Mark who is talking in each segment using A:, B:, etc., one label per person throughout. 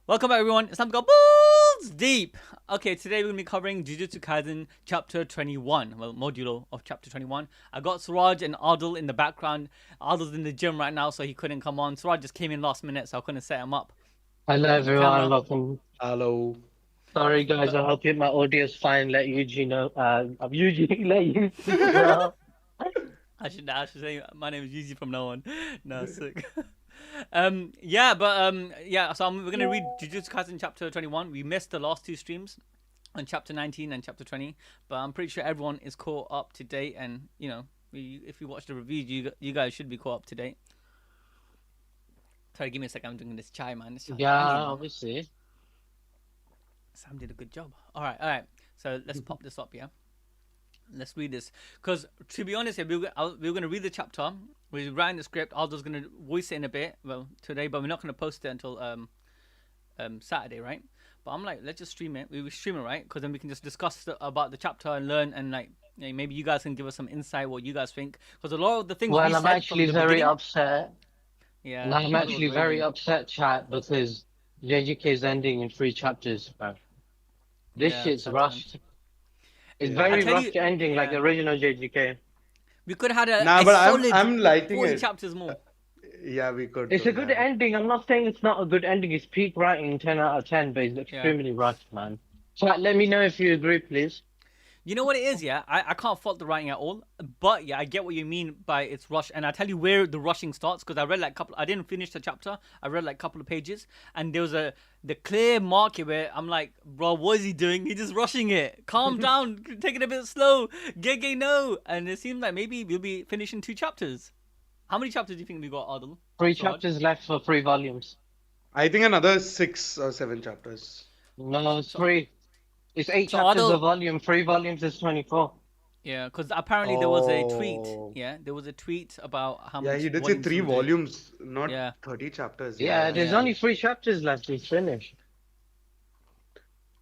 A: Welcome back, everyone. It's time to go balls deep. Okay, today we're going to be covering Jujutsu Kaisen Chapter 21. Well, Modulo of Chapter 21. I got Suraj and Adil in the background. Adil's in the gym right now, so he couldn't come on. Suraj just came in last minute, so I couldn't set him up
B: Hello
A: on the
B: everyone,
A: camera.
B: welcome.
C: Hello.
B: Sorry guys,
A: But
B: I hope my audio is fine. Let Yuji know. Yuji, let Yuji know.
A: I should say my name is Yuji from now on. No, sick. So we're gonna read Jujutsu Kaisen chapter 21. We missed the last two streams on chapter 19 and chapter 20, but I'm pretty sure everyone is caught up to date. And if you watch the reviews, you guys should be caught up to date. Sorry, give me a second. I'm drinking this chai, man. This chai is banging,
B: Yeah,
A: man.
B: obviously.
A: Sam did a good job. All right. So let's pop this up, yeah. Let's read this, because to be honest, we were going to read the chapter. We're writing the script. Aldo's going to voice it in a bit, well, today, but we're not going to post it until Saturday, right? But I'm like, let's just stream it. We will stream it, right? Because then we can just discuss about the chapter and learn, and maybe you guys can give us some insight what you guys think, because a lot of the things we
B: Well, I'm
A: said from
B: actually
A: the
B: very
A: beginning.
B: upset. And
A: Yeah,
B: I'm
A: Aldo was
B: actually very
A: raging.
B: upset, chat, because JJK is ending in 3 chapters, bro. This
A: Yeah,
B: shit's
A: sad times.
B: rushed. It's
A: I
C: Yeah.
B: very
A: tell you,
B: rushed ending, like
A: yeah,
B: original JJK.
A: we could have had
C: Nah,
A: a
C: but I'm
A: solid
C: I'm liking
A: 40
C: it.
A: chapters more.
C: Yeah, we could
B: It's a
C: do.
B: good
C: Yeah.
B: ending. I'm not saying it's not a good ending. It's peak writing, 10 out of 10, but it's
A: Yeah.
B: extremely rushed, man. Chat, let me know if you agree, please.
A: You know what it is, yeah? I can't fault the writing at all. But yeah, I get what you mean by it's rush. And I tell you where the rushing starts, because I read like a couple, I didn't finish the chapter. I read like a couple of pages, and there was the clear mark here where I'm like, bro, what is he doing? He's just rushing it. Calm down, take it a bit slow. Gege no. And it seems like maybe we'll be finishing 2 chapters. How many chapters do you think we got, Adil?
B: Three
A: Suraj?
B: chapters left for 3 volumes.
C: I think another 6 or 7 chapters.
B: No, it's
A: So
B: three. It's eight
A: so
B: chapters a
A: Adil,
B: volume. 3 volumes is 24.
A: yeah, because apparently there was a tweet.
C: Oh.
A: Yeah, there was a tweet about how
C: Yeah,
A: much
C: he did say
A: volumes he
C: three
A: was doing.
C: volumes, not
A: Yeah,
C: 30 chapters. Yeah,
B: Yeah,
C: yeah,
B: there's
C: yeah.
A: yeah.
B: only 3 chapters left. It's finished.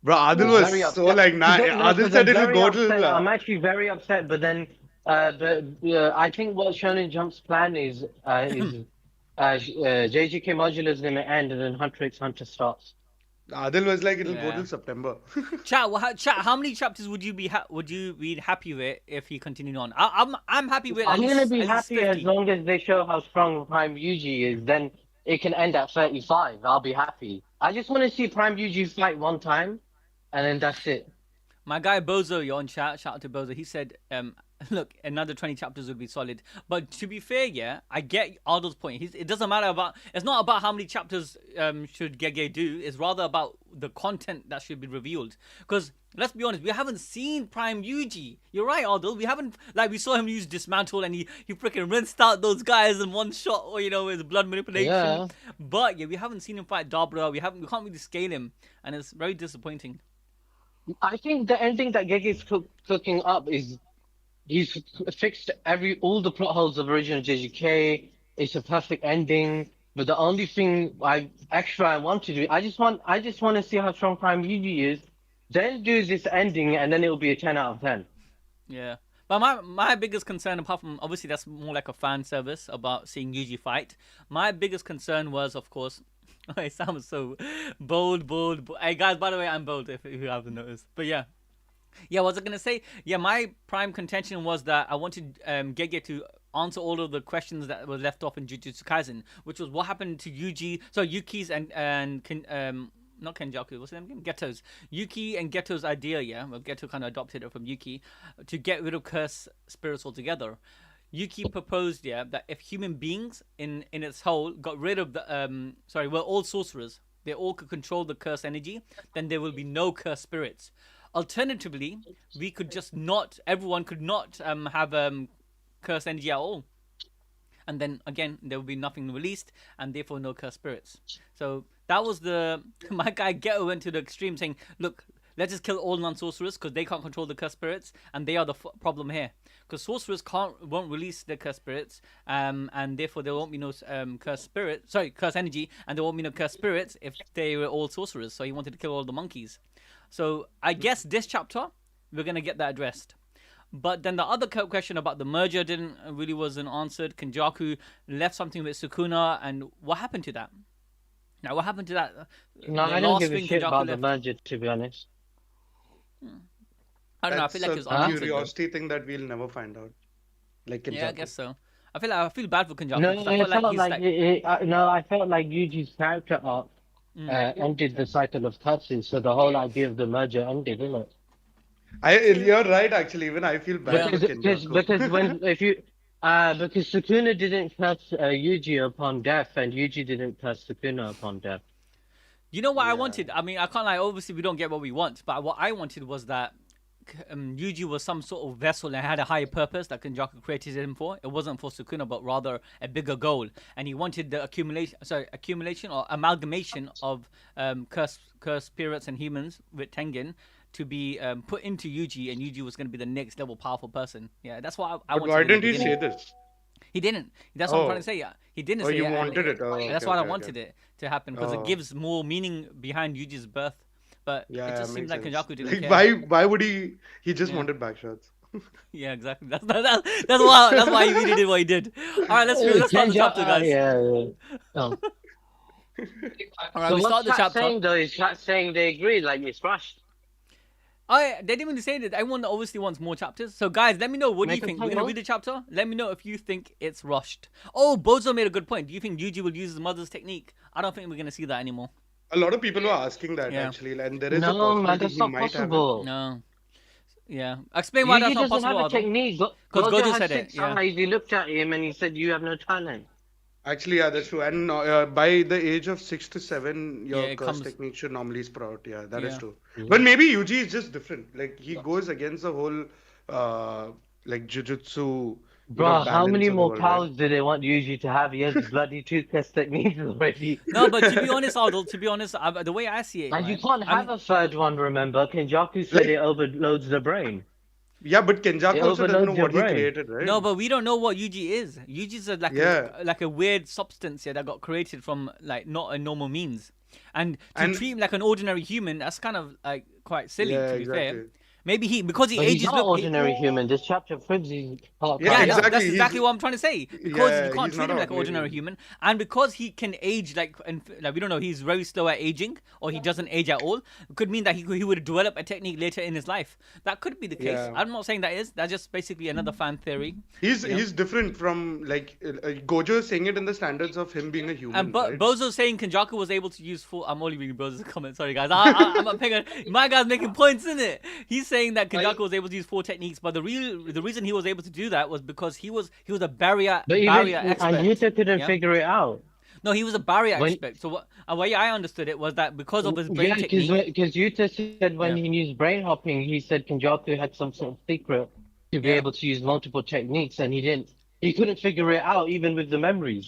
C: Bro, Adil
B: I'm
A: Yeah.
C: was
B: very
C: so
B: upset.
C: like,
B: You
C: nah.
B: don't know
C: Adil
B: because
C: said
B: I'm
C: it'll
B: very
C: go till.
B: upset. I'm actually very upset. But then, I think what Shonen Jump's plan is JJK Modulo is going to end and then Hunter x Hunter starts.
C: Adil was like, it'll go
A: Yeah.
C: till September.
A: Chat. How many chapters would you would you be happy with if he continued on? I'm happy with
B: I'm going to be
A: at least
B: happy as
A: 50.
B: long as they show how strong Prime Yuji is. Then it can end at 35. I'll be happy. I just want to see Prime Yuji fight one time, and then that's it.
A: My guy Bozo, you're on chat. Shout out to Bozo. He said, look, another 20 chapters would be solid. But to be fair, yeah, I get Aldo's point. It doesn't matter about. It's not about how many chapters should Gege do. It's rather about the content that should be revealed. Because let's be honest, we haven't seen Prime Yuji. You're right, Aldo. We haven't, like, we saw him use dismantle, and he freaking rinsed out those guys in one shot, or with blood manipulation.
B: Yeah.
A: But yeah, we haven't seen him fight Dabura. We can't really scale him, and it's very disappointing.
B: I think the ending that Gege's cooking up is he's fixed all the plot holes of original JJK. It's a perfect ending. But the only thing I want to do, I just want to see how strong Prime Yuji is. Then do this ending, and then it'll be a 10 out of 10.
A: Yeah. But my biggest concern, apart from obviously that's more like a fan service about seeing Yuji fight, my biggest concern was, of course, it sounds so bold. Hey guys, by the way, I'm bold if you haven't noticed. But yeah. Yeah, what was I gonna say? Yeah, my prime contention was that I wanted Gege to answer all of the questions that were left off in Jujutsu Kaisen, which was what happened to Yuki's and not Kenjaku, what's his name again? Geto's. Yuki and Geto's idea, yeah, well, Geto kind of adopted it from Yuki, to get rid of cursed spirits altogether. Yuki proposed, yeah, that if human beings in its whole got rid of the were all sorcerers, they all could control the curse energy, then there will be no cursed spirits. Alternatively, we could just not, everyone could not have cursed energy at all. And then again, there will be nothing released, and therefore no cursed spirits. So that was my guy Geto went to the extreme, saying, "Look, let's just kill all non-sorcerers because they can't control the cursed spirits, and they are the problem here. Because sorcerers won't release the cursed spirits, and therefore there won't be no cursed energy, and there won't be no cursed spirits if they were all sorcerers. So he wanted to kill all the monkeys. So I guess this chapter we're gonna get that addressed. But then the other question about the merger didn't wasn't answered. Kenjaku left something with Sukuna, and what happened to that? Now, what happened to that?
B: No,
A: The
B: I don't
A: last
B: give a
A: thing
B: shit
A: Kenjaku
B: about the
A: left.
B: merger, to be honest.
A: I don't know. I feel
C: That's
A: like
C: a
A: it was
B: Huh?
A: unanswered though.
C: curiosity thing that we'll never find out. Like
A: Yeah, I
C: Kenjaku.
A: guess so. I feel bad for Kenjaku
B: No,
A: because I
B: it
A: felt like
B: felt
A: he's
B: like
A: like,
B: no, I felt like Yuji's character arc ended the cycle of cutscenes, so the whole idea of the merger ended, isn't it?
C: You're right, actually. Even I feel bad
A: yeah.
C: for
B: Because
C: Kenjaku.
B: when if you because Sukuna didn't curse Yuji upon death, and Yuji didn't curse Sukuna upon death.
A: You know what I
C: Yeah.
A: wanted? I mean, I can't lie. Obviously, we don't get what we want, but what I wanted was that Yuji was some sort of vessel and had a higher purpose that Kenjaku created him for. It wasn't for Sukuna, but rather a bigger goal. And he wanted the accumulation or amalgamation of cursed spirits and humans with Tengen to be put into Yuji, and Yuji was going to be the next level powerful person. Yeah, that's what I
C: But why
A: wanted in the
C: didn't he say
A: beginning.
C: this?
A: He didn't. That's what I'm trying to
C: Oh,
A: say. Yeah, he didn't
C: oh,
A: say
C: you
A: it, and
C: wanted it. Oh,
A: that's
C: okay,
A: why I
C: okay, okay.
A: wanted it to happen because it
C: Oh,
A: gives more meaning behind Yuji's birth. But it
C: yeah,
A: just seems
C: makes
A: like
C: sense.
A: Kenjaku didn't
C: Like,
A: care.
C: why would he? He just
A: Yeah,
C: wanted backshots.
A: yeah, exactly. That's why he really did what he did. All right, let's start the chapter, guys.
B: Yeah. Oh.
A: All right,
B: So
A: we
B: what's
A: start the
B: chat
A: chapter.
B: saying though? Is chat saying they agree, like it's rushed?
A: Oh, yeah, they didn't even say that. Everyone obviously wants more chapters. So, guys, let me know. What do you
B: Make a
A: think? We're
B: point,
A: gonna
B: no?
A: read the chapter. Let me know if you think it's rushed. Oh, Bozo made a good point. Do you think Yuji will use his mother's technique? I don't think we're gonna see that anymore.
C: A lot of people were asking that
A: Yeah.
C: actually, and there is a
B: No, man,
C: possibility
B: that's
C: he
B: not
C: might have it.
B: possible.
A: No. Yeah. Explain why that's
B: Yuji
A: not
B: doesn't have
A: possible,
B: a
A: Adol.
B: technique.
A: Because
B: Gojo
A: Gojo
B: has
A: said it.
B: six
A: Yeah.
B: eyes. He looked at him and he said, "You have no talent."
C: Actually, yeah, that's true. And by the age of 6 to 7,
A: Yeah.
C: your
A: It
C: curse
A: comes.
C: technique should normally sprout. Yeah, that is
A: Yeah.
C: true. But
B: Mhm.
C: maybe Yuji is just different. Like he goes against the whole like jujutsu,
B: Bro, how
C: balance
B: many
C: of the
B: more
C: world, right?
B: powers do they want Yuji to have? He has bloody toothpaste techniques already.
A: No, but to be honest, Adol. To be honest, the way I see it,
B: And you
A: right?
B: can't
A: I
B: have
A: mean,
B: a third one, remember? Kenjaku said
C: Like,
B: it overloads the brain.
C: yeah, but
B: It
C: Kenjaku also doesn't know
B: overloads your
C: what he
B: brain.
C: created, right?
A: no, but we don't know what Yuji is. Yuji's
C: Yeah,
A: like a weird substance here that got created from like not a normal means, and to
C: and
A: treat him like an ordinary human, that's kind of like quite silly.
C: yeah,
A: To be fair,
C: exactly.
A: maybe because he
B: But he's
A: ages.
B: not
A: Look,
B: ordinary human. This chapter proves he's part
C: Yeah,
A: yeah,
B: Kaido.
A: that's
C: exactly.
A: exactly what I'm trying to say. Because you
C: Yeah,
A: can't
C: he's
A: treat
C: not
A: him
C: an
A: like an
C: ordinary
A: ordinary
C: human.
A: human, and because he can age like we don't know, he's very slow at aging, or he doesn't age at all. It could mean that he would develop a technique later in his life. That could be the case.
C: Yeah.
A: I'm not saying that is. That's just basically another fan theory.
C: He's
A: You know.
C: he's different from like Gojo is saying it in the standards of him being a
A: And
C: human, right?
A: Bozo's saying Kenjaku was able to use full. I'm only reading Bozo's comment. Sorry, guys. I'm not paying. My guy's making points in it. He's saying that Kenjaku was able to use 4 techniques, but the reason he was able to do that was because he was a barrier
B: But
A: barrier
B: even
A: expert.
B: Anjuta couldn't
A: Yeah.
B: figure it out.
A: No, he was a barrier
B: When
A: expert. So what? The way I understood it was that because of his brain
B: yeah,
A: technique.
B: because Yuta said when
A: Yeah.
B: he used brain hopping, he said Kenjaku had some sort of secret to be
A: Yeah.
B: able to use multiple techniques, and he didn't. He couldn't figure it out even with the memories.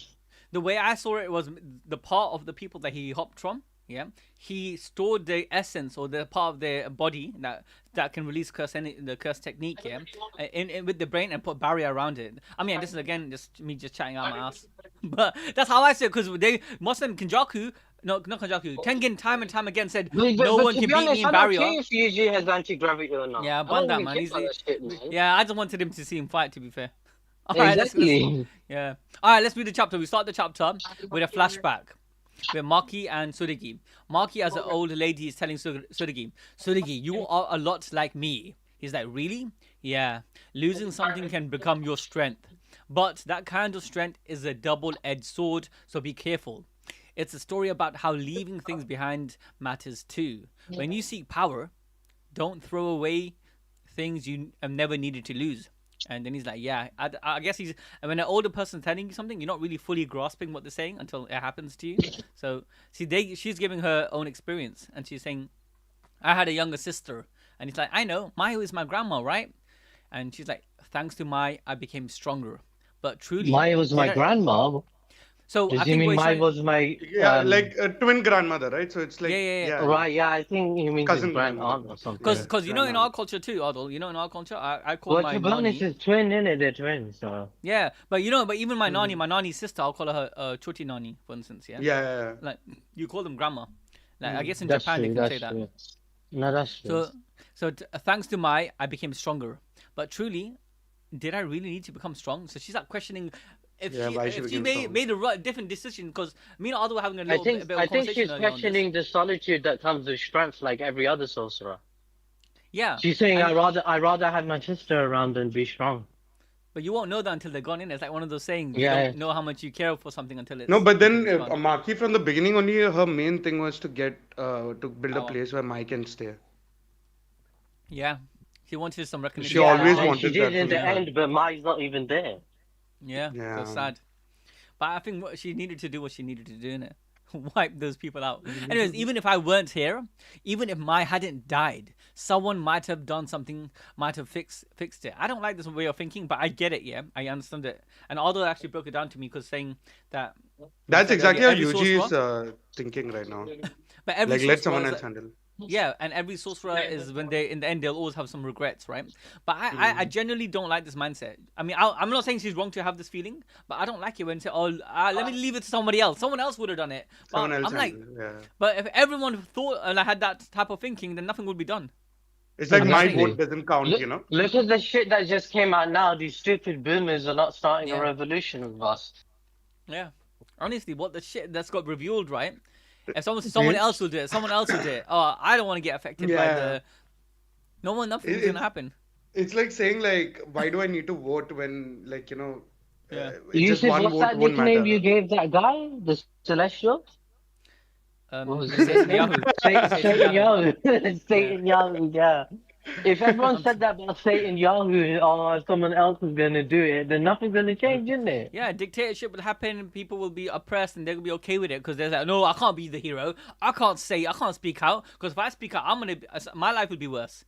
A: The way I saw it was the part of the people that he hopped from. Yeah, he stored the essence or the part of their body that can release the curse technique. Yeah, in with the brain and put barrier around it. I mean, this is again just me just chatting out my ass, but that's how I see it because they Muslim Kenjaku. No, not Kenjaku. Tengen time and time again said no one
B: To
A: can
B: be
A: beat
B: honest,
A: me in
B: I don't
A: barrier.
B: care if Yuji has anti-gravity or not.
A: Yeah,
B: I
A: bun
B: don't
A: that
B: even
A: man.
B: care
A: He's
B: about that shit, man.
A: yeah. I just wanted him to see him fight. To be fair. All right, let's
B: Exactly.
A: yeah. All right, let's read the chapter. We start the chapter with a flashback with Maki and Surigi. Maki, as an old lady, is telling Surigi, Surigi, you are a lot like me. He's like, really? Yeah. Losing something can become your strength. But that kind of strength is a double-edged sword, so be careful. It's a story about how leaving things behind matters too. When you seek power, don't throw away things you have never needed to lose. And then he's like, yeah, I guess he's, and when an older person's telling you something, you're not really fully grasping what they're saying until it happens to you. So, see, she's giving her own experience, and she's saying, I had a younger sister. And he's like, I know, Mayo is my grandma, right? And she's like, thanks to Mai, I became stronger. But truly,
B: Mai was my
A: did I-
B: grandma.
A: So
B: Does
A: I
B: he
A: think what
B: mean
A: he's
B: Mai
A: trying,
B: was my
C: Yeah, like a twin grandmother, right? So it's like
A: yeah.
B: right? Yeah, I think he means his
C: cousin
B: grand
C: grandmother.
B: aunt or something.
A: Because you know in
C: grandma.
A: our culture too, Adol, you know in our culture, I call
B: Well,
A: my
B: to be honest,
A: nani.
B: his twin, innit? They're twins, so.
A: Yeah, but even my nani, my nani's sister, I'll call her Choti nani, for instance. Yeah,
C: Yeah.
A: like you call them grandma. Like I guess in
B: That's
A: Japan they
B: true,
A: can
B: that's
A: say that.
B: true. No, that's true.
A: Thanks to Mai, I became stronger. But truly, did I really need to become strong? So she's like questioning if
C: Yeah,
A: she
C: why she
A: if she
C: became
A: made
C: strong.
A: made a different decision, because me and Adu were having a
B: I
A: little
B: think
A: bit of
B: I
A: a
B: think
A: conversation
B: she's
A: earlier on this.
B: questioning the solitude that comes with strength, like every other sorcerer.
A: Yeah,
B: She's saying,
A: and
B: I rather have my sister around than be strong.
A: but you won't know that until they're gone in. It's like one of those sayings: you
B: Yeah.
A: don't know how much you care for something
C: No, but
A: until
C: then
A: it's gone.
C: Maki from the beginning only her main thing was to get to build a
A: Power.
C: place where Mai can stay.
A: Yeah, she wanted some
C: She
A: recognition,
B: Yeah,
C: always
A: power.
B: and she
C: wanted
B: did
C: that
B: in
C: from the
B: the
A: Yeah,
C: start.
B: end, but Mai's not even there.
A: yeah. So
C: Yeah.
A: sad. But I think what she needed to do what she needed to do in it. Wipe those people out. Anyways, even if I weren't here, even if Mai hadn't died, someone might have done something, might have fixed it. I don't like this way of thinking, but I get it. Yeah, I understand it. And Aldo actually broke it down to me because saying that we
C: That's
A: said earlier,
C: exactly how
A: every
C: Yuji is
A: sorcerer,
C: thinking right now.
A: but every
C: Like, let
A: sorcerer
C: someone
A: is
C: else handle.
A: yeah, and every sorcerer is when they in the end they'll always have some regrets, right? But I
C: Hmm.
A: genuinely don't like this mindset. I mean, I'm not saying she's wrong to have this feeling, but I don't like it when say, oh, let me leave it to somebody else. Someone else would have done it.
C: Someone
A: But
C: else
A: I'm like,
C: handle. Yeah.
A: but if everyone thought and I had that type of thinking, then nothing would be done.
C: It's like
A: I'm just
C: my
A: saying.
C: vote
B: Exactly.
C: doesn't count,
B: Look,
C: you know?
B: look at the shit that just came out now. These stupid boomers are not starting a
A: Yeah,
B: revolution with us.
A: yeah. Honestly, what the shit that's got revealed, right? If someone
C: Hmm?
A: else will do it, someone else will do it. Oh, I don't want to get affected by
C: Yeah.
A: the. No one,
C: It,
A: nothing's gonna
C: it's
A: happen.
C: it's like saying like, why do I need to vote when like
A: Yeah.
C: it's just
B: Yusuf,
C: one
B: what's
C: vote
B: that
C: won't
B: nickname you
C: matter.
B: gave that guy? The Celestial? What was his
A: Satan
B: nickname?
A: Yahoo, Satan
B: Satan
A: Yahoo.
B: Yahoo.
A: Yeah.
B: Satan Yahoo, yeah. If everyone
A: I'm
B: said that about Satan Yahoo, or someone else is gonna do it, then nothing's gonna change, isn't it?
A: Yeah, dictatorship will happen. People will be oppressed, and they'll be okay with it because they're like, no, I can't be the hero. I can't speak out because if I speak out, my life would be worse.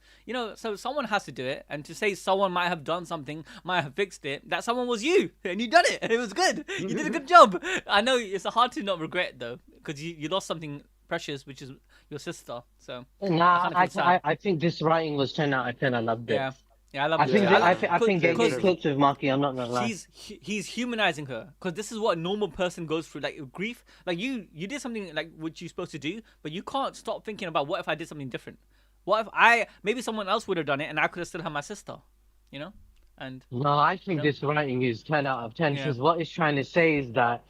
A: So someone has to do it, and to say someone might have done something, might have fixed it, that someone was you, and you done it, and it was good. You did a good job. I know it's hard to not regret though, because you lost something precious, which is your sister. So I
B: Nah,
A: kind of feel sad.
B: I think this writing was 10 out of 10. I loved it.
A: Yeah, yeah, I loved
B: I
A: it too.
B: think
C: Yeah,
B: I think
C: same,
B: Gege
A: Because
C: same.
B: clicked with Maki. I'm not gonna lie.
A: he's humanizing her because this is what a normal person goes through, like grief. Like you did something like what you're supposed to do, but you can't stop thinking about what if I did something different. What if I maybe someone else would have done it and I could have still had my sister, you know and
B: No, I
A: you
B: think
A: know
B: this writing is 10 out of 10
A: yeah.
B: because what it's trying to say is that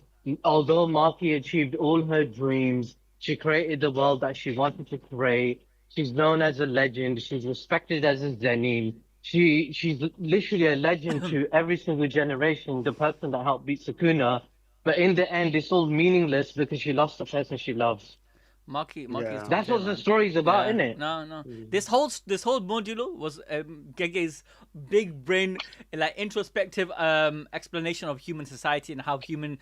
B: although Maki achieved all her dreams, she created the world that she wanted to create. She's known as a legend. She's respected as a Zenin. She's literally a legend to every single generation, the person that helped beat Sukuna. But in the end, it's all meaningless because she lost the person she loves.
A: Maki is top
C: Yeah.
B: That's
A: tier,
B: what the
A: man.
B: story's about,
A: Yeah,
B: isn't it?
A: no.
C: Mm.
A: This whole modulo was Gege's big brain, like introspective explanation of human society and how human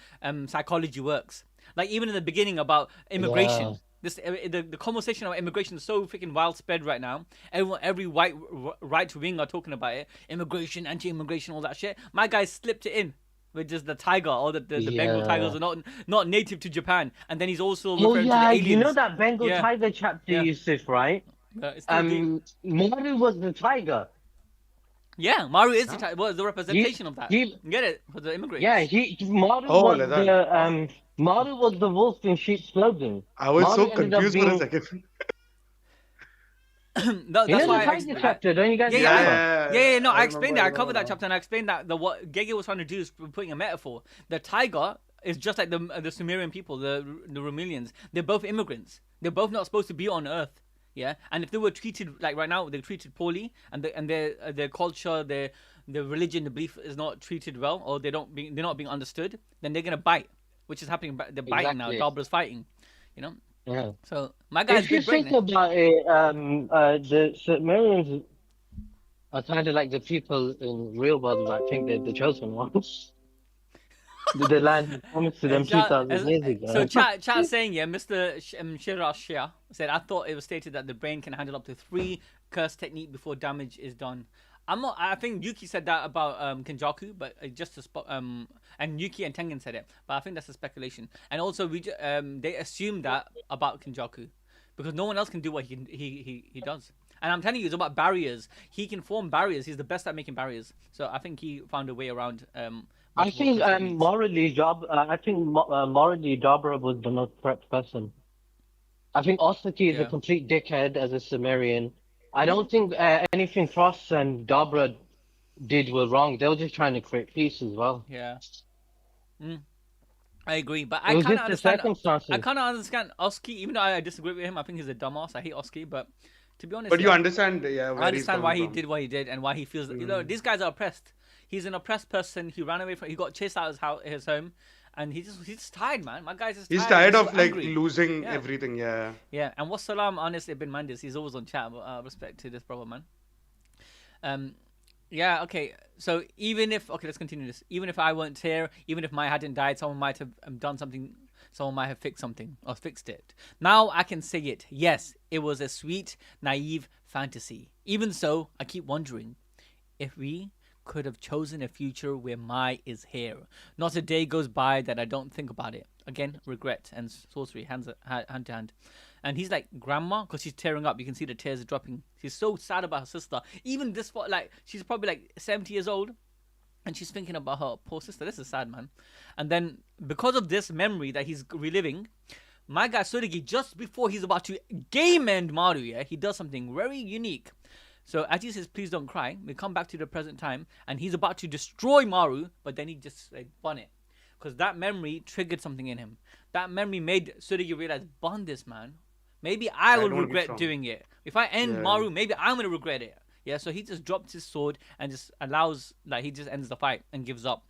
A: psychology works. Like even in the beginning about
B: Yeah.
A: immigration. The conversation about immigration is so freaking widespread right now. Every right wing are talking about it. Immigration, anti-immigration, all that shit. My guy slipped it in with just the tiger or the Bengal tigers
B: Yeah.
A: are not native to Japan, and then he's also
B: Oh
A: referring to the
B: yeah, you know
A: aliens.
B: that Bengal
A: Yeah,
B: tiger chapter,
A: yeah,
B: Yusuf, right?
A: it's still deep.
B: Maru was the tiger.
A: Yeah, Maru is
C: Huh?
A: was the
B: He,
A: representation of that.
B: he,
A: You get it for the
B: yeah,
A: immigrants.
B: Maru
C: Oh,
B: was
C: like that.
B: Maru was the wolf in sheep's clothing.
C: I was
B: Maru
C: so
B: ended up
C: confused for a
B: being,
C: second.
B: you
A: That's
B: know, the
A: why
B: tiger chapter. Don't you guys
A: yeah,
C: Yeah,
B: remember?
C: yeah,
A: yeah. No,
C: I
A: I
C: remember,
A: explained
C: I
A: that. I
C: remember
A: covered that
C: now.
A: chapter and I explained that what Gege was trying to do is putting a metaphor. The tiger is just like the Sumerian people, the Romulans. They're both immigrants. They're both not supposed to be on Earth. Yeah, and if they were treated like right now, they're treated poorly, and their culture, their religion, the belief is not treated well, or they're not being understood. Then they're gonna bite, which is happening. They're biting now.
B: Exactly.
A: Dabra's fighting. You know.
B: Yeah.
A: So my guy's
B: If you
A: big brain.
B: think about it, the Sumerians are kind of like the people in real world that think they're the chosen ones. The land was promised to them 2,000 years
A: So
B: ago.
A: chat saying yeah, Mr. Shirashia said I thought it was stated that the brain can handle up to 3 curse technique before damage is done. I'm not. I think Yuki said that about Kenjaku, but just to spot and Yuki and Tengen said it, but I think that's a speculation. And also they assume that about Kenjaku because no one else can do what he does. And I'm telling you, it's about barriers. He can form barriers. He's the best at making barriers. So I think he found a way around
B: I
A: multiple
B: think
A: curse techniques.
B: morally Dabra was the most correct person. I think Osaki is a
A: Yeah.
B: complete dickhead as a Sumerian. I don't think anything Frost and Dabra did were wrong. They were just trying to create peace as well.
A: Yeah. Mm, I agree, but
B: It
A: I
B: was
A: kind of
B: just the
A: understand. I
B: circumstances.
A: kind of understand Oski, even though I disagree with him. I think he's a dumbass. I hate Oski, but to be honest,
C: But you
A: yeah,
C: understand, yeah,
A: I
C: where he's
A: understand
C: coming
A: why he
C: from.
A: did what he did and why he feels.
C: Mm.
A: These guys are oppressed. He's an oppressed person. He ran away from. He got chased out of his home, and he's just tired, man. My guy's just
C: He's
A: tired and
C: tired
A: he's so
C: of like
A: angry.
C: losing
A: Yeah,
C: everything. Yeah.
A: yeah. And wassalam, honestly, bin Mandis. He's always on chat. But, respect to this brother, man. Um, yeah, okay. So even if let's continue this. Even if I weren't here, even if Maya hadn't died, someone might have done something. Someone might have fixed something or fixed it. Now I can say it. Yes, it was a sweet, naive fantasy. Even so, I keep wondering if we could have chosen a future where Mai is here. Not a day goes by that I don't think about it. Again, regret and sorcery, hand to hand. And he's like, grandma, because she's tearing up. You can see the tears are dropping. She's so sad about her sister. Even this, like, she's probably like 70 years old. And she's thinking about her poor sister. This is sad, man. And then, because of this memory that he's reliving, my guy Surigi, just before he's about to game end Maru, yeah, he does something very unique. So as he says, please don't cry, we come back to the present time, and he's about to destroy Maru, but then he just like bun it. Because that memory triggered something in him. That memory made Surigi realize, bun this, man. Maybe I
C: I
A: will
C: don't want to be
A: regret
C: strong.
A: doing it. If I end
C: Yeah.
A: Maru, maybe I'm gonna regret it. Yeah, so he just drops his sword and just allows, like, he just ends the fight and gives up.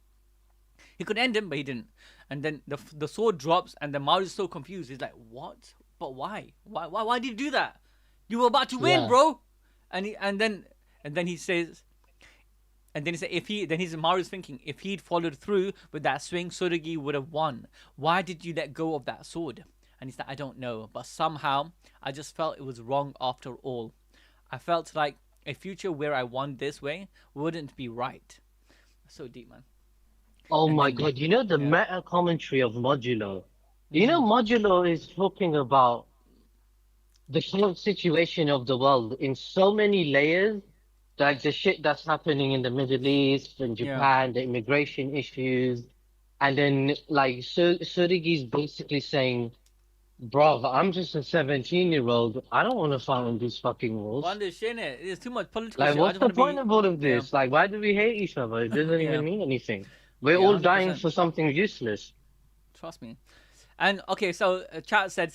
A: He could end him, but he didn't. And then the sword drops, and then Maru's so confused. He's like, "What? But why? Why did you do that? You were about to win,
B: Yeah.
A: bro." And then he says, and then he said, if he then he's Maru's thinking, if he'd followed through with that swing, Tsurugi would have won. Why did you let go of that sword? And he's like, I don't know, but somehow I just felt it was wrong after all. I felt like a future where I won this way wouldn't be right. So deep, man.
B: Oh
A: And
B: my
A: then
B: God, you know the
A: yeah.
B: meta commentary of Modulo. You know
A: Mm-hmm.
B: Modulo is talking about the current situation of the world in so many layers, like the shit that's happening in the Middle East and
A: Yeah.
B: Japan, the immigration issues, and then like Surigi's basically saying, "Bruv, I'm just a 17-year-old. I don't want to fight in these fucking wars.
A: Wonder shit in it. There's too much political
B: Like,
A: shit. I
B: what's
A: just want
B: the
A: to
B: point
A: be
B: of all of
A: yeah.
B: this? Like, why do we hate each other? It doesn't
A: Yeah.
B: even mean anything. We're
A: Yeah,
B: all dying
A: 100%.
B: for something useless."
A: Trust me. And okay, so chat said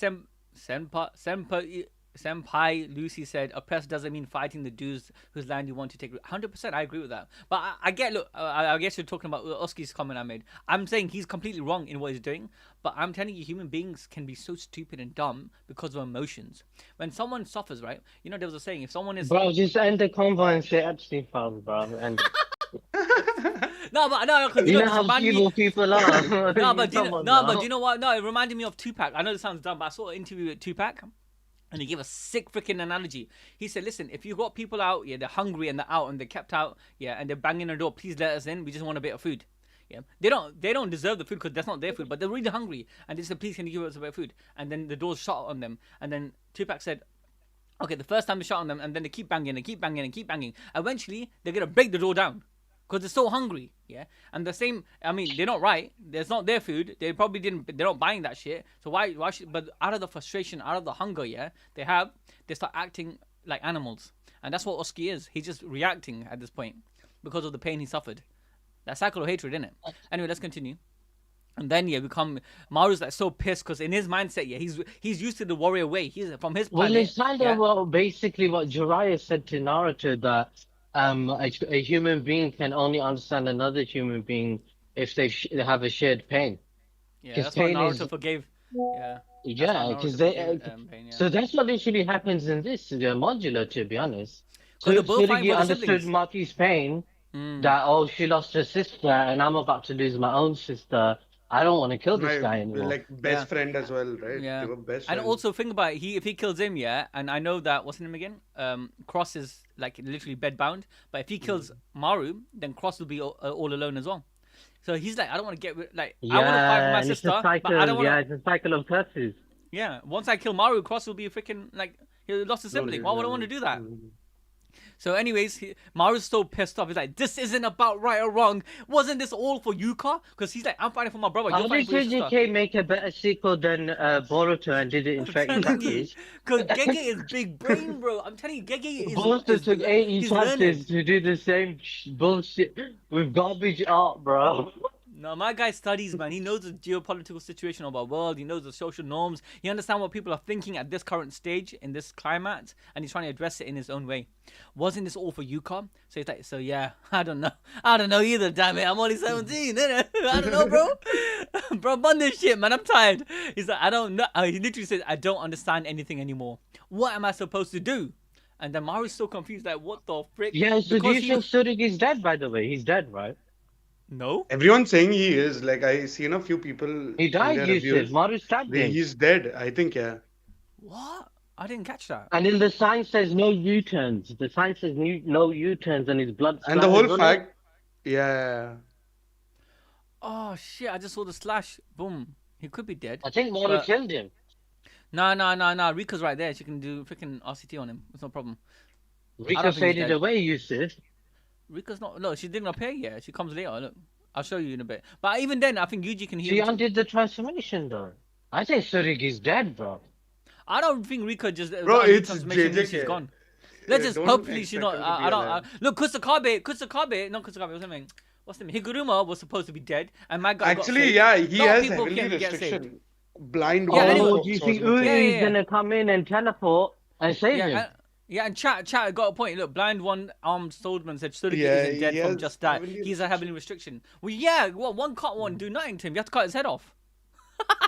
A: senpai Lucy said oppressed doesn't mean fighting the dudes whose land you want to take. 100%, I agree with that. But I get, look, I guess you're talking about Oski's comment I made. I'm saying he's completely wrong in what he's doing, but I'm telling you, human beings can be so stupid and dumb because of emotions. When someone suffers, right? You know, there was a saying, if someone is
B: Bro, just end the convo and say Epstein files, bro. And
A: no, but no, because you
B: you
A: know
B: know
A: this
B: how
A: reminded me.
B: evil people are.
A: No,
B: You
A: but
B: come on
A: do you
B: now.
A: know what? No, it reminded me of Tupac. I know this sounds dumb, but I saw an interview with Tupac, and he gave a sick freaking analogy. He said, "Listen, if you got people out, yeah, they're hungry and they're out and they're kept out, yeah, and they're banging the door, please let us in. We just want a bit of food." Yeah, they don't deserve the food because that's not their food, but they're really hungry, and they said, "Please, can you give us a bit of food?" And then the doors shut on them, and then Tupac said, "Okay, the first time they shut on them, and then they keep banging and keep banging and keep banging. Eventually, they're gonna break the door down." Because they're so hungry, yeah. And the same, I mean, they're not right. There's not their food. They probably didn't. They're not buying that shit. So why should? But out of the frustration, out of the hunger, yeah, they start acting like animals, and that's what Oski is. He's just reacting at this point because of the pain he suffered. That cycle of hatred, isn't it? Anyway, let's continue. And then yeah, Maru's like so pissed because in his mindset, yeah, he's used to the warrior way. He's from his
B: Well,
A: planet,
B: it's kind of
A: yeah.
B: basically what Jiraiya said to Naruto that a human being can only understand another human being if they have a shared pain.
A: Yeah,
B: Because
A: that's why
B: pain
A: Naruto
B: is,
A: forgave. Yeah, that's why
B: yeah, because
A: Naruto
B: they,
A: forgave pain. Yeah,
B: so that's what literally happens in this modular, to be honest.
A: because
B: So
A: they're both fighting
B: Tsurugi
A: for the
B: understood
A: siblings.
B: Maki's pain
A: Mm.
B: that, oh, she lost her sister and I'm about to lose my own sister. I don't want to kill this
C: My
B: guy anymore.
C: like
A: Yeah,
C: best friend as well, right? They
A: yeah.
C: were best
A: And
C: friends.
A: also think about it, if he kills him, yeah, and I know that what's his name again? Cross is like literally bedbound. But if he kills Maru, then Cross will be all alone as well. So he's like, I don't want to like I want to fight for
B: Yeah,
A: my
B: and it's a
A: sister, but I don't
B: cycle.
A: want
B: Yeah,
A: to.
B: it's a cycle of curses.
A: Yeah, once I kill Maru, Cross will be freaking like he lost a
C: Lonely.
A: sibling. Why would I want to do that?
C: Mm.
A: So, anyways, Maru's so pissed off. He's like, "This isn't about right or wrong. Wasn't this all for Yuka?" Because he's like, "I'm fighting for my brother. You're
B: How
A: fighting
B: did
A: for your sister."
B: JJK make a better sequel than Boruto and did it in
A: I'm
B: 30
A: telling you,
B: chapters?
A: because Gege is big brain, bro. I'm telling you, Gege
B: Boruto took 80
A: he's learning.
B: chapters to do the same bullshit with garbage art, bro.
A: No, my guy studies, man. He knows the geopolitical situation of our world. He knows the social norms. He understands what people are thinking at this current stage in this climate, and he's trying to address it in his own way. Wasn't this all for Yuka? So he's like, so yeah, I don't know. I don't know either, damn it. I'm only 17, innit? I don't know, bro. Bro, bun this shit, man. I'm tired. He's like, I don't know. He literally says, I don't understand anything anymore. What am I supposed to do? And then Maru's so confused, like, what the frick?
B: Yeah, so do
A: Because
B: you think Surugi's dead, by the way? He's dead, right?
A: No?
C: Everyone's saying he is. Like I seen a few people
B: He
C: in
B: died,
C: their
B: you said.
C: reviews.
B: Maru stabbed him.
C: He's dead. I think, yeah.
A: What? I didn't catch that.
B: And in the sign says no U-turns. The sign says no U-turns and his blood
C: And the
B: splatters
C: whole
B: on it.
C: fact, yeah.
A: Oh shit! I just saw the slash. Boom. He could be dead.
B: I think Maru
A: But
B: killed him.
A: no. Rika's right there. She can do freaking RCT on him. It's no problem. I
B: Rika
A: don't think he's
B: faded
A: dead.
B: away, Yusuf.
A: Rika's not. No, she didn't appear yet. She comes later. Look, I'll show you in a bit. But even then, I think Yuji can heal
B: She
A: him too.
B: undid the transformation, though. I think Surugi's dead, bro.
A: I don't think Rika just
C: Bro,
A: undid
C: it's
A: transformation means she's
C: JJK.
A: gone. Let's just
C: Don't
A: hopefully she's
C: expect
A: not.
C: him to be
A: I don't.
C: alive.
A: Look, Kusakabe. Not Kusakabe. What's his name? What's the name? Higuruma was supposed to be dead, and my guy got
C: Actually,
A: saved.
C: yeah, he
A: A lot of
C: has
A: people
C: heavily
A: can get saved.
C: restriction. Blind
A: Yeah,
C: one
A: anyway.
B: Oh,
C: was
B: do you think
C: mentioned.
B: Uri's
A: Yeah.
B: gonna come in and teleport and save him?
A: And chat got a point. Look, blind one armed swordsman said Surugi
C: Yeah,
A: isn't dead
C: he
A: from
C: has
A: just that.
C: heavily
A: He's a heavily restriction. Well, yeah, well, one cut one do nothing to him. You have to cut his head off.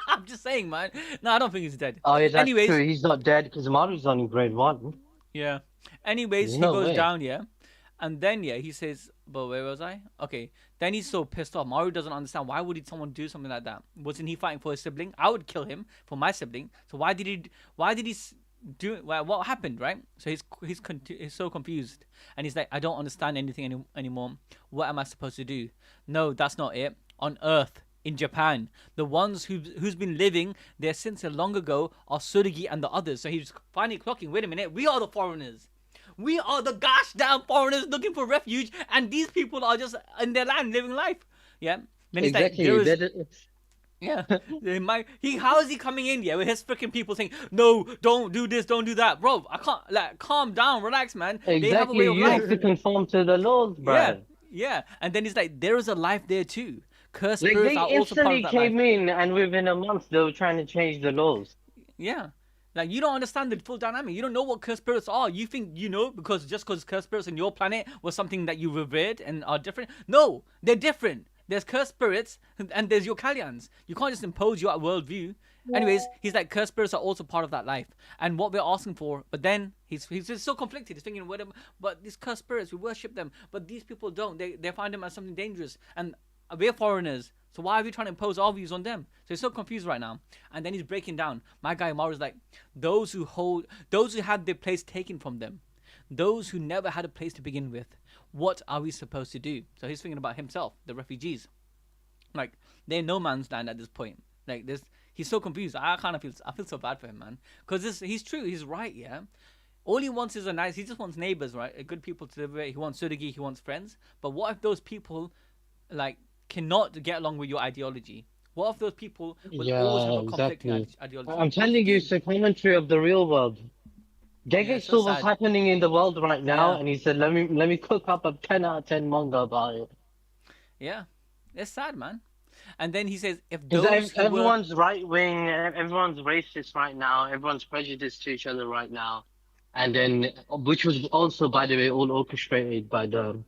A: I'm just saying, man. No, I don't think he's dead.
B: Oh, yeah, that's
A: Anyways,
B: true. He's not dead because Maru's only grade 1.
A: yeah. Anyways,
B: There's
A: he
B: no
A: goes
B: way.
A: down, yeah. And then, yeah, he says, but where was I? Okay. Then he's so pissed off. Maru doesn't understand. Why would someone do something like that? Wasn't he fighting for his sibling? I would kill him for my sibling. So why did he do it? What happened, right? So he's so confused. And he's like, I don't understand anything anymore. What am I supposed to do? No, that's not it. On Earth, in Japan, the ones who's been living there since long ago are Tsurugi and the others. So he's finally clocking, wait a minute, we are the foreigners. We are the gosh damn foreigners looking for refuge, and these people are just in their land living life. Yeah. Then he's
B: Exactly.
A: like, yeah. How is he coming in? Yeah, with his freaking people saying, no, don't do this, don't do that, bro. I can't. Like, calm down, relax, man. They have a
B: Exactly.
A: way of
B: You
A: life.
B: have to conform to the laws, bro.
A: Yeah. And then he's like, there is a life there too. Cursed
B: Like,
A: spirits
B: they
A: are also part of
B: instantly
A: that
B: came
A: life.
B: in, and within a month, they were trying to change the laws.
A: Yeah. Like, you don't understand the full dynamic. You don't know what cursed spirits are. You think you know because cursed spirits on your planet was something that you revered and are different. No, they're different. There's cursed spirits and there's your Kalyans. You can't just impose your worldview. Anyways, he's like, cursed spirits are also part of that life. And what we're asking for, but then he's just so conflicted. He's thinking, but these cursed spirits, we worship them. But these people don't. They find them as something dangerous. And we're foreigners. So why are we trying to impose our views on them? So he's so confused right now. And then he's breaking down. My guy Maru's like, those who had their place taken from them, those who never had a place to begin with, what are we supposed to do? So he's thinking about himself, the refugees. Like, they're in no man's land at this point. Like, he's so confused. I feel so bad for him, man. Because he's true, he's right, yeah. All he wants is he just wants neighbors, right? Good people to live with. He wants Tsurugi, he wants friends. But what if those people, like, cannot get along with your ideology? What if those people will always have a conflicting ideology?
B: I'm telling you, it's a commentary of the real world. Gege
A: so
B: saw what's
A: sad.
B: happening in the world right now,
A: Yeah.
B: and he said, "Let me cook up a 10 out of 10 manga about it."
A: Yeah, it's sad, man. And then he says, if
B: Because
A: those who were...
B: everyone's right wing, everyone's racist right now, everyone's prejudiced to each other right now, and then which was also, by the way, all orchestrated by the,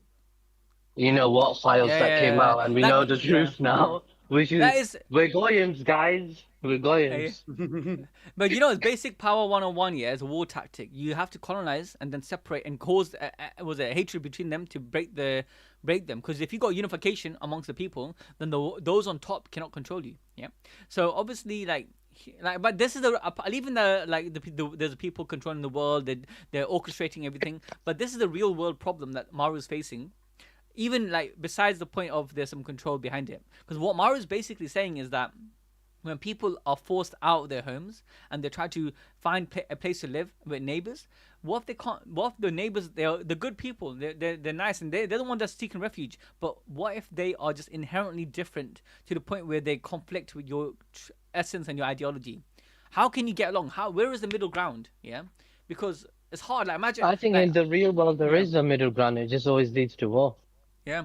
B: what files that came out, and we know the truth now, which
A: That
B: is
A: is...
B: we're Goyams, guys, we're Goyams.
A: But it's basic power 101, yeah, it's a war tactic. You have to colonize and then separate and cause a hatred between them to break them. Because if you got unification amongst the people, then those on top cannot control you. Yeah. So obviously, but this is even there's people controlling the world. They're orchestrating everything. But this is the real world problem that Maru's facing. Even besides the point of there's some control behind it. Because what Maru's basically saying is that when people are forced out of their homes and they try to find a place to live with neighbors, what if they can't? What if the neighbors, they're good people, they're nice, and they're the one that's seeking refuge? But what if they are just inherently different to the point where they conflict with your essence and your ideology? How can you get along? Where is the middle ground? Yeah, because it's hard. Like, imagine.
B: I think in the real world there is a middle ground. It just always leads to war.
A: Yeah.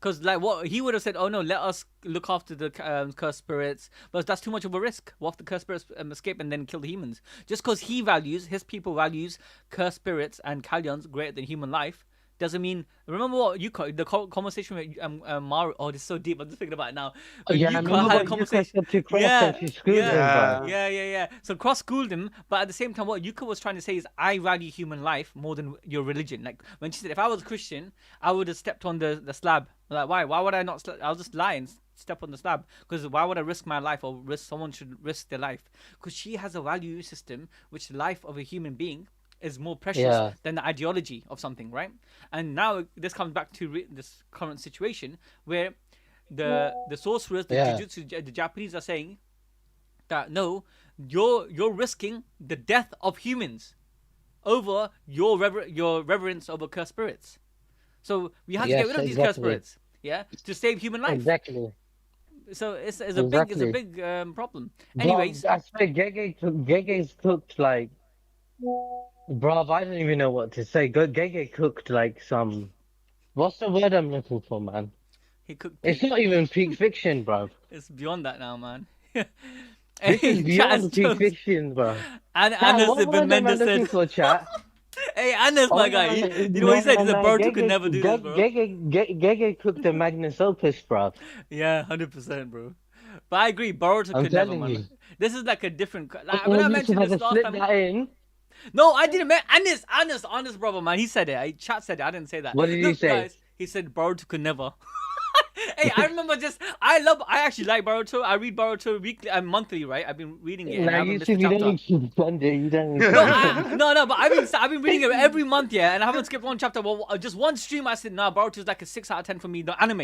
A: Because like what he would have said, oh no, let us look after the cursed spirits, but that's too much of a risk. What if the cursed spirits escape and then kill the humans? Just because he values his people values cursed spirits and Kalyons greater than human life doesn't mean. Remember what you the conversation with Maru. Oh, this is so deep. I'm just thinking about it now. When
B: Yeah, I
A: Yuka
B: remember
A: had a
B: what Yuka
A: conversation.
B: said to Cross
A: Yeah,
B: and she schooled
A: yeah,
B: him, bro.
C: Yeah.
A: yeah. So Cross schooled him, but at the same time, what Yuka was trying to say is, I value human life more than your religion. Like when she said, if I was a Christian, I would have stepped on the slab. Like why? Why would I not? I'll just lie and step on the slab. Because why would I risk my life or risk someone should risk their life? Because she has a value system which the life of a human being is more precious
B: Yeah,
A: than the ideology of something, right? And now this comes back to this current situation where the sorcerers, the
B: yeah,
A: jujutsu, the Japanese are saying that no, you're risking the death of humans over your reverence over cursed spirits. So we have to get
B: yes,
A: rid of these cursed
B: exactly,
A: spirits, yeah, to save human life.
B: exactly,
A: So it's a
B: exactly.
A: big problem.
B: Bro,
A: Anyways,
B: I swear, Gege's cooked like, bro, I don't even know what to say. Gege cooked like some, what's the word I'm looking for, man?
A: he cooked
B: It's
A: peak.
B: not even peak fiction, bro.
A: It's beyond that now, man.
B: This is
A: Hey, chat has
B: beyond peak
A: jokes.
B: fiction, bro.
A: And
B: Chat,
A: Anas
B: what
A: Ibn
B: word am I
A: Mendes
B: looking
A: said,
B: for, chat?
A: "Hey, Anas,
B: Oh
A: my guy,
B: no,
A: you know what he
B: no,
A: said?
B: no,
A: He said
B: no.
A: Boruto could never do this, bro."
B: Gege cooked the Magnus Opus, bro.
A: Yeah, 100%, bro. But I agree, Boruto
B: I'm
A: could never,
B: telling
A: man.
B: you.
A: This is like a different. Like when
B: Oh,
A: I
B: Yusuf
A: mentioned
B: had
A: this
B: to
A: last
B: slip
A: time.
B: that in.
A: No, I didn't. Honest, brother, man. He said it. Chat said it. I didn't say that.
B: What did he
A: Look,
B: say?
A: guys, he said Boruto could never. Hey, I remember just. I actually like Boruto. I read Boruto weekly and monthly, right? I've been reading it and
B: Now,
A: I haven't missed a
B: Yusuf, you don't
A: chapter.
B: need to defend it. You don't need to
A: No,
B: defend it.
A: no, but I've been reading it every month, yeah, and I haven't skipped one chapter. Well, just one stream, I said, nah, Boruto is like a 6 out of 10 for me. The anime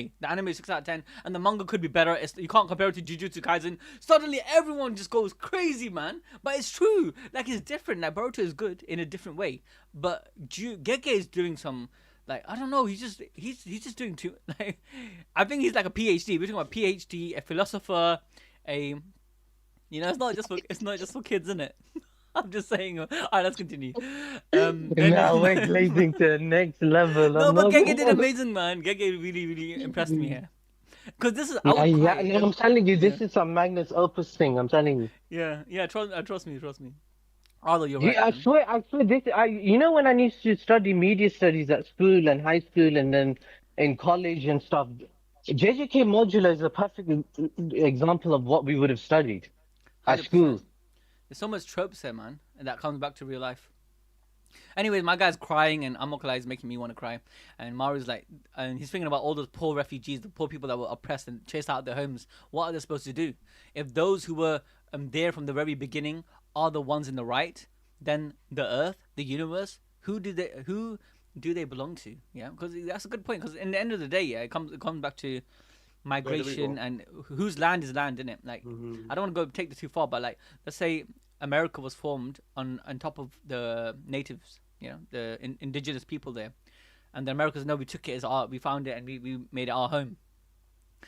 A: is 6 out of 10, and the manga could be better. You can't compare it to Jujutsu Kaisen. Suddenly, everyone just goes crazy, man. But it's true, like it's different. Like Boruto is good in a different way, but Gege is doing some. Like I don't know, he's just doing too. Like I think he's like a PhD. We're talking about PhD, a philosopher, a it's not just for kids, isn't it? I'm just saying. All right, let's continue. Then
B: Now we're glazing to the next level.
A: no,
B: I'm
A: but
B: not
A: Gege did
B: gonna...
A: amazing, man. Gege really impressed me here. Cause this is I
B: Nah,
A: would
B: yeah,
A: cry.
B: no, I'm telling you,
A: Yeah,
B: this is some Magnus Opus thing. I'm telling you.
A: yeah. Trust me. Although you're
B: Yeah,
A: right, man.
B: I swear, you know, when I used to study media studies at school and high school and then in college and stuff, JJK Modulo is a perfect example of what we would have studied at
A: 100%.
B: school.
A: There's so much tropes there, man, and that comes back to real life. Anyways, my guy's crying, and Amokalai is making me want to cry. And Maru's like, and he's thinking about all those poor refugees, the poor people that were oppressed and chased out of their homes. What are they supposed to do? If those who were there from the very beginning are the ones in the right, then the Earth, the universe, who do they belong to? Yeah, because that's a good point. Because in the end of the day, yeah, it comes back to
C: Where do we
A: migration
C: go?
A: and whose land is land, in it. Like,
C: Hmm.
A: I don't want to go take this too far, but like, let's say America was formed on top of the natives, the indigenous people there, and the Americans know we took it as our, we found it and we made it our home.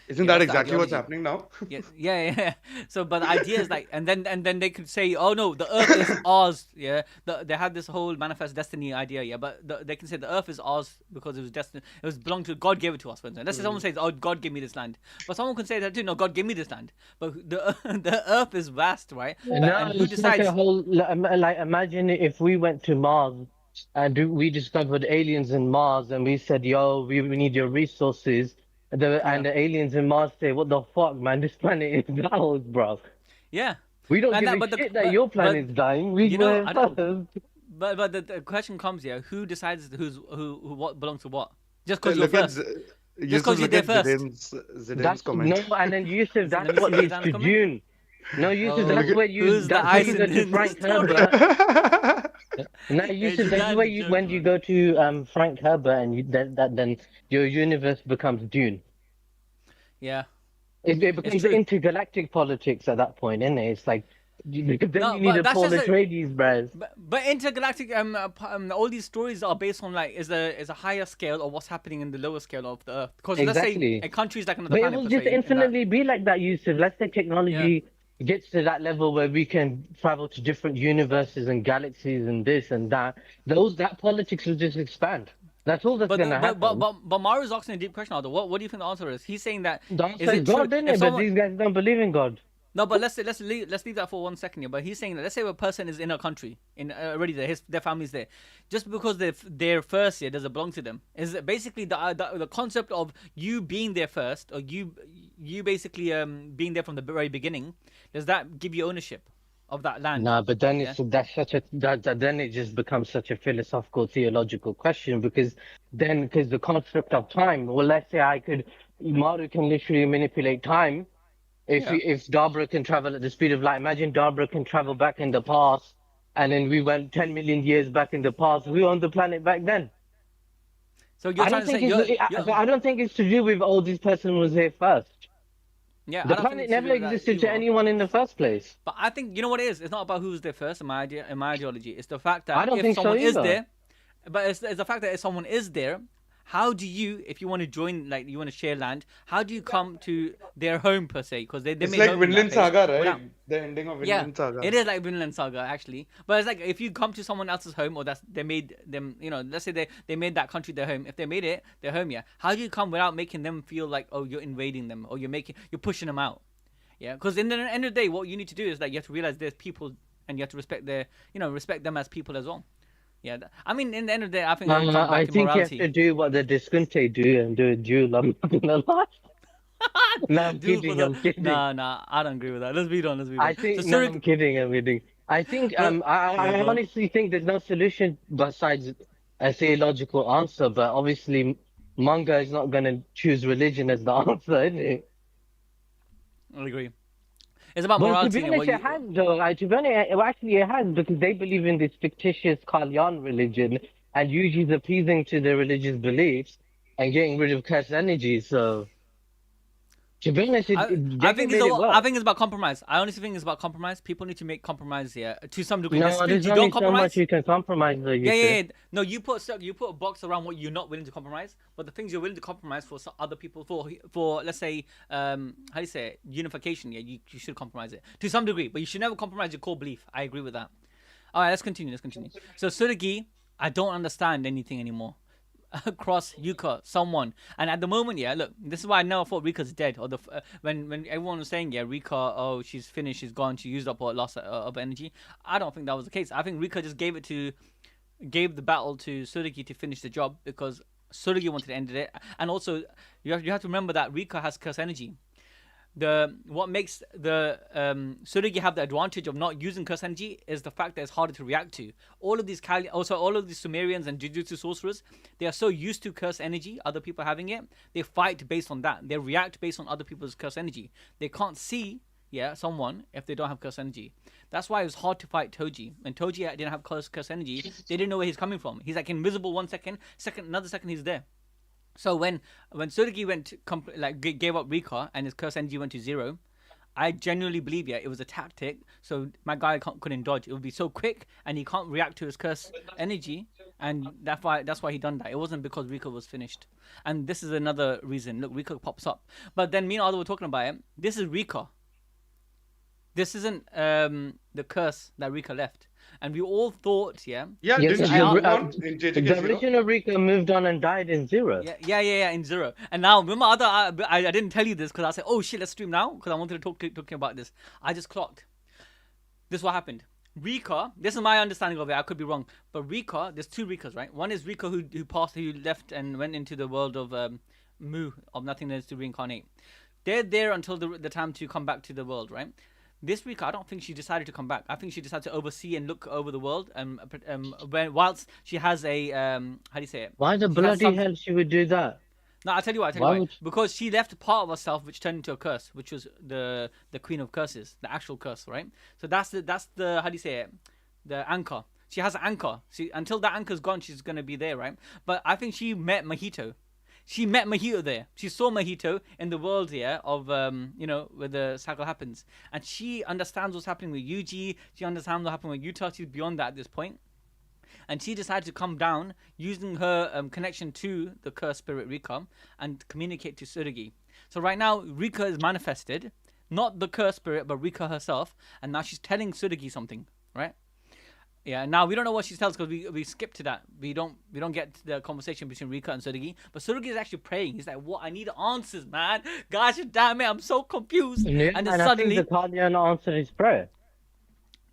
C: Isn't
A: Yeah,
C: that
A: that's the
C: exactly what's
A: ideology.
C: happening now?
A: Yeah. So, but the idea is like, and then they could say, oh no, the Earth is ours. Yeah, they had this whole manifest destiny idea. Yeah, but they can say the Earth is ours because it was destined. It was belonged to God. Gave it to us. For instance, let's say someone says, oh, God gave me this land, but someone can say that too. No, God gave me this land, but the the Earth is vast, right? But
B: No,
A: and who
B: it's like a
A: decides?
B: whole, like, imagine if we went to Mars and we discovered aliens in Mars and we said, yo, we need your resources.
A: Yeah,
B: And the aliens in Mars say, what the fuck, man? This planet is ours, bro.
A: yeah,
B: We don't
A: and
B: give
A: that,
B: a
A: but the
B: shit that
A: but
B: your
A: but
B: planet's dying. We were
A: I don't.
B: first.
A: But the question comes here: who decides who what belongs to what? Just because you're
C: Look at
A: first. Just
C: Yusuf,
A: because you're
C: look
A: there
C: at
A: first.
C: Zidane's
B: No,
C: comment.
B: and then Yusuf,
A: Let
B: that's
A: me
B: what
A: see
B: leads
A: Zidane's
B: to
A: comment.
B: Dune. No, Yusuf,
C: Look
B: that's
C: at
B: where you,
A: Who's the
B: that's when
A: ice
B: you go to
A: in the
B: Frank
A: story?
B: Herbert. No,
A: Hey,
B: Yusuf, that's where
A: Zidane
B: you,
A: jokes,
B: when you
A: man.
B: go to Frank Herbert and then your universe becomes Dune.
A: Yeah,
B: It
A: it's
B: becomes
A: true.
B: intergalactic politics at that point, isn't it? It's like, because then
A: No,
B: you need
A: but
B: a
A: that's
B: Paul
A: just a.
B: Atreides, bruh.
A: But intergalactic all these stories are based on like is a higher scale of what's happening in the lower scale of the Earth. Because let's say
B: Exactly.
A: a country is like another
B: But it
A: planet
B: will
A: per
B: just
A: se in that.
B: infinitely be like that, Yusuf. Let's say
A: Yeah,
B: technology gets to that level where we can travel to different universes and galaxies and this and that. That politics will just expand. That's all that's
A: But
B: gonna happen.
A: Mario's asking a deep question, Aldo. What do you think the answer is? He's saying that
B: The
A: is
B: answer is
A: it true
B: God, isn't
A: if
B: it? But
A: someone
B: these guys don't believe in God.
A: no, but let's leave that for 1 second here. But he's saying that let's say a person is in a country in already there, their family's there, just because they're first here doesn't belong to them. Is it basically the concept of you being there first, or you basically being there from the very beginning? Does that give you ownership of that land?
B: No, but then
A: Yeah,
B: that's such a then it just becomes such a philosophical theological question because the construct of time. Well, let's say Maru can literally manipulate time.
A: yeah.
B: If Dabra can travel at the speed of light, imagine Dabra can travel back in the past, and then we went 10 million years back in the past. We were on the planet back then.
A: So you're trying to say you're
B: I don't think it's to do with this person was here first.
A: yeah. I
B: The
A: don't think
B: planet
A: it's to do
B: never
A: with that
B: existed to
A: either.
B: anyone in the first place.
A: But I think you know what it is. It's not about who's there first in my idea, in my ideology. It's the fact
B: I
A: that
B: don't
A: if
B: think so
A: someone is
B: either.
A: there, but it's the fact that if someone is there, how do you, if you want to join, like you want to share land, how do you come to their home per se? Because they
C: It's
A: made
C: like
A: home in that
C: Vinland
A: place.
C: Saga,
A: Without,
C: right? The ending of
A: yeah,
C: Vinland Saga.
A: it is like Vinland Saga actually. But it's like if you come to someone else's home, or that's they made them, let's say they made that country their home. If they made it their home, yeah, how do you come without making them feel like, oh, you're invading them, or you're pushing them out? Yeah, because in the end of the day, what you need to do is that you have to realize there's people, and you have to respect respect them as people as well. Yeah, I mean, in the end of the day, I think it all comes back
B: I
A: to
B: think you have to
A: morality.
B: do what the Disconte do and do a duel. I'm not gonna lie. No, I'm
A: Dude, for
B: kidding.
A: the
B: I'm kidding.
A: nah, I don't agree with that. Let's be on. Let's be
B: I
A: on. So
B: think no,
A: Surik,
B: I'm kidding. I'm kidding. I think
A: but yeah,
B: I
A: go on.
B: honestly think there's no solution besides a theological answer. But obviously, manga is not gonna choose religion as the answer, is it?
A: I agree. It's about
B: Well, to be
A: morality and
B: honest,
A: what
B: it
A: you.
B: has though. To be honest, well, actually, it has because they believe in this fictitious Kalyan religion, and Yuji's appeasing to their religious beliefs and getting rid of cursed energy. So, to be honest, Gege made it
A: I
B: work.
A: think it's about compromise. I honestly think it's about compromise. People need to make compromise here to some degree. There's
B: No,
A: things
B: there's
A: you
B: only
A: don't
B: so much
A: compromise.
B: you can compromise, though,
A: Yeah, yeah,
B: Yusuf.
A: yeah. No, you put a box around what you're not willing to compromise, but the things you're willing to compromise for other people, for let's say, how do you say it? Unification. Yeah, you should compromise it to some degree, but you should never compromise your core belief. I agree with that. All right, let's continue. Let's continue. So Suragi, I don't understand anything anymore. Across Yuka, someone, and at the moment, yeah, look, this is why I never thought Rika's dead. Or when everyone was saying, yeah, Rika, oh, she's finished, she's gone, she used up all loss of energy. I don't think that was the case. I think Rika just gave the battle to Suragi to finish the job because Suragi wanted to end it, and also you have to remember that Rika has curse energy. The what makes the Suragi have the advantage of not using curse energy is the fact that it's harder to react to. All of these Sumerians and Jujutsu sorcerers, they are so used to curse energy, other people having it, they fight based on that. They react based on other people's curse energy. They can't see, yeah, someone if they don't have curse energy. That's why it was hard to fight Toji. When Toji didn't have curse energy, they didn't know where he's coming from. He's like invisible 1 second, another second he's there. So when Suragi gave up Rika and his curse energy went to zero, I genuinely believe it was a tactic. So my guy couldn't dodge. It would be so quick, and he can't react to his curse energy, and that's why he done that. It wasn't because Rika was finished. And this is another reason. Look, Rika pops up, but then me and Aldo were talking about it. This is Rika. This isn't the curse that Rika left, and we all thought, yeah.
C: Yeah,
B: Yes,
C: didn't
A: So
C: she
A: I
C: move on in JJK
B: the
C: Zero?
B: original Rika moved on and died in Zero.
A: yeah, in zero. And now, remember, I didn't tell you this because I said, oh shit, let's stream now because I wanted to talking about this. I just clocked. This is what happened. Rika, this is my understanding of it. I could be wrong, but Rika, there's two Rikas, right? One is Rika who left and went into the world of Mu, of nothingness, to reincarnate. They're there until the time to come back to the world, right? This Rika, I don't think she decided to come back. I think she decided to oversee and look over the world, whilst she has a how do you say it?
B: Why the
A: She has
B: bloody
A: some.
B: hell she would do that?
A: No, I'll tell you why.
B: Why would
A: Because she left part of herself, which turned into a curse, which was the Queen of Curses, the actual curse, right? So that's the how do you say it? The anchor. She has an anchor. See, until that anchor's gone, she's gonna be there, right? But I think she met Mahito. She met Mahito there. She saw Mahito in the world here of where the cycle happens, and she understands what's happening with Yuji. She understands what's happening with Utah. She's beyond that at this point, and she decided to come down using her connection to the cursed spirit Rika and communicate to Tsuragi. So right now Rika is manifested, not the cursed spirit but Rika herself, and now she's telling Tsuragi something, right? Yeah, now we don't know what she tells because we skip to that. We don't get to the conversation between Rika and Tsurugi. But Tsurugi is actually praying. He's like, "What? I need answers, man. Gosh damn it, I'm so confused."
B: Yeah,
A: And then
B: and I think the
A: suddenly,
B: Guardian answered his prayer.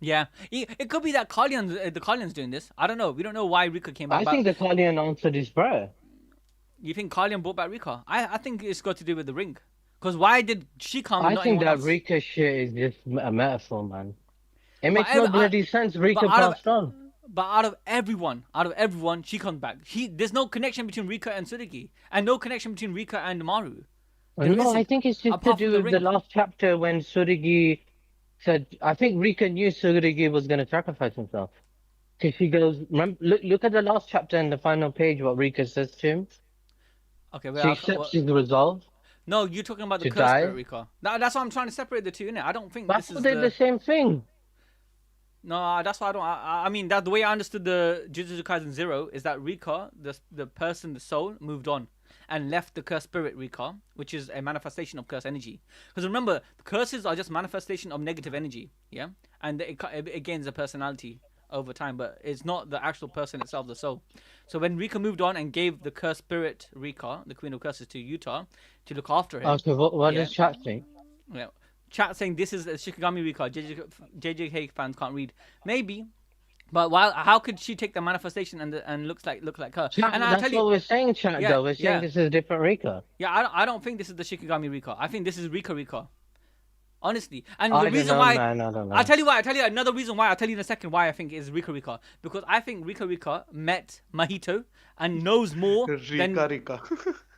A: yeah, it could be that the Kalyan's doing this. I don't know. We don't know why Rika came back.
B: I think
A: But
B: the Guardian answered his prayer.
A: you think Kalyan brought back Rika? I think it's got to do with the ring. Because why did she come and
B: I
A: not
B: think
A: anyone
B: that
A: else?
B: Rika shit is just a metaphor, man. It
A: But
B: makes no
A: ev- I,
B: bloody sense.
A: but
B: Rika
A: out of
B: passed on.
A: out of everyone, she comes back. There's no connection between Rika and Tsurugi, and no connection between Rika and Maru. There
B: No, I
A: isn't,
B: think it's just to
A: apart from
B: do
A: the
B: with the
A: ring.
B: last chapter when Tsurugi said, I think Rika knew Tsurugi was going to sacrifice himself. Because she goes, remember, look at the last chapter in the final page, what Rika says to him.
A: Okay,
B: She accepts his resolve
A: no, you're talking about the
B: to
A: curse spirit,
B: die.
A: Rika. That's why I'm trying to separate the two, innit? I don't think
B: But I
A: this
B: thought
A: is
B: they're the
A: the.
B: same thing.
A: No, that's why I don't. I mean, that the way I understood the Jujutsu Kaisen Zero is that Rika, the person, the soul, moved on and left the cursed spirit Rika, which is a manifestation of cursed energy. Because remember, curses are just manifestation of negative energy, yeah, and it gains a personality over time, but it's not the actual person itself, the soul. So when Rika moved on and gave the cursed spirit Rika, the Queen of Curses, to Utah to look after him,
B: Okay, what
A: yeah,
B: does chat think?
A: yeah. Chat saying this is a Shikigami Rika. JJK fans can't read. Maybe, but how could she take the manifestation and look like her?
B: Chat,
A: And I tell
B: that's
A: you,
B: what we're saying, chat,
A: yeah,
B: though. We're saying
A: yeah,
B: this is a different Rika.
A: yeah. I don't think this is the Shikigami Rika. I think this is Rika. Honestly, and the
B: I don't
A: reason
B: know,
A: why
B: man. I don't
A: I'll
B: know.
A: tell you why. I'll tell you another reason why. I'll tell you in a second why I think is Rika. Because I think Rika met Mahito and knows more than
C: Rika.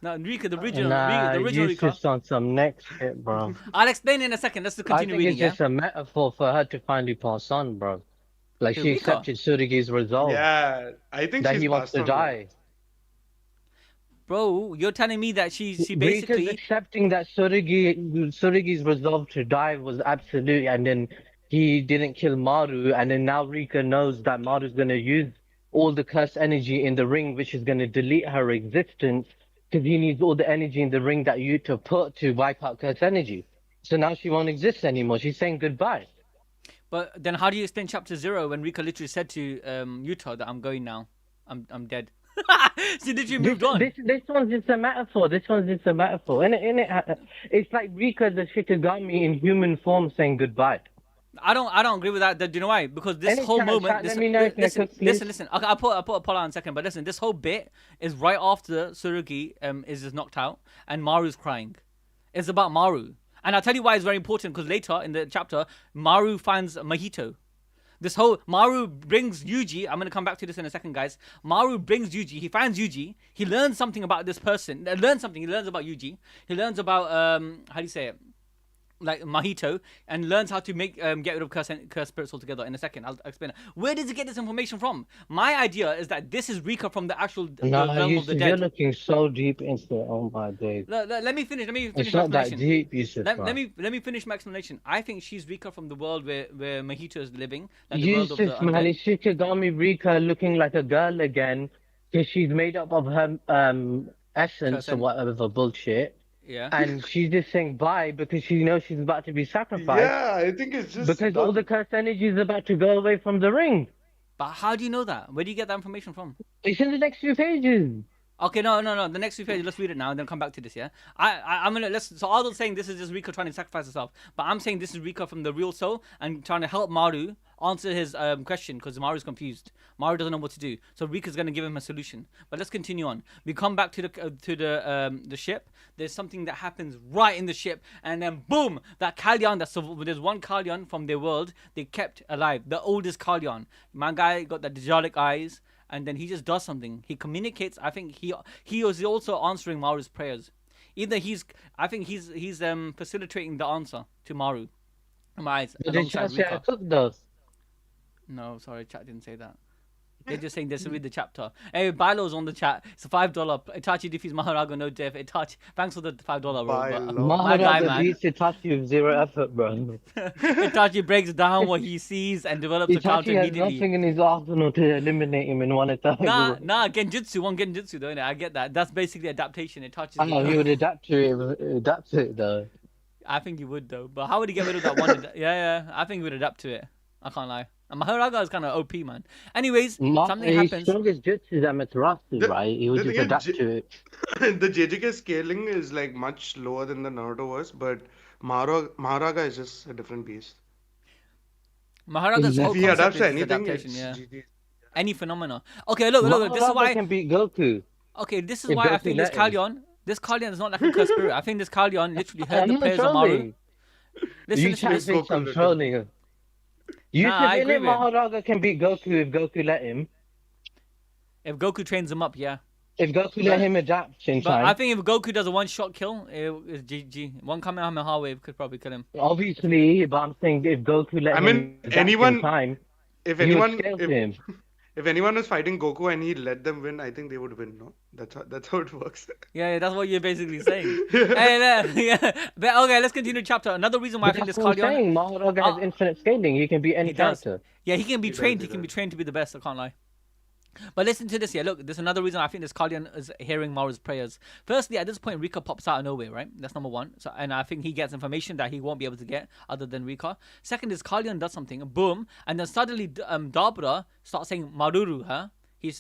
A: no, Rika,
B: Nah,
A: the original
B: you
A: Rika.
B: just on some next shit, bro.
A: I'll explain in a second. Let's
B: I
A: continue
B: think
A: reading.
B: it's
A: Yeah,
B: just a metaphor for her to finally pass on, bro. Like
A: who
B: she
A: Rika?
B: accepted Tsurugi's resolve
C: Yeah, I think
B: that
C: she's
B: he wants
C: passed
B: to
C: on, bro.
B: die.
A: Bro, you're telling me that she
B: Rika's
A: basically.
B: accepting that Tsurugi's resolve to die was absolute, and then he didn't kill Maru, and then now Rika knows that Maru's gonna use all the curse energy in the ring, which is gonna delete her existence, because he needs all the energy in the ring that Yuta put to wipe out curse energy. So now she won't exist anymore. She's saying goodbye.
A: But then how do you explain chapter 0 when Rika literally said to Utah that I'm going now? I'm dead. She literally
B: This
A: moved on.
B: this this one's just a metaphor. This one's just a metaphor. It's like Rika the Shikigami in human form saying goodbye.
A: I don't agree with that. Do you know why? Because this
B: Any
A: whole moment,
B: chat, let me know if you're cooked, please.
A: listen. Okay, I'll put a poll out in a second. But listen, this whole bit is right after Tsurugi is just knocked out and Maru's crying. It's about Maru, and I'll tell you why it's very important. Because later in the chapter, Maru finds Mahito. This whole Maru brings Yuji. I'm gonna come back to this in a second, guys. Maru brings Yuji. He finds Yuji. He learns something about this person. Learns something. He learns about Yuji. He learns about how do you say it? Like Mahito, and learns how to get rid of curse spirits altogether. In a second, I'll explain it. Where does he get this information from? My idea is that this is Rika from the actual the
B: No,
A: realm of the
B: You're
A: dead.
B: looking so deep into it. Oh my days.
A: Let me finish. Let me finish
B: It's
A: my
B: not that
A: explanation.
B: deep, Yusuf.
A: Let me finish my explanation. I think she's Rika from the world where Mahito is living, like the world of the
B: Yusuf, man,
A: undead.
B: it's Shikigami Rika looking like a girl again because she's made up of her essence or
A: Curse
B: whatever bullshit.
A: Yeah.
B: And she's just saying bye because she knows she's about to be sacrificed
C: Yeah, I think it's just
B: because all the
C: done.
B: cursed energy is about to go away from the ring.
A: But how do you know that? Where do you get that information from?
B: It's in the next few pages.
A: Okay, no. The next few pages, let's read it now and then come back to this. Yeah, I'm gonna let's. So Ardle's saying this is just Rika trying to sacrifice herself, but I'm saying this is Rika from the real soul and trying to help Maru answer his question because Maru's confused. Maru doesn't know what to do, so Rika's gonna give him a solution. But let's continue on. We come back to the ship. There's something that happens right in the ship, and then boom, that Kalyan. There's one Kalyan from their world they kept alive, the oldest Kalyan. My guy got the Dajalic eyes. And then he just does something. He communicates. I think he was also answering Maru's prayers. I think he's facilitating the answer to Maru. My eyes
B: But they
A: alongside
B: just say I
A: Rika.
B: cooked those.
A: No, sorry, chat didn't say that. They're just saying this to read the chapter. Hey, Bilo's on the chat. It's a $5. Itachi defeats Mahoraga, no death. Itachi, thanks for the $5, bro. But,
C: Bilo.
A: my guy,
B: Maharaga
A: man.
B: beats Itachi with zero effort, bro.
A: Itachi breaks down what he sees and develops a counter
B: Itachi has
A: immediately.
B: nothing in his arsenal to eliminate him in one attack.
A: Nah, Genjutsu, one Genjutsu though, innit? I get that. That's basically adaptation. It touches
B: I know he would adapt to it though.
A: I think he would though. But how would he get rid of that one? Yeah, I think he would adapt to it. I can't lie. And Mahoraga is kind of OP, man. Anyways, something
B: His
A: happens.
B: strongest jutsu is Amaterasu,
C: The
B: right? He would
C: the
B: just
C: thing is,
B: adapt to it.
C: the JJK scaling is like much lower than the Naruto was, but Maharaga is just a different beast.
A: Mahoraga's whole
C: If he
B: Exactly.
A: concept
C: adapts to
A: is his
C: anything,
A: adaptation.
C: it's
A: Yeah,
C: GG.
A: any phenomena. Okay, look. This is
B: Mahoraga
A: why.
B: can beat Goku
A: Okay, this is
B: if
A: why I
B: Goku
A: think this
B: let him.
A: Kalyon. This Kalyon is not like a cursed spirit. I think this Kalyon literally heard the
B: I'm not
A: prayers of Maru.
B: trolling.
A: Listen,
B: You
A: listen.
B: chat
C: If
A: This.
B: thinks
C: Goku
B: I'm
C: let him.
B: trolling. You
A: Nah,
B: said
A: I
B: in
A: agree
B: it
A: with it.
B: Mahoraga can beat Goku if Goku let him.
A: If Goku trains him up, yeah.
B: If Goku let
C: But
B: him adapt in
A: But I
B: time.
A: think if Goku does a one-shot kill, it's GG. One Kamehameha wave could probably kill him.
B: Obviously, but I'm saying if Goku let
C: I
B: him
C: mean,
B: adapt in time,
C: if
B: he would
C: anyone,
B: scale to him.
C: if anyone was fighting Goku and he let them win, I think they would win. No, that's how it works.
A: Yeah, that's what you're basically saying.
C: Yeah.
A: Hey, yeah. But okay, let's continue the chapter. Another reason why I
B: But
A: think
B: that's
A: this
B: what I'm
A: Kalyon,
B: saying. Mahoraga has
A: uh,
B: infinite scaling. He can beat any
A: he does.
B: character.
A: Yeah, he can be
C: He does.
A: trained.
C: He
A: He can be
C: does.
A: trained to be the best. I can't lie. But listen to this, yeah. Look, there's another reason I think this Kalyan is hearing Maru's prayers. Firstly, at this point, Rika pops out of nowhere, right? That's number one. So, and I think he gets information that he won't be able to get other than Rika. Second is Kalyan does something, boom, and then suddenly Dabura starts saying Maruru, huh? He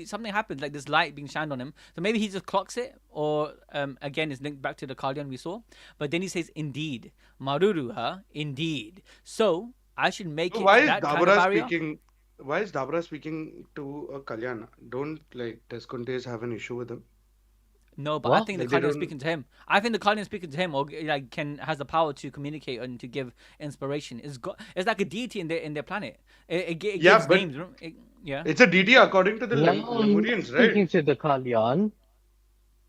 A: something happens like this light being shined on him. So maybe he just clocks it, or again is linked back to the Kalyan we saw. But then he says, "Indeed, Maruru, huh? Indeed." So I should make
C: So
A: it
C: why is
A: that kind of
C: Dabura
A: barrier.
C: speaking? Why is Dabura speaking to a Kalyan? Don't like Descontes have an issue with him?
A: No, but I
B: What?
A: think the
C: Like they
A: Guardian is
C: don't.
A: speaking to him. I think the Guardian is speaking to him, or like can has the power to communicate and to give inspiration. It's like a deity in their planet. It
C: Yeah,
A: gives
C: but
A: names. Yeah.
C: it's a DT according to the
B: No, he's not
C: Lemurians, right?
B: speaking to the Kalyan.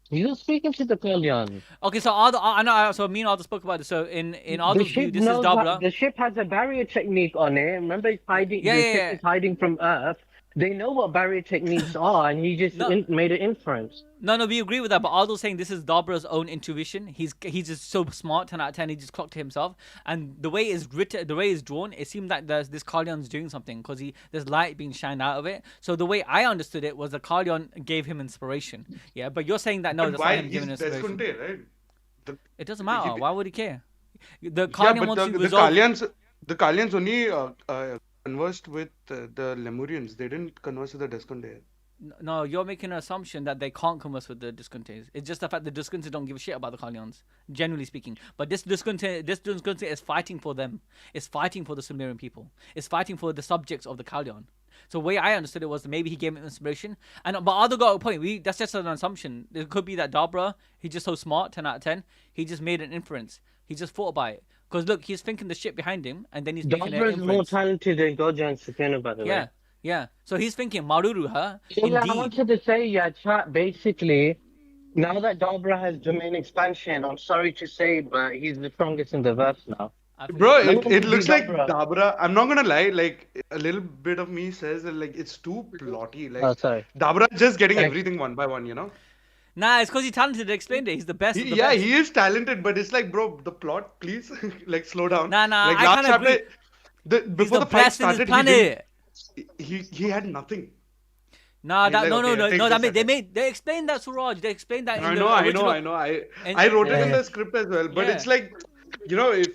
B: He's not speaking to the Kalyan.
A: Okay, so Aldo, I know. So me and Aldo spoke about this. So in
B: The
A: Aldo's view,
B: ship
A: this is
B: knows how,
A: Dabra.
B: the ship has a barrier technique on it. Remember, it's hiding.
A: Yeah,
B: The
A: yeah,
B: ship
A: yeah.
B: is hiding from Earth. They know what barrier techniques are, and he just
A: No,
B: made an inference.
A: no, we agree with that. But Aldo's saying this is Dabra's own intuition. He's just so smart. 10 out of 10. He just clocked it himself. And the way it's written, the way it's drawn, it seemed like this Kalyan's doing something because there's light being shined out of it. So the way I understood it was the Kalyan gave him inspiration. Yeah, but you're saying that no,
C: But
A: that's not
C: why
A: him
C: he's
A: giving inspiration.
C: Desconte, right? The,
A: It doesn't
C: he,
A: matter. Why would he care? The
C: yeah,
A: Kalyan
C: but
A: wants to
C: the
A: resolve.
C: Kalyans only conversed with the Lemurians. They didn't converse with the Desconte.
A: No, you're making an assumption that they can't converse with the Discontes. It's just the fact the Discontes don't give a shit about the Kalyans, generally speaking. But this Disconte is fighting for them. It's fighting for the Sumerian people. It's fighting for the subjects of the Kalyan. So the way I understood it was that maybe he gave him inspiration. And but Aldo got a point. That's just an assumption. It could be that Dabra, he's just so smart, 10 out of 10. He just made an inference. He just thought about it. Because look, he's thinking the shit behind him, and then he's making an
B: Dabra is more
A: inference.
B: talented than Gojo and Sukuna, by the way.
A: Yeah, yeah. So he's thinking Maruru, huh?
B: So yeah, I
A: Indeed.
B: wanted to say, yeah, chat, basically, now that Dabra has domain expansion, I'm sorry to say, but he's the strongest in the verse now.
A: I think
C: Bro,
A: so.
B: No
C: it,
B: one
C: it
B: can
C: looks
B: beat
C: like
B: Dabra.
C: Dabra. I'm not gonna lie, like a little bit of me says that like it's too plotty.
B: Oh,
C: Like
B: sorry.
C: Dabra just getting
B: Thanks.
C: everything one by one, you know?
A: Nah, it's because he's talented. They explained it. He's the best of the
C: Yeah,
A: best.
C: he is talented, but it's like, bro, the plot, please, like slow down.
A: Nah,
C: Like
A: I
C: last
A: kind of agree.
C: chapter,
A: He's
C: before
A: the
C: the fight
A: best in his
C: started, he didn't.
A: planet.
C: He had nothing.
A: Nah,
C: He's
A: that
C: like,
A: no,
C: okay, take
A: That
C: this
A: they explained that, Suraj. They explained that in
C: I
A: the
C: know, I know,
A: original.
C: I know.
A: And,
C: I wrote it in
B: Yeah.
C: the script as well, but
A: Yeah.
C: it's like, you know, if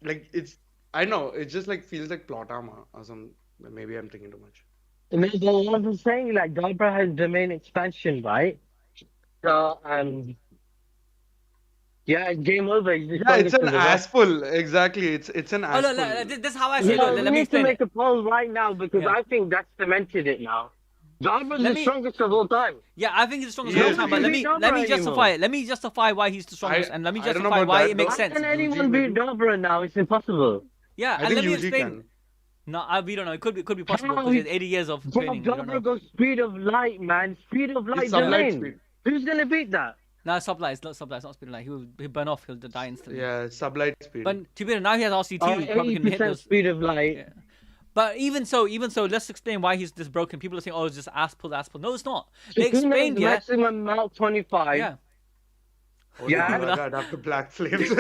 C: like it's, I know, it just like feels like plot armor or some. Maybe I'm thinking too much.
B: And then what I'm saying, like, Dabra has domain expansion, right? So, yeah, it's game over. He's the
C: Yeah, it's
B: strongest
C: an
B: in the verse.
C: ass pull. Exactly, it's an
A: oh,
C: ass
A: look,
C: pull.
A: this is how I say it.
B: Yeah,
A: Look,
B: we
A: let me
B: need to
A: explain
B: make
A: it.
B: a poll right now because
A: Yeah.
B: I think that's cemented it now. Dabra's
A: Let
B: the
A: me-
B: strongest of all time.
A: Yeah, I think he's the strongest
C: He
A: of all
C: is,
A: time.
C: he
A: But
C: is.
A: let me
B: Don't
A: let me
B: know
A: justify
B: anymore.
A: it. Let me justify why he's the strongest, and let me
C: I don't know
A: justify
C: about
A: why
C: that,
A: it makes
C: though.
B: How
A: sense.
B: can anyone
C: Yuji,
B: beat
C: maybe.
B: Dabra now? It's impossible.
A: Yeah,
C: I
A: and
C: think
A: let me
C: Yuji
A: explain.
C: can.
A: No, we don't know. It could be possible
B: How
A: because he has
B: he-
A: 80 years of
B: Bro,
A: training. We don't
B: Dabra
A: know.
B: goes speed of light, man. Speed of light
C: It's sublight
B: domain.
C: speed.
B: Who's gonna beat that?
A: No, sublight. It's not sublight. It's not speed light. He'll burn off. He'll die instantly.
C: Yeah, sublight speed.
A: But to be honest, now he has RCT.
B: Oh,
A: He probably can hit
B: 80%
A: those.
B: speed of light.
A: Yeah. But even so, let's explain why he's this broken. People are saying, "Oh, it's just ass pull." No, it's not. They
B: Sukuna's
A: explained, yeah,
B: maximum Mount 25.
A: yeah.
C: Only
B: Yeah.
C: Maharaga after Black Flames.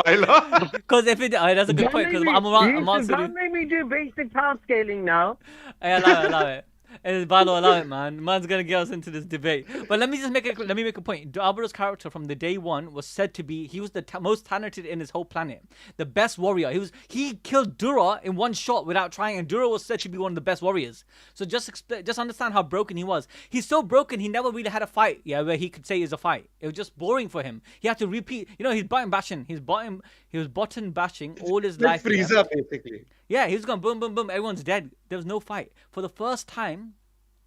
C: By law.
A: Because if it, that's a good point. Because I'm
B: You
A: answering.
B: don't make me do basic power scaling now.
A: I allow it. Valo, allow it, man. Man's gonna get us into this debate. But let me make a point. Dabura's character from the day one was said to be he was the most talented in his whole planet, the best warrior. He killed Dora in one shot without trying, and Dora was said to be one of the best warriors. So just understand how broken he was. He's so broken he never really had a fight, yeah, where he could say it's a fight. It was just boring for him. He had to repeat. He's button bashing. He was button bashing all his
C: Like
A: life. Yeah.
C: Frieza, basically.
A: Yeah, he was going boom, boom, boom. Everyone's dead. There was no fight. For the first time,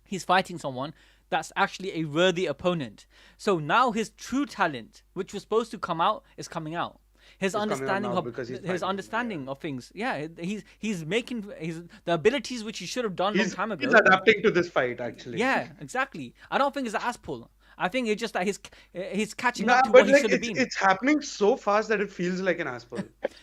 A: he's fighting someone that's actually a worthy opponent. So now his true talent, which was supposed to come out, is coming out. His understanding of things. Yeah, he's making the abilities which he should have done long time ago.
C: He's adapting to this fight, actually.
A: Yeah, exactly. I don't think it's an ass pull. I think it's just that he's catching up to what he should have been.
C: It's happening so fast that it feels like an ass pull.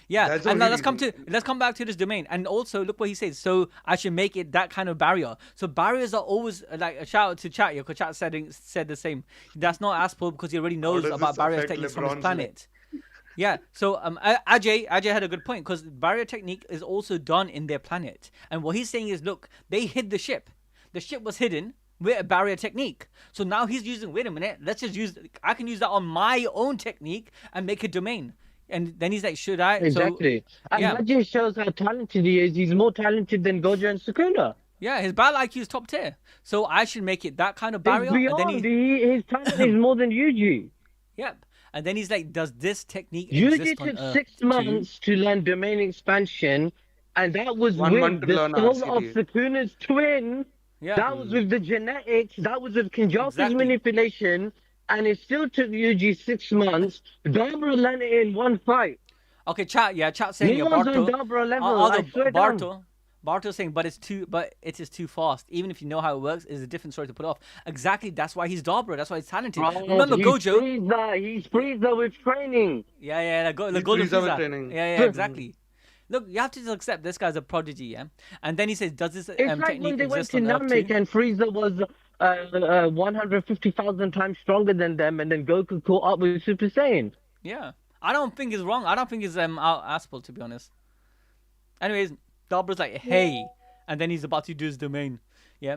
A: Yeah, and now let's come back to this domain. And also look what he says. So I should make it that kind of barrier. So barriers are always like a shout out to Chat. Because Chat said the same. That's not ass pull because he already knows about barrier techniques from his planet. Yeah, so Ajay had a good point because barrier technique is also done in their planet. And what he's saying is, look, they hid the ship. The ship was hidden with a barrier technique. So now he's using, wait a minute, I can use that on my own technique and make a domain. And then he's like, should I?
B: Exactly.
A: So,
B: and
A: yeah.
B: that just shows how talented he is. He's more talented than Gojo and Sukuna.
A: Yeah, his battle IQ is top tier. So I should make it that kind of barrier.
B: And then his talent is more than Yuji.
A: Yep. And then he's like, does this technique
B: Yuji
A: exist on
B: took
A: Earth
B: 6 months to learn domain expansion, and that was
C: 1
B: with
C: month to
B: the
C: learn
B: soul of
C: RCD.
B: Sukuna's twin.
A: Yeah.
B: That was with the genetics. That was with Kinjaku's
A: Exactly.
B: manipulation, and it still took Yuji 6 months. Dabura learned it in one fight.
A: Okay, Chat saying
B: No one's on
A: Barto.
B: Dabura level. I swear down.
A: Barto saying, but it is too fast. Even if you know how it works, it's a different story to put off. Exactly, that's why he's Dabura. That's why he's talented. Remember
B: he's
A: Gojo?
B: He's Frieza with training.
A: Yeah, the
C: He's
A: golden
C: Frieza with
A: Frieza.
C: training.
A: Yeah, exactly. Look, you have to just accept this guy's a prodigy, yeah. And then he says, does this
B: It's like
A: technique
B: when they went
A: exist
B: to
A: on Earth
B: Namek
A: too?
B: and Frieza was 150,000 times stronger than them, and then Goku caught up with Super Saiyan.
A: Yeah, I don't think it's wrong. I don't think it's out asshole, to be honest. Anyways, Dabura's like, hey, and then he's about to do his domain. Yeah.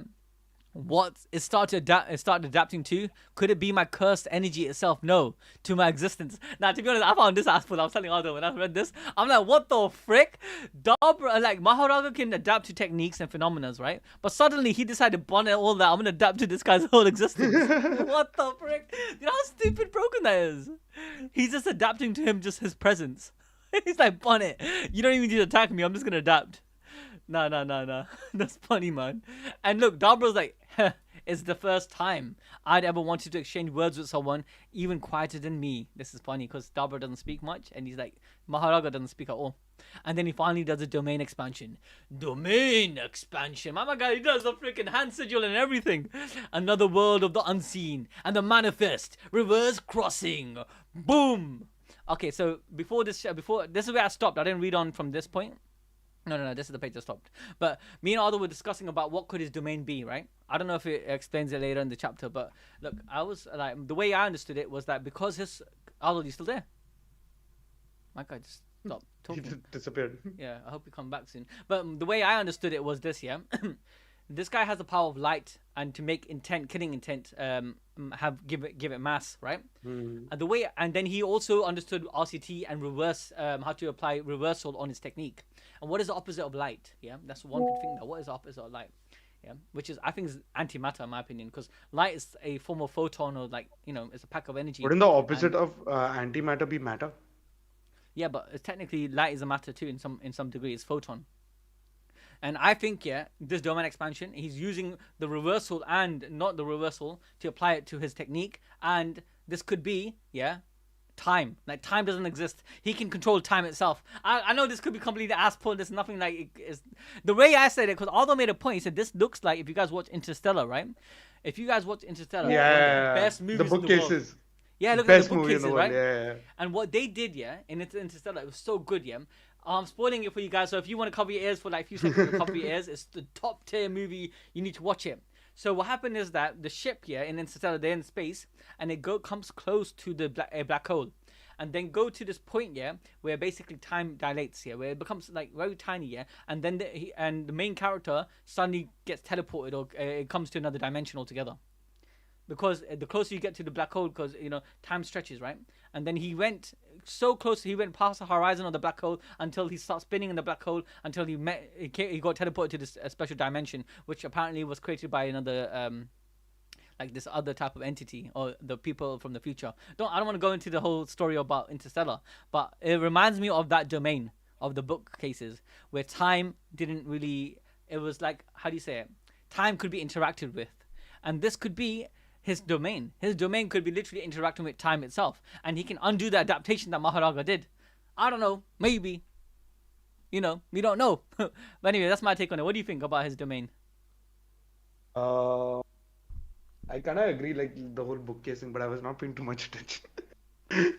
A: What it started adapting to? Could it be my cursed energy itself? No, to my existence. Now, to be honest, I found this asshole. I was telling Aldo when I read this, I'm like, what the frick? Dabura, like Mahoraga can adapt to techniques and phenomena, right? But suddenly he decided, bonnet all that. I'm gonna adapt to this guy's whole existence. What the frick? You know how stupid broken that is? He's just adapting to him, just his presence. He's like, bonnet. You don't even need to attack me. I'm just gonna adapt. Nah. That's funny, man. And look, Dabura's like, it's the first time I'd ever wanted to exchange words with someone even quieter than me. This is funny because Dabura doesn't speak much, and he's like, Mahoraga doesn't speak at all. And then he finally does a domain expansion. Domain expansion. My guy, he does the freaking hand sigil and everything. Another world of the unseen and the manifest. Reverse crossing. Boom. Okay, so before this is where I stopped. I didn't read on from this point. No, this is the page that stopped. But me and Aldo were discussing about what could his domain be, right? I don't know if it explains it later in the chapter, but look, I was like, the way I understood it was that because his... Aldo, you still there? My guy just stopped talking.
C: He disappeared.
A: Yeah, I hope you come back soon. But the way I understood it was this, yeah? This guy has the power of light, and to make killing intent, give it mass, right? And then he also understood RCT and reverse, how to apply reversal on his technique. And what is the opposite of light? Yeah, that's one could think that. What is the opposite of light? Yeah, which is, I think, is antimatter in my opinion, because light is a form of photon, or like, it's a pack of energy.
C: Wouldn't the opposite of antimatter be matter?
A: Yeah, but technically light is a matter too in some degree. It's photon. And I think, yeah, this domain expansion, he's using the reversal and not the reversal to apply it to his technique. And this could be, yeah, time. Like, time doesn't exist. He can control time itself. I know this could be completely ass pull. There's nothing like it is. The way I said it, because Aldo made a point, he said this looks like, if you guys watch Interstellar, right? If you guys watch Interstellar, one of the best movies
C: the
A: in the world.
C: bookcases.
A: Yeah, look
C: Best
A: at the
C: movie in the
A: bookcases,
C: world.
A: right?
C: Yeah.
A: And what they did, yeah, in Interstellar, it was so good, yeah. I'm spoiling it for you guys, so if you want to cover your ears for like a few seconds to cover your ears, it's the top tier movie. You need to watch it. So what happened is that the ship here in Interstellar, they're in space, and it comes close to a black hole. and then go to this point, yeah, where basically time dilates, yeah, where it becomes like very tiny, yeah, and then the main character suddenly gets teleported, or it comes to another dimension altogether. Because the closer you get to the black hole, because time stretches, right? And then he went so close, he went past the horizon of the black hole until he starts spinning in the black hole until he got teleported to this special dimension, which apparently was created by another like this other type of entity, or the people from the future. I don't want to go into the whole story about Interstellar, but it reminds me of that domain of the book cases where time didn't really. It was like, how do you say it? Time could be interacted with, and this could be his domain. His domain could be literally interacting with time itself, and he can undo the adaptation that Mahoraga did. I don't know, maybe. We don't know. But anyway, that's my take on it. What do you think about his domain?
C: I kind of agree, like the whole bookcase thing, but I was not paying too much attention. I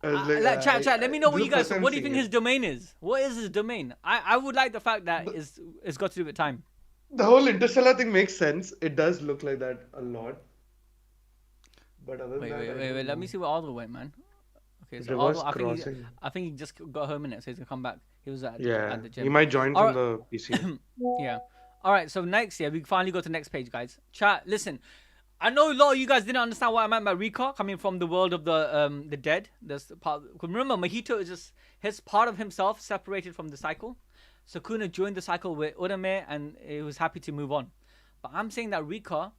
C: was like,
A: chat. Let me know what
C: this
A: you
C: is the
A: guys.
C: first time
A: What do you
C: seeing
A: think his
C: it.
A: domain is? What is his domain? I would like the fact that it's got to do with time.
C: The whole Interstellar thing makes sense. It does look like that a lot. But other than
A: Wait,
C: that,
A: wait,
C: I
A: wait,
C: don't
A: wait. Let me
C: know.
A: see where Aldo went, man. Okay, so
C: Reverse
A: Aldo,
C: crossing.
A: I think he just got home in it, so he's gonna come back. He was
C: Yeah,
A: at the
C: he
A: gym.
C: might join
A: All
C: from
A: right.
C: the PC.
A: Yeah. All right. So next, yeah, we finally go to the next page, guys. Chat. Listen, I know a lot of you guys didn't understand what I meant by Rika coming from the world of the dead. This part. Remember, Mahito is just his part of himself separated from the cycle. Sukuna joined the cycle with Urame, and he was happy to move on. But I'm saying that Rika,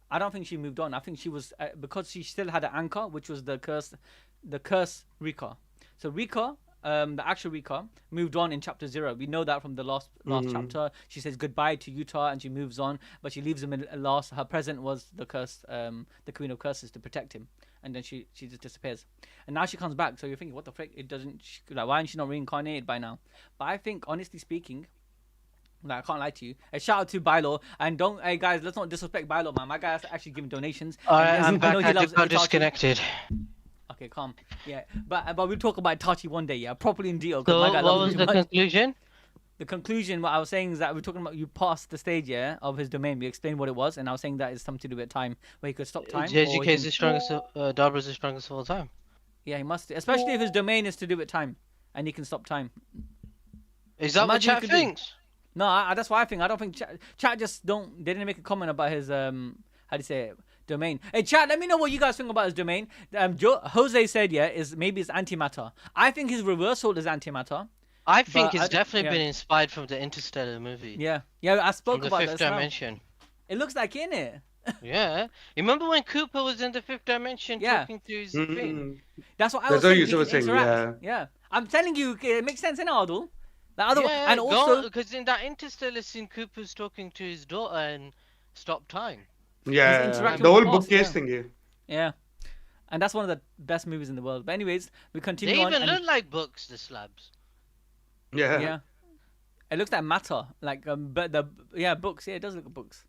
A: I don't think she moved on. I think she was because she still had an anchor, which was the curse Rika. So Rika, the actual Rika, moved on in chapter 0. We know that from the last chapter. She says goodbye to Utah and she moves on, but she leaves him in last. Her present was the curse, the Queen of Curses, to protect him, and then she just disappears. And now she comes back. So you're thinking, what the frick? It doesn't. Why isn't she not reincarnated by now? But I think, honestly speaking, I can't lie to you. A shout out to Bilo, and hey guys, let's not disrespect Bilo, man. My guy has to actually give him donations.
B: Alright,
A: And yes,
B: I'm
A: I
B: back.
A: know he
B: I
A: loves
B: just got
A: Itachi.
B: disconnected.
A: Okay, calm. Yeah, but we'll talk about Itachi one day, yeah, properly in detail.
B: So,
A: My guy
B: what
A: loves
B: was
A: him
B: the
A: too much.
B: conclusion?
A: The conclusion, what I was saying is that we're talking about you passed the stage, yeah, of his domain. We explained what it was, and I was saying that it's something to do with time, where he could stop time, or
B: JJK
A: he
B: is
A: can,
B: the strongest. Dabura is the strongest of all time.
A: yeah, he must, especially if his domain is to do with time, and he can stop time.
B: Is that what
A: Imagine he
B: chat
A: could do.
B: thinks?
A: No, that's what I think. I don't think chat just don't. They didn't make a comment about his how do you say it? Domain. Hey, chat, let me know what you guys think about his domain. Jose said, yeah, is maybe it's antimatter. I think his reversal is antimatter.
B: I think
A: But
B: it's definitely
A: yeah.
B: been inspired from the Interstellar movie.
A: Yeah, I
B: From
A: spoke
B: the
A: about
B: fifth
A: this now.
B: dimension.
A: It looks like in it.
B: Yeah. You remember when Cooper was in the fifth dimension
A: Yeah.
B: talking to his thing?
A: That's what I
C: That's
A: was
C: what
A: saying.
C: Yusuf
A: He
C: was
A: can
C: saying,
A: interact. Yeah. I'm telling you, it makes sense in Ardul.
B: Yeah,
A: And also,
B: because in that Interstellar scene, Cooper's talking to his daughter and stop time.
C: Yeah,
A: interacting
C: the
A: with
C: whole
A: the boss,
C: bookcase
A: yeah.
C: thing. Yeah.
A: yeah, and that's one of the best movies in the world. But anyways, we continue
B: They
A: on.
B: even
A: and-
B: look like books, the slabs.
C: Yeah.
A: Yeah. It looks like matter, like but books. Yeah, it does look like books.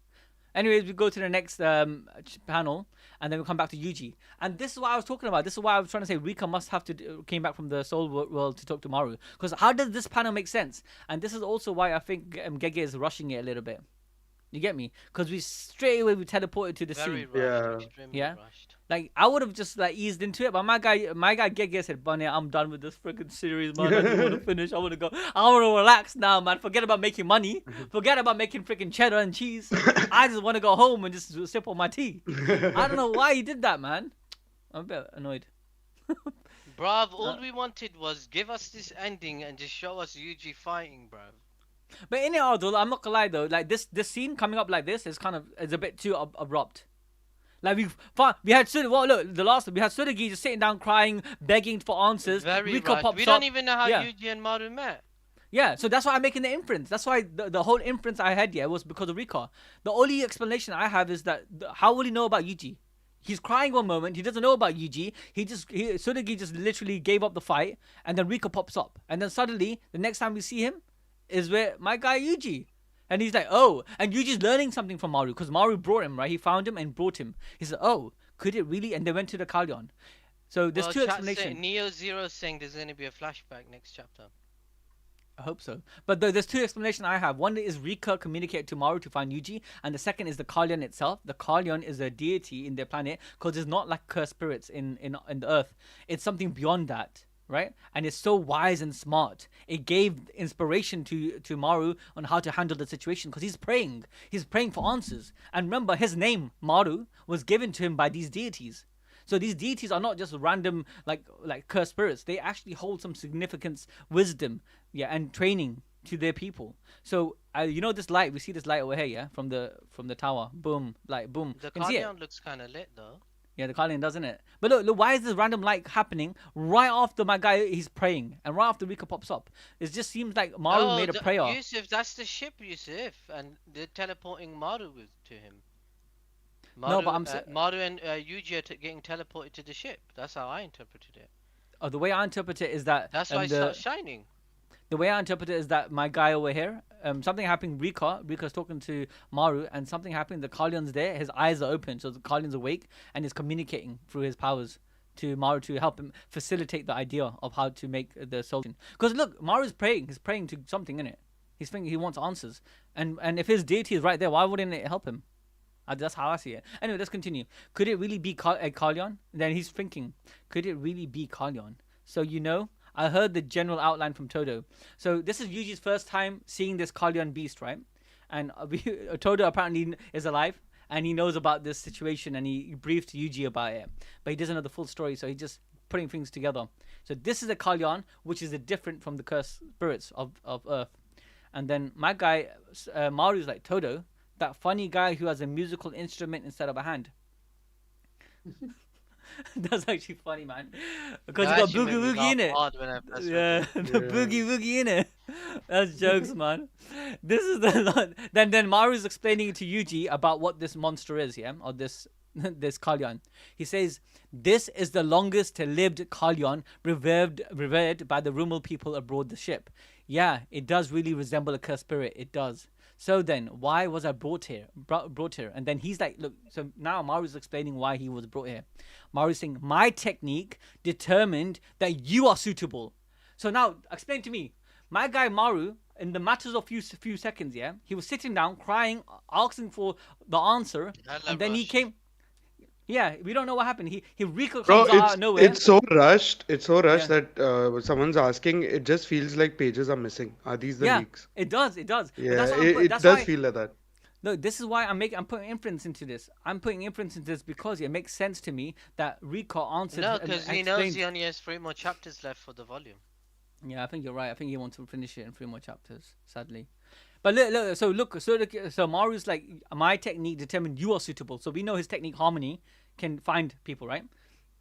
A: Anyways, we go to the next panel, and then we come back to Yuji. And this is what I was talking about. This is why I was trying to say Rika must have to came back from the soul world to talk to Maru. Because how does this panel make sense? And this is also why I think Gege is rushing it a little bit. You get me? Because we straight away we teleported to the
B: Very
A: scene.
B: rushed,
C: Yeah.
B: extremely
A: Yeah.
B: rushed.
A: Like I would have just like eased into it, but my guy Gege said, "Bunny, I'm done with this freaking series, man. I just want to finish. I want to go. I want to relax now, man. Forget about making money. Forget about making freaking cheddar and cheese. I just want to go home and just sip on my tea. I don't know why he did that, man. I'm a bit annoyed.
B: Bruv, all we wanted was give us this ending and just show us Yuji fighting, bruv.
A: But in it, although I'm not gonna lie though, like this scene coming up like this is a bit too abrupt. Like we had we had Suragi just sitting down crying, begging for answers.
B: Very
A: Rika
B: rushed.
A: pops
B: We
A: up.
B: don't even know how
A: Yeah.
B: Yuji and Maru met.
A: Yeah, so that's why I'm making the inference. That's why the whole inference I had was because of Rika. The only explanation I have is that how will he know about Yuji? He's crying one moment. He doesn't know about Yuji. Suragi just literally gave up the fight, and then Rika pops up, and then suddenly the next time we see him is where my guy Yuji. And he's like, oh, and Yuji's learning something from Maru because Maru brought him, right? He found him and brought him. He said, oh, could it really? And they went to the Kalyon. So there's two
B: chat
A: explanations.
B: Neo Zero saying there's going to be a flashback next chapter.
A: I hope so. But there's two explanations I have. One is Rika communicate to Maru to find Yuji, and the second is the Kalyan itself. The Kalyan is a deity in their planet because it's not like cursed spirits in the earth. It's something beyond that, right? And it's so wise and smart. It gave inspiration to Maru on how to handle the situation because he's praying. He's praying for answers. And remember, his name Maru was given to him by these deities. So these deities are not just random like cursed spirits. They actually hold some significance, wisdom, yeah, and training to their people. So you know this light, we see this light over here, yeah, from the tower. Boom, light, boom.
D: The
A: Can you see it?
D: Kalyan looks kind of lit though.
A: Yeah, the Kalyan, doesn't it? But look, why is this random light happening right after my guy he's praying and right after Rika pops up? It just seems like Maru made a prayer.
D: Yusuf, that's the ship, Yusuf, and they're teleporting Maru to him.
A: No, but I'm
D: Maru and Yuji are getting teleported to the ship. That's how I interpreted it.
A: oh, the way I interpret it is that
D: That's why it starts shining.
A: the way I interpret it is that my guy over here, something happened. Rika's talking to Maru, and something happened. The Kalyan's there. His eyes are open, so the Kalyan's awake and is communicating through his powers to Maru to help him facilitate the idea of how to make the solution. Because look, Maru's praying. He's praying to something in it. He's thinking he wants answers, and if his deity is right there, why wouldn't it help him? That's how I see it. Anyway, let's continue. Could it really be a Kalyan? Then he's thinking, could it really be Kalyan? So I heard the general outline from Todo. So this is Yuji's first time seeing this Kalyan beast, right? And Todo apparently is alive, and he knows about this situation, and he briefed Yuji about it. But he doesn't know the full story, so he's just putting things together. So this is a Kalyan, which is different from the cursed spirits of Earth. And then my guy, Maru's like, Todo, that funny guy who has a musical instrument instead of a hand. That's actually funny, man. Because you got boogie woogie in it. Yeah, the boogie woogie in it. That's jokes, man. This is the then Maru's explaining to Yuji about what this monster is, yeah, or this Kalyan. He says, this is the longest lived Kalyan revered by the Rumal people aboard the ship. Yeah, it does really resemble a cursed spirit. It does. So then, why was I brought here? And then he's like, look, so now Maru's explaining why he was brought here. Maru's saying, my technique determined that you are suitable. So now, explain to me. My guy Maru, in the matters of few seconds, yeah, he was sitting down, crying, asking for the answer, and then he came. Yeah, we don't know what happened. Rika comes out of nowhere.
C: It's so rushed. It's so rushed that someone's asking. It just feels like pages are missing. Are these the leaks?
A: It does. It does.
C: Yeah, it does feel like that.
A: Look, this is why I'm putting inference into this. I'm putting inference into this because it makes sense to me that Rika answered.
D: No, because he knows he only has 3 more chapters left for the volume.
A: Yeah, I think you're right. I think he wants to finish it in 3 more chapters. Sadly. But look. So Maru's like, my technique determined you are suitable. So we know his technique harmony can find people, right?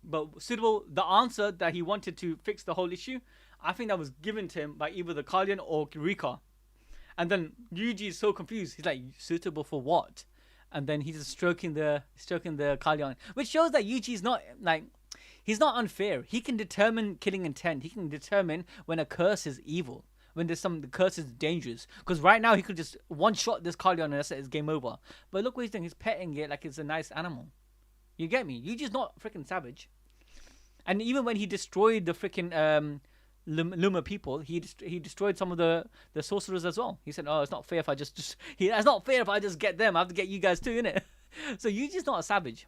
A: But suitable, the answer that he wanted to fix the whole issue, I think that was given to him by either the Kalyan or Rika. And then Yuji is so confused. He's like, suitable for what? And then he's just stroking the Kalyan, which shows that Yuji is not like, he's not unfair. He can determine killing intent. He can determine when a curse is evil, when the curse is dangerous. Because right now he could just one-shot this Kalyan and that's it, it's game over. But look what he's doing. He's petting it like it's a nice animal. You get me? Yuji's not freaking savage. And even when he destroyed the freaking Luma people, he destroyed some of the sorcerers as well. He said, "Oh, it's not fair if I just it's not fair if I just get them. I have to get you guys too, innit?" So Yuji's not a savage.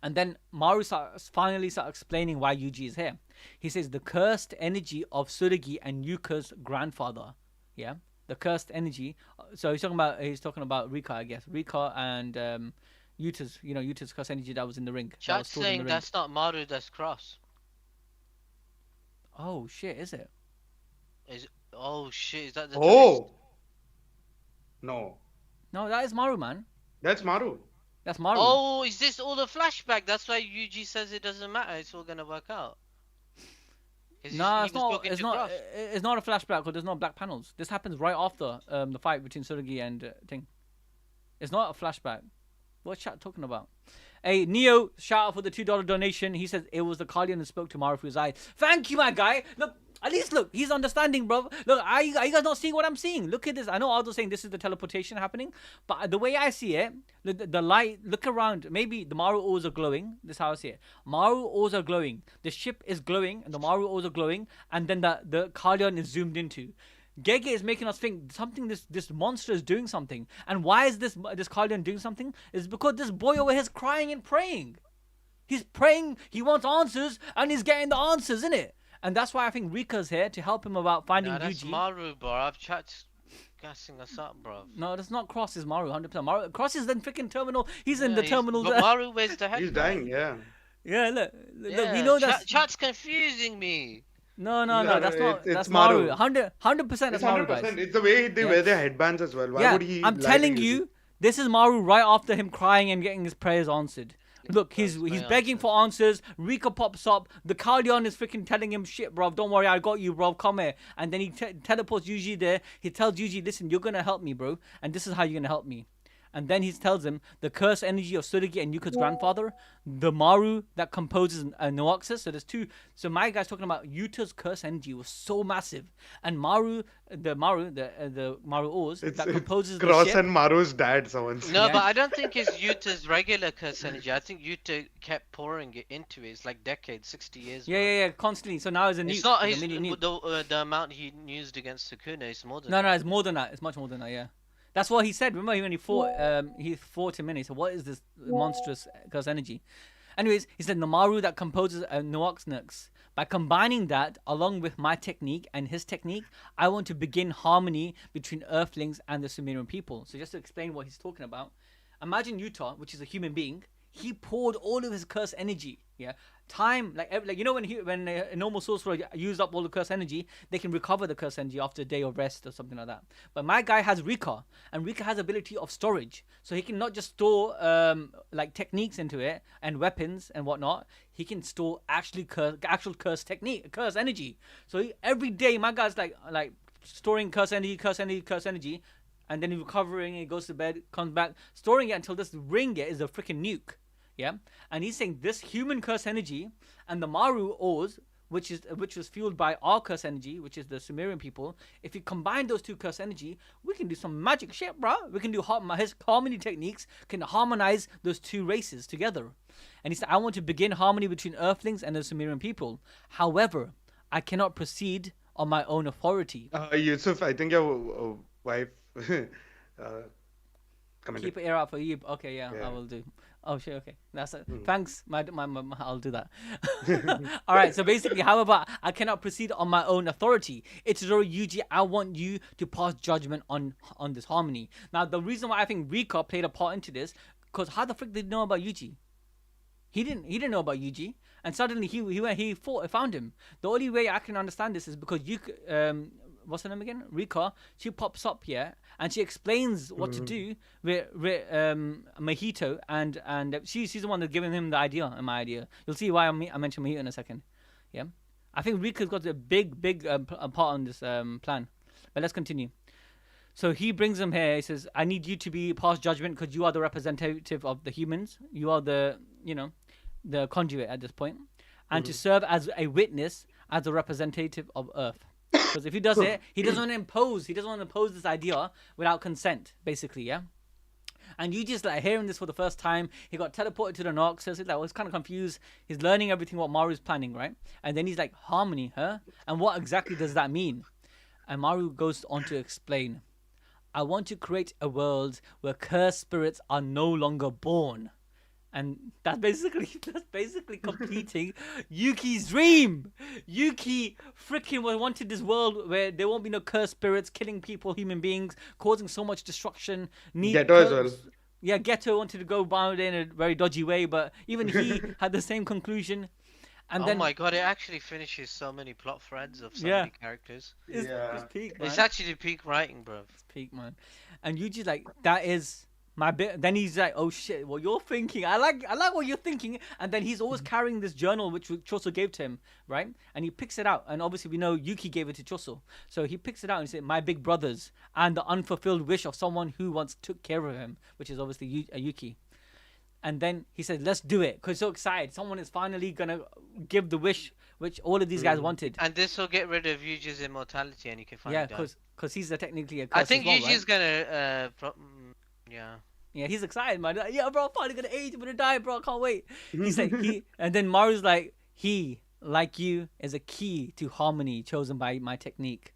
A: And then Maru finally starts explaining why Yuji is here. He says the cursed energy of Tsurugi and Yuka's grandfather. Yeah, the cursed energy. So he's talking about Rika, I guess. Rika and Yuta's cursed energy that was in the ring.
D: Chat's saying that's not Maru, that's Cross.
A: Oh shit, is it?
D: Oh shit, is that the
C: twist? No,
A: that is Maru, man.
C: That's Maru.
A: That's Maru.
D: Oh, is this all a flashback? That's why Yuji says it doesn't matter. It's all gonna work out.
A: No, it's not. It's not a flashback because there's no black panels. This happens right after the fight between Tsurugi and Ting. It's not a flashback. What's chat talking about? Hey, Neo, shout out for the $2 donation. He says it was the Kalyan that spoke to Maru through his eye. Thank you, my guy. Look, At least look, he's understanding, bro. Look, are you guys not seeing what I'm seeing? Look at this. I know Aldo's saying this is the teleportation happening, but the way I see it, the light. Look around. Maybe the Maru ores are glowing. This is how I see it. Maru ores are glowing. The ship is glowing, and the Maru ores are glowing, and then the Carleon is zoomed into. Gege is making us think something. This monster is doing something, and why is this Carleon doing something? It's because this boy over here is crying and praying. He's praying. He wants answers, and he's getting the answers, isn't it? And that's why I think Rika's here to help him about finding
D: Nah, that's
A: Yuji.
D: Maru, bro. I've chat's gassing us up, bro.
A: No, that's not Cross. Is Maru 100%. Maru Cross is in freaking terminal. He's in the terminal.
D: But Maru, where's the head?
C: He's
D: bro?
C: dying, yeah.
A: Yeah, look,
D: Yeah,
A: we know that.
D: Chat's confusing me.
A: No,
C: No,
A: that's
C: no,
A: not.
C: it's
A: That's
C: Maru.
A: Maru. 100%. That's
C: It's
A: Maru,
C: 100%.
A: guys.
C: It's the way they
A: Yeah.
C: wear their headbands as well. Why
A: Yeah,
C: would he
A: I'm
C: lie to
A: telling
C: Yuji?
A: you, this is Maru right after him crying and getting his prayers answered. Look, he's
D: prayers
A: begging
D: answered.
A: for answers. Rika pops up. The Carleon is freaking telling him, "Shit, bro, don't worry, I got you, bro. Come here." And then he teleports Yuji there. He tells Yuji, "Listen, you're gonna help me, bro, and this is how you're gonna help me." And then he tells him the cursed energy of Tsurugi and Yuka's grandfather, the Maru that composes Noxus. So there's two. So my guy's talking about Yuta's cursed energy was so massive, and the Maru ores
C: It's
A: that composes the
C: Cross
A: ship.
C: and Maru's dad, someone said.
D: No,
A: Yeah.
D: but I don't think it's Yuta's regular curse energy. I think Yuta kept pouring it into it. It's like decades, 60 years.
A: Yeah,
D: bro.
A: yeah, yeah, constantly. So now it's a nuke.
D: It's not
A: it's a
D: his,
A: mini nuke.
D: the amount he used against Sukuna. It's more than
A: No,
D: that.
A: no, it's more than that. It's much more than that. Yeah, that's what he said. Remember when he fought him in. He said, "What is this monstrous curse energy?" Anyways, he said the Maru that composes Noxnux. By combining that along with my technique and his technique, I want to begin harmony between Earthlings and the Sumerian people. So just to explain what he's talking about, imagine Utah, which is a human being. He poured all of his curse energy. Yeah, time like you know when a normal sorcerer use up all the curse energy, they can recover the curse energy after a day of rest or something like that. But my guy has Rika, and Rika has ability of storage, so he can not just store like techniques into it and weapons and whatnot. He can store actual curse energy. So every day my guy's like storing curse energy, and then he's recovering. He goes to bed, comes back, storing it until this ring is a freaking nuke. Yeah, and he's saying this human curse energy and the Maru ores, which was fueled by our curse energy, which is the Sumerian people. If you combine those two curse energy, we can do some magic shit, bro. We can do his harmony techniques can harmonize those two races together. And he said, I want to begin harmony between Earthlings and the Sumerian people. However, I cannot proceed on my own authority.
C: Yusuf, I think your wife commented.
A: Keep an ear out for you. Okay, yeah,
C: Yeah.
A: I will do. Oh shit, okay. That's it. Thanks, my I'll do that. All right, so basically, however, I cannot proceed on my own authority. Itadori Yuji, I want you to pass judgment on this harmony. Now, the reason why I think Rika played a part into this, because how the frick did he know about Yuji? He didn't know about Yuji, and suddenly he found him. The only way I can understand this is because what's her name again? Rika. She pops up here and she explains what to do with Mahito, and she's the one that's giving him the idea. My idea. You'll see why I mentioned Mahito in a second. Yeah, I think Rika's got a big part on this plan. But let's continue. So he brings him here. He says, "I need you to be past judgment because you are the representative of the humans. You are the conduit at this point, and to serve as a witness, as a representative of Earth." Because if he does it, he doesn't want to impose. He doesn't want to impose this idea without consent, basically, yeah. And you just like hearing this for the first time. He got teleported to the Noxus. He's like, was kind of confused. He's learning everything what Maru's planning, right? And then he's like, harmony, huh? And what exactly does that mean? And Maru goes on to explain. I want to create a world where cursed spirits are no longer born. And that's basically completing Yuki's dream. Yuki freaking wanted this world where there won't be no cursed spirits killing people, human beings, causing so much destruction.
C: Ghetto as well.
A: Yeah, Ghetto wanted to go about it in a very dodgy way, but even he had the same conclusion. And
D: oh
A: then
D: my god, it actually finishes so many plot threads of so
A: Yeah.
D: many characters.
A: it's peak, man.
D: It's actually peak writing, bro.
A: It's peak, man. And Yuji's like, that is my bit. Then he's like, oh shit, what you're thinking. I like what you're thinking. And then he's always carrying this journal which Choso gave to him, right? And he picks it out. And obviously we know Yuki gave it to Choso. So he picks it out and he said, my big brothers and the unfulfilled wish of someone who once took care of him, which is obviously Yuki. And then he said, let's do it. Because he's so excited. Someone is finally going to give the wish which all of these guys wanted.
D: And this will get rid of Yuji's immortality, and he can finally
A: Yeah,
D: die.
A: because he's technically a curse
D: I think
A: as well,
D: Yuji's
A: right?
D: gonna. Yeah.
A: Yeah, he's excited, man. Like, yeah, bro, I'm finally going to age. I'm going to die, bro. I can't wait. He said, and then Maru's like, he, like you, is a key to harmony chosen by my technique.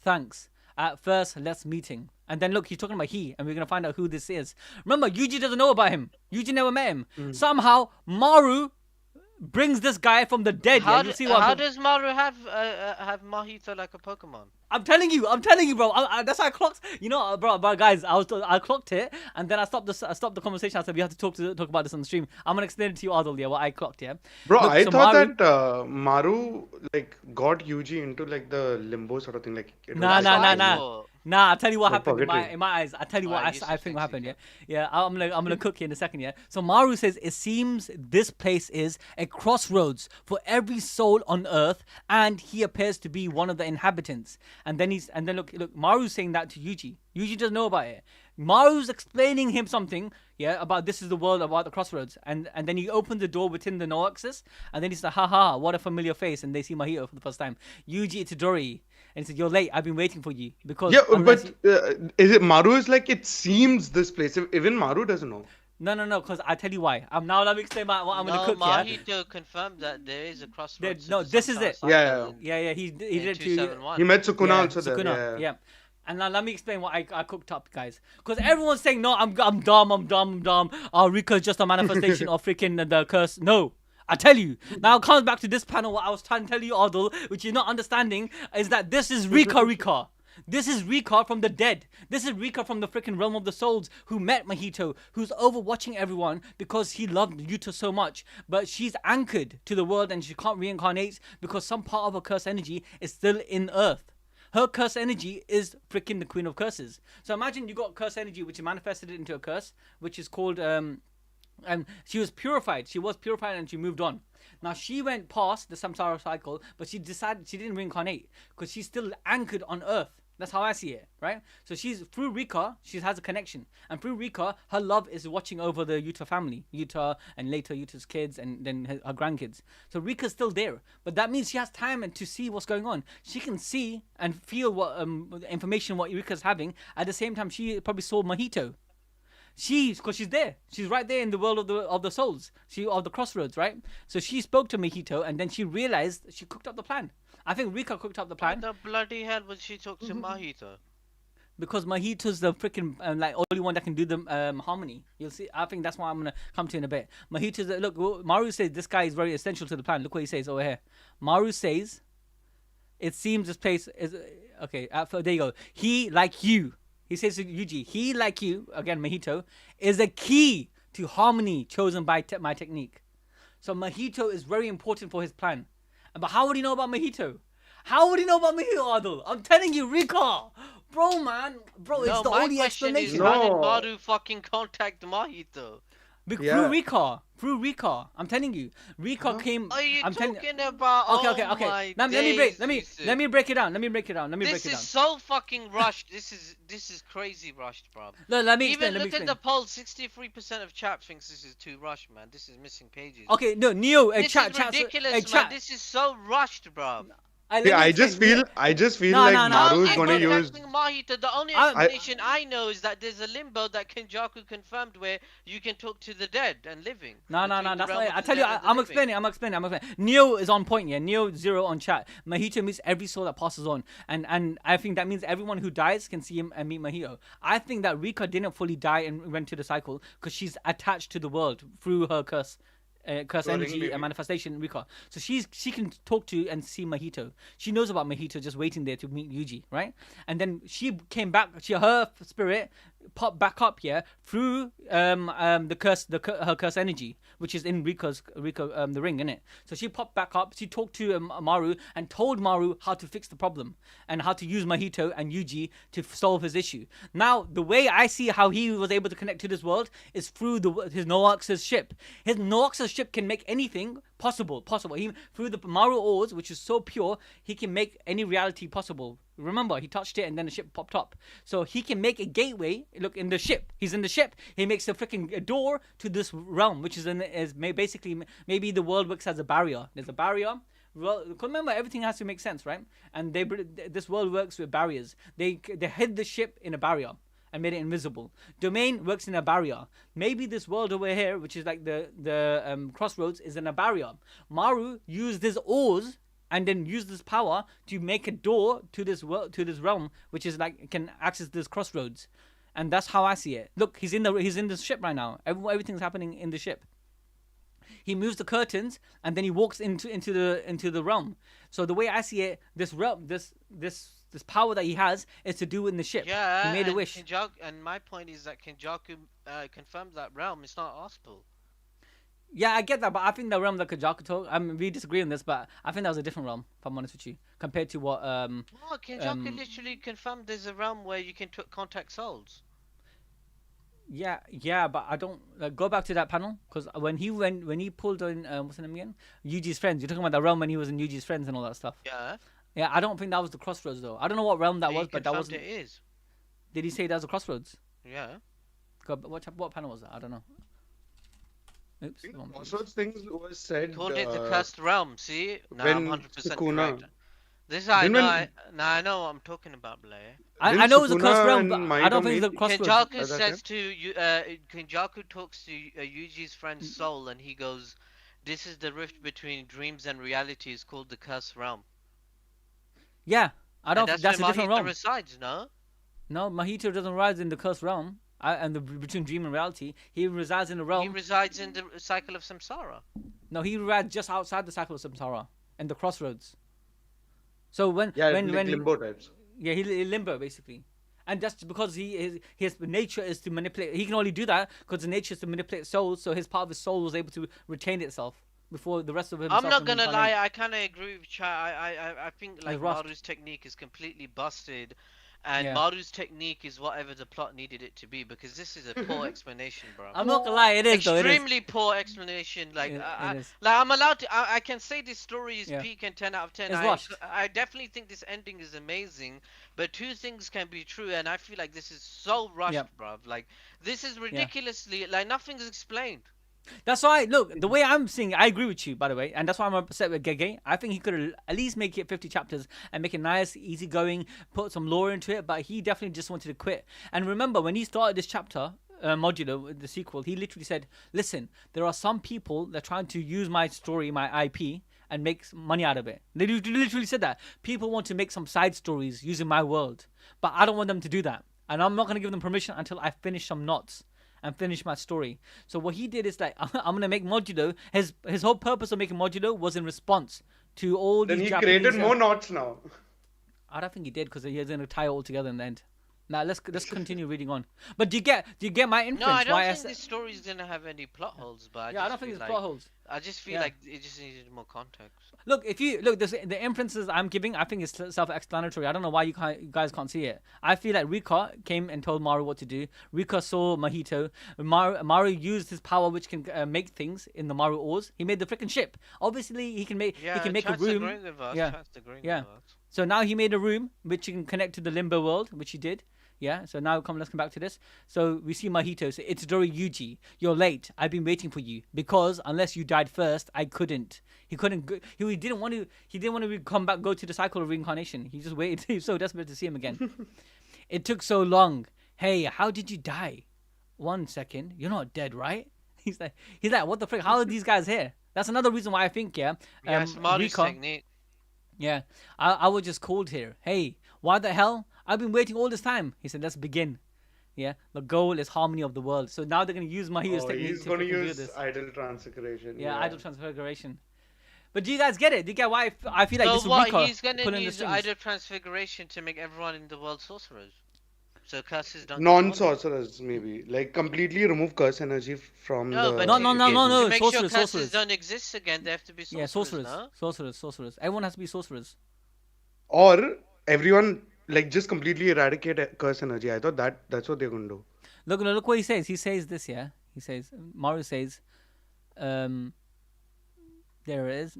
A: Thanks. At first, let's meeting. And then look, he's talking about he, and we're going to find out who this is. Remember, Yuji doesn't know about him. Yuji never met him. Somehow, Maru brings this guy from the dead.
D: How,
A: You'll see what
D: how does Maru have Mahito like a Pokemon?
A: I'm telling you, bro. That's how I clocked. You know, bro, guys, I clocked it, and then I stopped the conversation. I said we have to talk about this on the stream. I'm gonna explain it to you, Adil. Yeah, what I clocked. Yeah,
C: Bro,
A: Look,
C: I
A: so
C: thought
A: Maru-
C: that Maru like got Yuji into like the limbo sort of thing. Like it was
A: Nah,
C: like-
A: nah, nah,
D: That's what I
A: nah.
D: thought.
A: Nah, I'll tell you what
C: Like
A: happened
C: purgatory.
A: in my eyes. I'll tell you what
D: Alright,
A: I think what
D: useless
A: happened. Yeah,
D: things,
A: yeah. I'm gonna cook you in a second. Yeah. So Maru says it seems this place is a crossroads for every soul on Earth, and he appears to be one of the inhabitants. And then look, Maru's saying that to Yuji. Yuji doesn't know about it. Maru's explaining him something, yeah, about this is the world, about the crossroads, and then he opens the door within the no access, and then he's like, haha, what a familiar face, and they see Mahito for the first time. Yuji Itadori, and he said, you're late, I've been waiting for you because
C: Yeah,
A: unless
C: but
A: you-
C: is it Maru is like it seems this place. Even Maru doesn't know.
A: No, because I tell you why. Now let me explain what I'm gonna cook. Yeah,
D: Mahito confirmed that there is a crossroads.
A: No,
D: of the
A: this is
D: Sunflower
A: it.
D: Cycle
A: yeah. He
D: in
A: did it to
D: 271.
C: He met Sukuna
A: yeah,
C: also there.
A: Sukuna,
C: Yeah.
A: And now let me explain what I cooked up, guys. Because everyone's saying, no, I'm dumb. Oh, Rika's just a manifestation of freaking the curse. No. I tell you. Now it comes back to this panel, what I was trying to tell you, Adil, which you're not understanding, is that this is Rika. This is Rika from the dead. This is Rika from the freaking realm of the souls who met Mahito, who's overwatching everyone because he loved Yuta so much. But she's anchored to the world and she can't reincarnate because some part of her curse energy is still in Earth. Her curse energy is freaking the Queen of Curses. So imagine you got curse energy which is manifested into a curse, which is called she was purified. She was purified and she moved on. Now she went past the samsara cycle, but she decided she didn't reincarnate because she's still anchored on Earth. That's how I see it, right? So she's through Rika, she has a connection, and through Rika, her love is watching over the Yuta family, Yuta, and later Yuta's kids, and then her grandkids. So Rika's still there, but that means she has time and to see what's going on. She can see and feel what information what Rika's having. At the same time, she probably saw Mahito. Because she's there. She's right there in the world of the souls. Of the crossroads, right? So she spoke to Mahito, and then she realized she cooked up the plan. I think Rika cooked up the
D: Why
A: plan
D: the bloody hell would she talk to Mahito?
A: because Mahito's the freaking like only one that can do the harmony. You'll see. I think that's what I'm gonna come to in a bit. Mahito's look. Maru says this guy is very essential to the plan. Look what he says over here. Maru says, "It seems this place is okay." There you go. He like you. He says to Yuji, he like you again. Mahito is a key to harmony chosen by my technique. So Mahito is very important for his plan. But how would he know about Mahito? How would he know about Mahito, Adil? I'm telling you, Rika. Bro, man. Bro, it's the
D: my
A: only
D: question
A: explanation.
D: is, how did
C: No.
D: Maru fucking contact Mahito?
C: Yeah.
A: Through Rika. I'm telling you. Rika came.
D: Are you
A: I'm telling
D: talking about?
A: Okay.
D: Oh my
A: Now, let me break.
D: days,
A: Let me break it down.
D: This is so fucking rushed. This is crazy rushed, bro.
A: No, let me
D: Even
A: explain.
D: look at the poll. 63% of chat thinks this is too rushed, man. This is missing pages.
A: Okay, no, Neo,
D: This
A: chat,
D: is
A: chat,
D: ridiculous,
A: hey,
D: man.
A: chat.
D: This is so rushed, bro.
A: Let
C: Yeah,
A: me
C: I
A: explain.
C: just feel
A: No,
C: like
A: no, no.
C: Maru is
D: How
C: going to
D: is
C: use.
D: contacting Mahito? The only
A: I-
D: explanation I know is that there's a limbo that Kenjaku confirmed where you can talk to the dead and living.
A: No,
D: Between the
A: that's
D: realm
A: not it.
D: of
A: I
D: the
A: tell you,
D: dead and the
A: I'm
D: living.
A: explaining. Neo is on point, yeah. Neo 0 on chat. Mahito meets every soul that passes on, and I think that means everyone who dies can see him and meet Mahito. I think that Rika didn't fully die and went to the cycle because she's attached to the world through her curse. Curse
C: Ring,
A: energy
C: maybe.
A: and manifestation Rika. So she can talk to and see Mahito. She knows about Mahito just waiting there to meet Yuji, right? And then she came back. Her spirit popped back up here through her curse energy, which is in Rika the ring, innit? So she popped back up. She talked to Maru and told Maru how to fix the problem and how to use Mahito and Yuji to solve his issue. Now the way I see how he was able to connect to this world is through his Noax's ship. His Noax's ship can make anything Possible. He through the Maru ores, which is so pure, he can make any reality possible. Remember, he touched it and then the ship popped up. So he can make a gateway. Look in the ship. He's in the ship. He makes a freaking door to this realm, which basically maybe the world works as a barrier. There's a barrier. Well, remember everything has to make sense, right? And this world works with barriers. They hid the ship in a barrier and made it invisible. Domain works in a barrier. Maybe this world over here, which is like the crossroads, is in a barrier. Maru used his ores and then used this power to make a door to this world, to this realm, which is like can access this crossroads, and that's how I see it. Look, he's in the ship right now. Everything's happening in the ship. He moves the curtains and then he walks into the realm. So the way I see it, this realm, this power that he has is to do in the ship.
D: Yeah,
A: he made a wish.
D: And my point is that Kenjaku confirms that realm. It's not possible.
A: Yeah, I get that, but I think the realm that Kenjaku told, we disagree on this, but I think that was a different realm, if I'm honest with you, compared to what
D: Well, Kenjaku literally confirmed there's a realm where you can contact souls.
A: Yeah, but I don't go back to that panel because when he pulled in what's the name again? Yuji's friends. You're talking about the realm when he was in Yuji's friends and all that stuff.
D: Yeah.
A: Yeah, I don't think that was the crossroads though. I don't know what realm that was, but that was.
D: It is.
A: Did he say that was a crossroads?
D: Yeah.
A: What panel was that? I don't know. Oops.
C: Crossroads things was said.
D: Called it the cursed realm. See, now I'm
C: when
D: 100%
C: Sukuna-
D: correct. This I know.
C: when-
D: I know what I'm talking about, Blair.
A: I know it was a cursed
C: Sukuna
A: realm, but
C: and
A: I don't
C: Mahito
A: think it's the
C: made-
A: crossroads.
D: Kenjaku
C: Is that
D: says to Kenjaku talks to Yuji's friend's soul, and he goes, "This is the rift between dreams and reality. Is called the cursed realm."
A: Yeah, I don't.
D: And
A: That's a
D: where
A: different
D: Mahito
A: realm.
D: resides, no?
A: No, Mahito doesn't rise in the cursed realm. Between dream and reality, he resides in the
D: He
A: realm.
D: resides in the cycle of samsara.
A: No, he resides just outside the cycle of samsara, in the crossroads. So when
C: limbo types.
A: yeah, he limbo basically, and that's because his nature is to manipulate. He can only do that because the nature is to manipulate souls. So his part of his soul was able to retain itself before the rest of himself.
D: I'm not
A: can
D: gonna
A: reincarnate.
D: lie, I kind of agree with Chai. I think like
A: rust.
D: Maru's technique is completely busted, and
A: Yeah.
D: Maru's technique is whatever the plot needed it to be, because this is a poor explanation, bro.
A: I'm not gonna lie, it is though. It is.
D: Extremely poor explanation. Like,
A: It
D: I,
A: is.
D: like I'm allowed to. I can say this story is
A: Yeah.
D: peak and 10 out of 10.
A: It's rushed.
D: I definitely think this ending is amazing, but two things can be true, and I feel like this is so rushed,
A: Yep.
D: bro. Like, this is ridiculously like nothing's explained.
A: That's why, look, the way I'm seeing it, I agree with you, by the way, and that's why I'm upset with Gege. I think he could at least make it 50 chapters and make it nice, easygoing, put some lore into it, but he definitely just wanted to quit. And remember, when he started this chapter, Modulo, the sequel, he literally said, listen, there are some people that are trying to use my story, my IP, and make money out of it. They literally said that. People want to make some side stories using my world, but I don't want them to do that. And I'm not going to give them permission until I finish some knots and finish my story. So what he did is like, I'm gonna make Modulo. His whole purpose of making Modulo was in response to all
C: Then
A: these
C: he
A: Japanese.
C: created more knots now.
A: I don't think he did because he was gonna tie it all together in the end. Now let's continue reading on. But do you get my inference?
D: No, I don't
A: why
D: think
A: said-
D: this story is gonna have any plot holes, but
A: Yeah, I don't think
D: feel
A: it's plot holes.
D: I just feel
A: Yeah.
D: like it just needed more context.
A: Look, if you look, the inferences I'm giving, I think it's self-explanatory. I don't know why you guys can't see it. I feel like Rika came and told Maru what to do. Rika saw Mahito. Maru used his power, which can make things in the Maru ores. He made the freaking ship. Obviously, he can make a
D: Chad's
A: room.
D: agreeing with us.
A: Yeah.
D: Chad's agreeing
A: Yeah.
D: with us.
A: So now he made a room which you can connect to the limbo world, which he did. Yeah. So now let's come back to this. So we see Mahito say, "It's Dora Yuji. You're late. I've been waiting for you because unless you died first, I couldn't." He couldn't. He didn't want to. He didn't want to go to the cycle of reincarnation. He just waited. He was so desperate to see him again. It took so long. Hey, how did you die? 1 second. You're not dead, right? He's like, what the frick? How are these guys here? That's another reason why I think,
D: Yes, Maru's
A: Rika-
D: technique.
A: yeah, I was just called here. Hey, why the hell? I've been waiting all this time. He said, let's begin. Yeah, the goal is harmony of the world. So now they're going to use Mahito's technique
C: He's
A: to
C: going to
A: freaking do
C: use
A: this.
C: idle transfiguration.
A: Yeah, idle transfiguration. But do you guys get it? Do you get why I feel like
D: So
A: this is
D: what?
A: Rika
D: He's gonna
A: pulling the
D: use
A: strings?
D: idle transfiguration to make everyone in the world sorcerers. So curses don't.
C: Non-sorcerers, maybe. Like, completely remove curse energy from
D: No,
C: the...
D: but
A: No,
D: to make sure
A: sorcerers,
D: curses
A: sorcerers.
D: don't exist again, they have to be sorcerers.
A: Yeah, sorcerers,
D: No?
A: sorcerers. Everyone has to be sorcerers.
C: Or everyone, like, just completely eradicate curse energy. I thought that's what they're going to do.
A: Look what he says. He says this, yeah. He says, Maru says, There it is.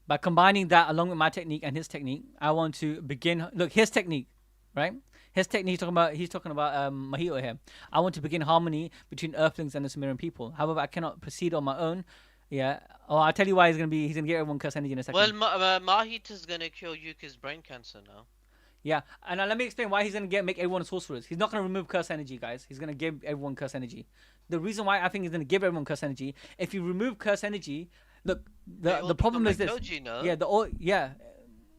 A: By combining that along with my technique and his technique, I want to begin. Look, his technique, right? His technique. He's talking about Mahito here. I want to begin harmony between Earthlings and the Sumerian people. However, I cannot proceed on my own. Yeah. Oh, I'll tell you why he's gonna get everyone curse energy in a second.
D: Well, Mahito's gonna cure Yuki's brain cancer now.
A: Yeah, and let me explain why he's gonna make everyone sorcerers. He's not gonna remove curse energy, guys. He's gonna give everyone curse energy. The reason why I think he's gonna give everyone curse energy, if you remove curse energy, look, the problem is this.
D: Goji, no?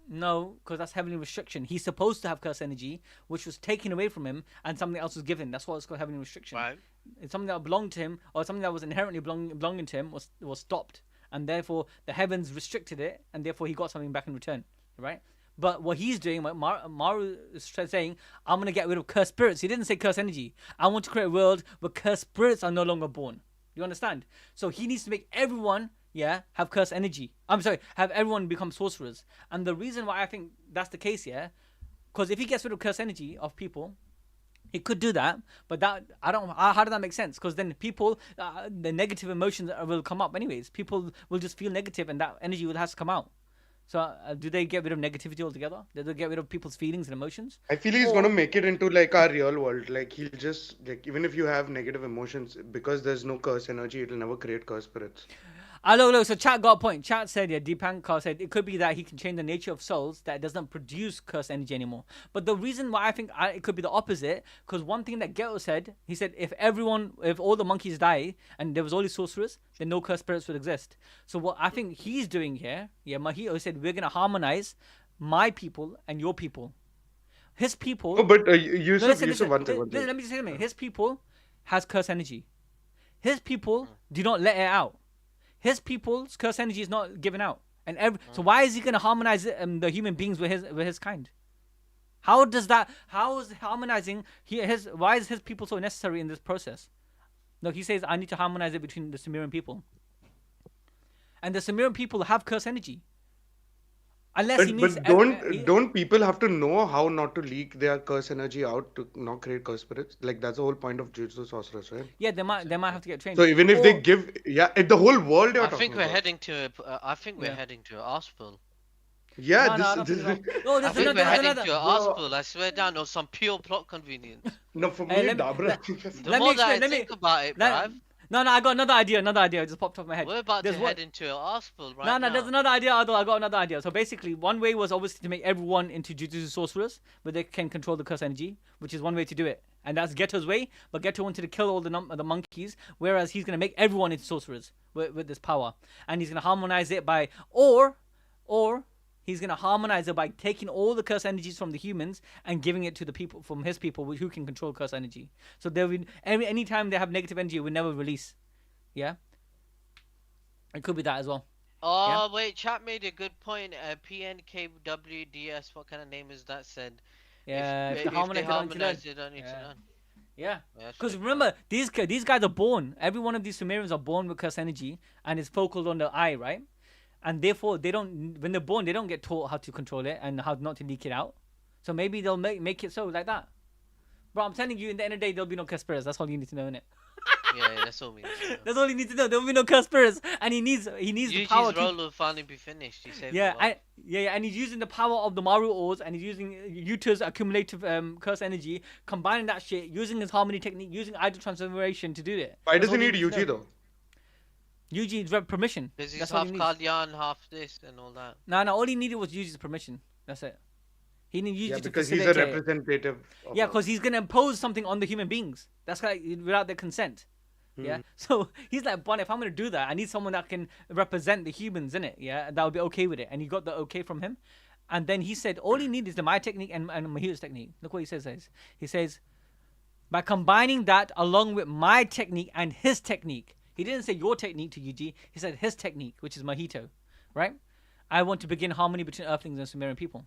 A: No, because that's heavenly restriction. He's supposed to have curse energy, which was taken away from him, and something else was given. That's why it's called heavenly restriction.
D: Right.
A: It's something that belonged to him, or something that was inherently belonging to him, was stopped, and therefore the heavens restricted it, and therefore he got something back in return, right? But what he's doing, what Maru is saying, I'm going to get rid of cursed spirits. He didn't say cursed energy. I want to create a world where cursed spirits are no longer born. You understand? So he needs to make everyone, have cursed energy. I'm sorry, have everyone become sorcerers. And the reason why I think that's the case, because if he gets rid of cursed energy of people, he could do that. But how does that make sense? Because then people, the negative emotions will come up anyways. People will just feel negative and that energy will have to come out. So do they get rid of negativity altogether? Do they get rid of people's feelings and emotions?
C: I feel he's gonna make it into like our real world. Like he'll just like even if you have negative emotions, because there's no curse energy, it'll never create curse spirits.
A: So chat got a point. Chat said, Deepankar said it could be that he can change the nature of souls that does not produce curse energy anymore. But the reason why I think it could be the opposite, because one thing that Geto said, he said if all the monkeys die and there was only sorcerers, then no curse spirits would exist. So what I think he's doing here, Mahito said we're gonna harmonize my people and your people. His people.
C: Oh, but Yusuf, one thing.
A: Let me just say something. His people has curse energy. His people do not let it out. His people's curse energy is not given out, so why is he going to harmonize the human beings with his kind? How is harmonizing why is his people so necessary in this process? No, he says I need to harmonize it between the Sumerian people, and the Sumerian people have curse energy. Unless
C: don't people have to know how not to leak their curse energy out to not create curse spirits? Like that's the whole point of Jujutsu sorcerers, right?
A: Yeah, they might have to get trained.
C: So even if they give, if the whole world you're talking about.
D: I think we're heading to an Arspel.
C: Yeah,
D: I think we're heading to an Arspel. I swear down, or some pure plot convenience.
C: No, for me,
D: Dabura. The more that I think about it, bruv.
A: No, I got another idea. It just popped off my head.
D: We're about to head into an Arspel right now.
A: No, there's another idea. Although I got another idea. So basically, one way was obviously to make everyone into Jujutsu sorcerers, where they can control the curse energy, which is one way to do it. And that's Geto's way. But Geto wanted to kill all the monkeys, whereas he's gonna make everyone into sorcerers with this power, and he's gonna harmonize it by or he's going to harmonize it by taking all the curse energies from the humans and giving it to the people from his people who can control curse energy. So there will anytime they have negative energy, it will never release. Yeah? It could be that as well.
D: Oh, wait, chat made a good point. PNKWDS, what kind of name is that said?
A: Yeah,
D: if they harmonize it, don't need to learn.
A: Yeah, because remember, these guys are born. Every one of these Sumerians are born with curse energy and it's focused on the eye, right? And therefore, when they're born, they don't get taught how to control it and how not to leak it out. So maybe they'll make it so like that. Bro, I'm telling you, in the end of the day, there'll be no cursed spirits. That's all you need to know, innit?
D: Yeah, that's all we need to know.
A: That's all you need to know. There'll be no cursed spirits. And he needs the power
D: Yuji's role will finally be finished. He saved
A: and he's using the power of the Maru ores, and he's using Yuta's accumulative curse energy, combining that shit, using his harmony technique, using idol transformation to do it.
C: Why does he need Yuji though?
A: Yuji's permission.
D: Because he's half Kalyan, half this and all that.
A: No, all he needed was Yuji's permission. That's it. He needed Yuji to
C: because he's a representative.
A: Yeah, because he's gonna impose something on the human beings. That's like without their consent. Yeah. So he's like, but if I'm gonna do that, I need someone that can represent the humans in it. Yeah, that would be okay with it. And he got the okay from him. And then he said, all he needs is my technique and Mahito's technique. Look what he says. He says, by combining that along with my technique and his technique. He didn't say your technique to Yuji. He said his technique, which is Mahito, right? I want to begin harmony between Earthlings and Sumerian people.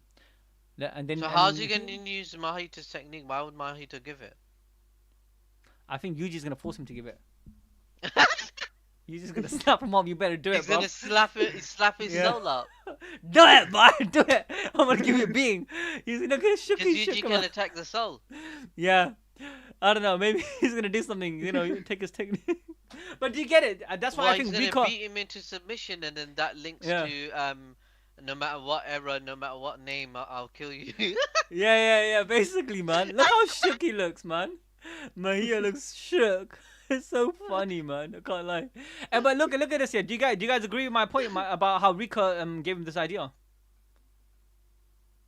A: And then,
D: so how's he going to use Mahito's technique? Why would Mahito give it?
A: I think Yuji's going to force him to give it. Yuji's going to snap him up. You better do it, bro.
D: He's going to slap his soul up.
A: Do it, boy. Do it. I'm going to give you a being. He's going to shook
D: his Yuji can attack the soul.
A: Yeah. I don't know. Maybe he's going to do something, take his technique. But do you get it? That's why
D: Well,
A: I
D: he's
A: think
D: gonna
A: Rika.
D: beat him into submission, and then that links
A: Yeah.
D: to no matter what era, no matter what name, I'll kill you.
A: Yeah. Basically, man. Look how shook he looks, man. Mahito looks shook. It's so funny, man. I can't lie. But look at this here. Do you guys agree with my point about how Rika gave him this idea?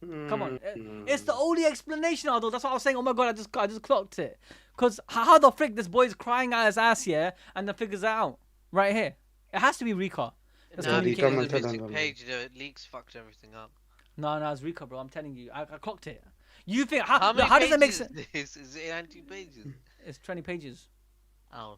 A: Come on, it's the only explanation, although that's what I was saying. Oh my god, I just clocked it. Cause how the frick this boy's crying out his ass here, and then figures it out right here. It has to be Rika. That's
D: No,
C: Rika
D: because the
C: must have
D: missing
C: done that.
D: page, the leaks fucked everything up.
A: No, it's Rika, bro. I'm telling you, I clocked it. You think
D: How many
A: how does that make
D: pages
A: sense?
D: is this? Is it 90 pages?
A: It's 20 pages.
D: Oh.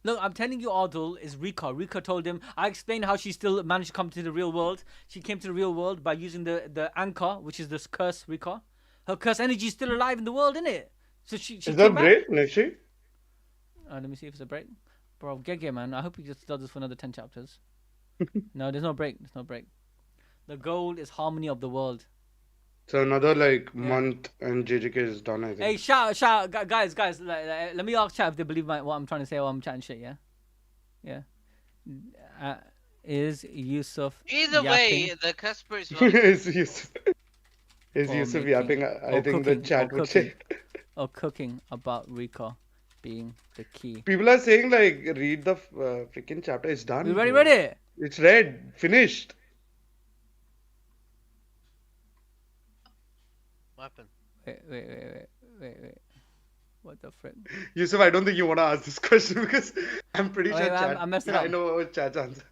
A: Look, I'm telling you, Ardul is Rika. Rika told him. I explained how she still managed to come to the real world. She came to the real world by using the anchor, which is this curse Rika. Her curse energy is still alive in the world, isn't it? So she
C: Is
A: came
C: that
A: back.
C: break, Nishi?
A: Let me see if it's a break. Bro, Gege, man. I hope he just does this for another 10 chapters. No, there's no break. The goal is harmony of the world.
C: So another like month and JJK is done, I think.
A: Hey, shout, guys, let me ask chat if they believe what I'm trying to say while I'm chatting shit, yeah? Is Yusuf
D: Either
A: yapping
D: way, the curse spirits
C: Is Yusuf
A: or
C: Yusuf
A: making-
C: yapping? I
A: or
C: think the
A: cooking,
C: chat
A: or
C: would say.
A: or cooking about Rika being the key?
C: People are saying like read the freaking chapter. It's done.
A: We already
C: bro.
A: read it.
C: It's read. Finished.
D: What happened?
A: Wait. What the frick?
C: Yusuf, I don't think you want to ask this question because I'm pretty sure
A: Wait,
C: chat.
A: I messed it
C: I
A: up.
C: know what chat's answer.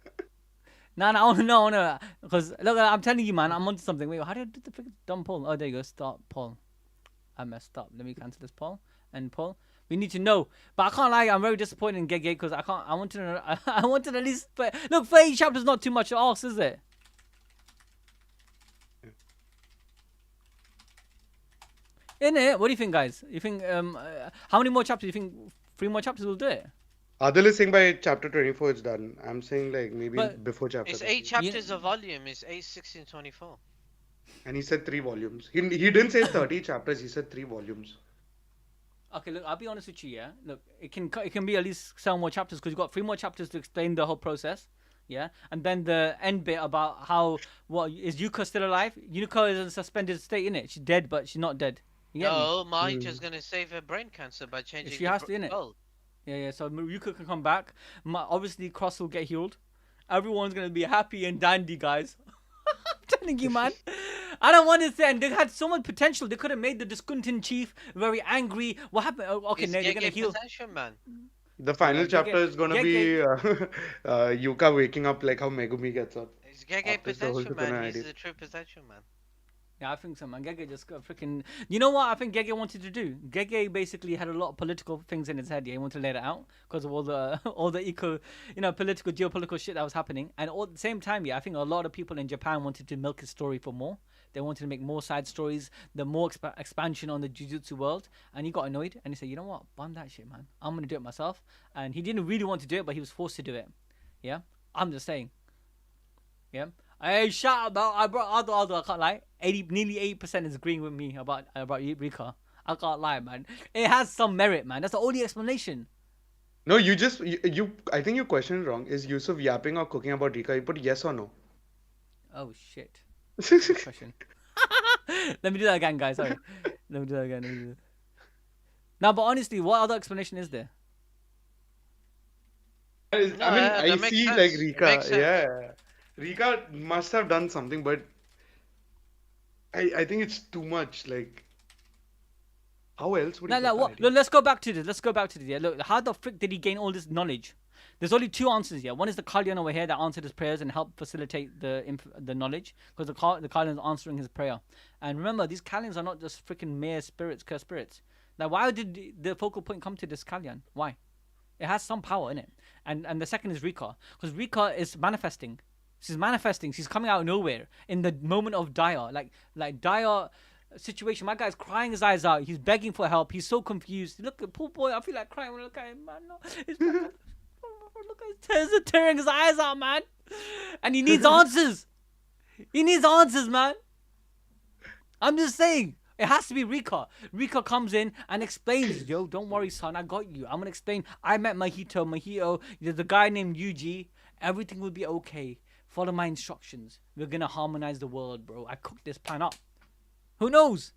A: No. Because look, I'm telling you, man, I'm onto something. Wait, how do I do the freaking dumb poll? Oh, there you go. Start poll. I messed up. Let me cancel this poll and poll. We need to know, but I can't lie. I'm very disappointed in Gege because I can't. I wanted to. I wanted at least. But look, 30 chapters not too much to ask, is it? In it, what do you think, guys? You think how many more chapters? You think 3 more chapters will do it?
C: Adil is saying by chapter 24 it's done. I'm saying like maybe
A: But
C: before chapter.
D: It's
C: 30.
D: 8 chapters a volume. It's 8, 16, 24.
C: And he said 3 volumes. He didn't say 30 chapters. He said 3 volumes.
A: Okay, look, I'll be honest with you. Yeah, look, it can be at least 7 more chapters because you've got 3 more chapters to explain the whole process. Yeah, and then the end bit about how is Yuka still alive? Yuka is in a suspended state, innit? She's dead, but she's not dead. You get me?
D: No, Mahito's gonna save her brain cancer by changing
A: She
D: the
A: has to, innit?
D: goal.
A: Yeah. So Yuka can come back. Obviously, Cross will get healed. Everyone's gonna be happy and dandy, guys. I'm telling you, man. I don't want to say. And they had so much potential. They could have made the discontent chief very angry. What happened? Oh, okay,
D: It's
A: now they're gonna
D: Gege
A: heal.
D: possession, man.
C: The final
A: Gege-
C: chapter is gonna be Yuka waking up like how Megumi gets up.
D: It's Gege
C: After the whole
D: possession, man.
C: Sukuna
D: He's
C: idea.
D: the true possession, man.
A: Yeah, I think so, man. Gege just got freaking. You know what I think Gege wanted to do? Gege basically had a lot of political things in his head. Yeah, he wanted to let it out because of all the political, geopolitical shit that was happening. And at the same time, yeah, I think a lot of people in Japan wanted to milk his story for more. They wanted to make more side stories, the more expansion on the Jujutsu world. And he got annoyed and he said, you know what? Bun that shit, man. I'm gonna do it myself. And he didn't really want to do it, but he was forced to do it. Yeah, I'm just saying. Yeah. Hey, shout out! I brought Aldo. I can't lie. Nearly 80% is agreeing with me about Rika. I can't lie, man. It has some merit, man. That's the only explanation.
C: No, you just you I think you questioned wrong. Is Yusuf yapping or cooking about Rika? You put yes or no.
A: Oh shit. Good question. Let me do that again, guys. Sorry. Let me do that again. No, but honestly, what other explanation is there?
C: I mean,
D: that
C: I
D: makes
C: see
D: sense.
C: like
D: It
C: Rika.
D: makes sense.
C: Yeah, Rika must have done something, but I think it's too much. Like, how else would he
A: No.
C: put
A: What?
C: the idea?
A: Look, let's go back to this. Yeah. Look, how the frick did he gain all this knowledge? There's only 2 answers here. One is the Kalyan over here that answered his prayers and helped facilitate the knowledge, because the Kalyan's answering his prayer. And remember, these Kalyans are not just freaking mere spirits, cursed spirits. Now, why did the focal point come to this Kalyan? Why? It has some power in it. And the second is Rika, because Rika is manifesting. She's manifesting. She's coming out of nowhere in the moment of dire, like dire situation. My guy's crying his eyes out. He's begging for help. He's so confused. Look at poor boy. I feel like crying when I look at him, man. No, look at his tears are tearing his eyes out, man. And he needs answers. He needs answers, man. I'm just saying. It has to be Rika. Rika comes in and explains, yo, don't worry, son, I got you. I'm gonna explain. I met Mahito. Mahito, there's a guy named Yuji. Everything will be okay. Follow my instructions. We're gonna harmonize the world, bro. I cooked this plan up. Who knows?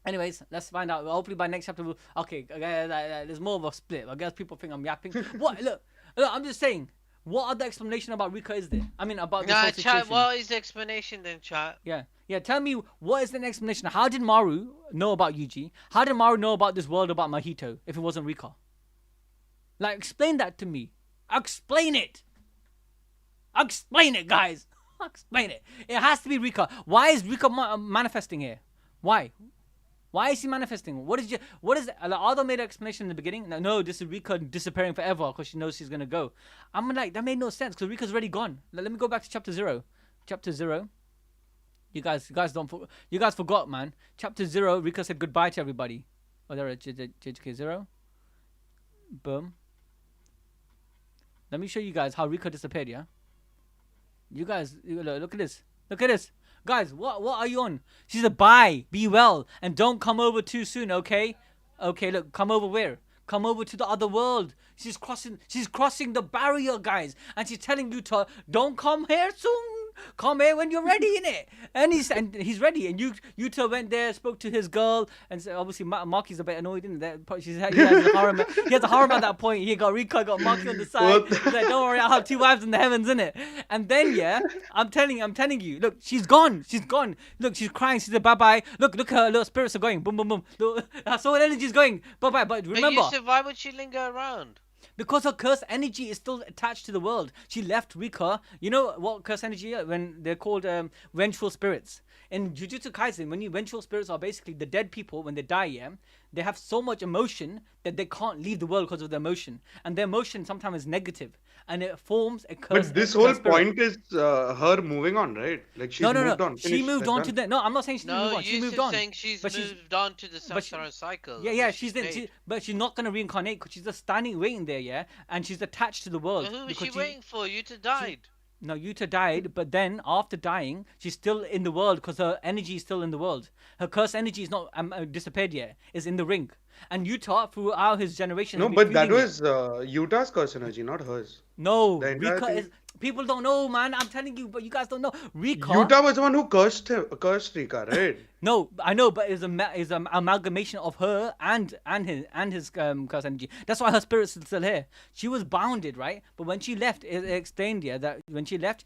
A: Anyways, let's find out. Hopefully by next chapter, okay, there's more of a split. I guess people think I'm yapping. What? Look, I'm just saying. What other explanation about Rika is there? I mean, about this whole situation.
D: Chat, what is the explanation then, chat?
A: Yeah. Tell me, what is the explanation? How did Maru know about Yuji? How did Maru know about this world about Mahito if it wasn't Rika? Like, explain that to me. Explain it. Explain it, guys. Explain it. It has to be Rika. Why is Rika manifesting here? Why? Why is he manifesting? What is Aldo made an explanation in the beginning. No, this is Rika disappearing forever because she knows she's gonna go. I'm like, that made no sense because Rika's already gone. Let me go back to chapter 0. Chapter 0. You guys forgot, man. Chapter 0. Rika said goodbye to everybody. Oh, there is JJK 0. Boom. Let me show you guys how Rika disappeared. Yeah. You guys, look at this. Look at this. Guys, what are you on? She said, bye, be well, and don't come over too soon, okay? Okay, look, come over where? Come over to the other world. She's crossing the barrier, guys. And she's telling Yuta, don't come here soon. Come here when you're ready, innit? And he's ready. And Yuta went there, spoke to his girl, and so obviously Maki's a bit annoyed, isn't it? He has a harem. He has a harem at that point. Rika got Maki on the side. He's like, don't worry, I'll have 2 wives in the heavens, innit? And then I'm telling you, look, she's gone. Look, she's crying. She said bye bye. Look, her little spirits are going. Boom, boom, boom. Look, her soul energy's going. Bye bye. But remember,
D: But why would she linger around?
A: Because her cursed energy is still attached to the world. She left Rika. You know what cursed energy is? When they're called vengeful spirits. In Jujutsu Kaisen, vengeful spirits are basically the dead people when they die, they have so much emotion that they can't leave the world because of their emotion. And their emotion sometimes is negative. And it forms a curse.
C: But this whole point is her moving on, right? Like she's moved on.
A: She moved on to the... No, I'm not saying she didn't move on. She moved on.
D: Saying she's moved on to the samsara cycle.
A: Yeah, but she's not going to reincarnate because she's just standing waiting there, and she's attached to the world.
D: Who is she waiting for? Yuta died.
A: No, Yuta died, but then after dying, she's still in the world because her energy is still in the world. Her cursed energy is not disappeared yet. It's in the ring. And Yuta, throughout his generation...
C: No, but that was Yuta's curse energy, not hers.
A: No, Rika is... People don't know, man. I'm telling you, but you guys don't know. Rika...
C: Yuta was the one who cursed Rika, right?
A: No, I know, but it's an amalgamation of her and his curse energy. That's why her spirit's still here. She was bounded, right? But when she left, it explained that when she left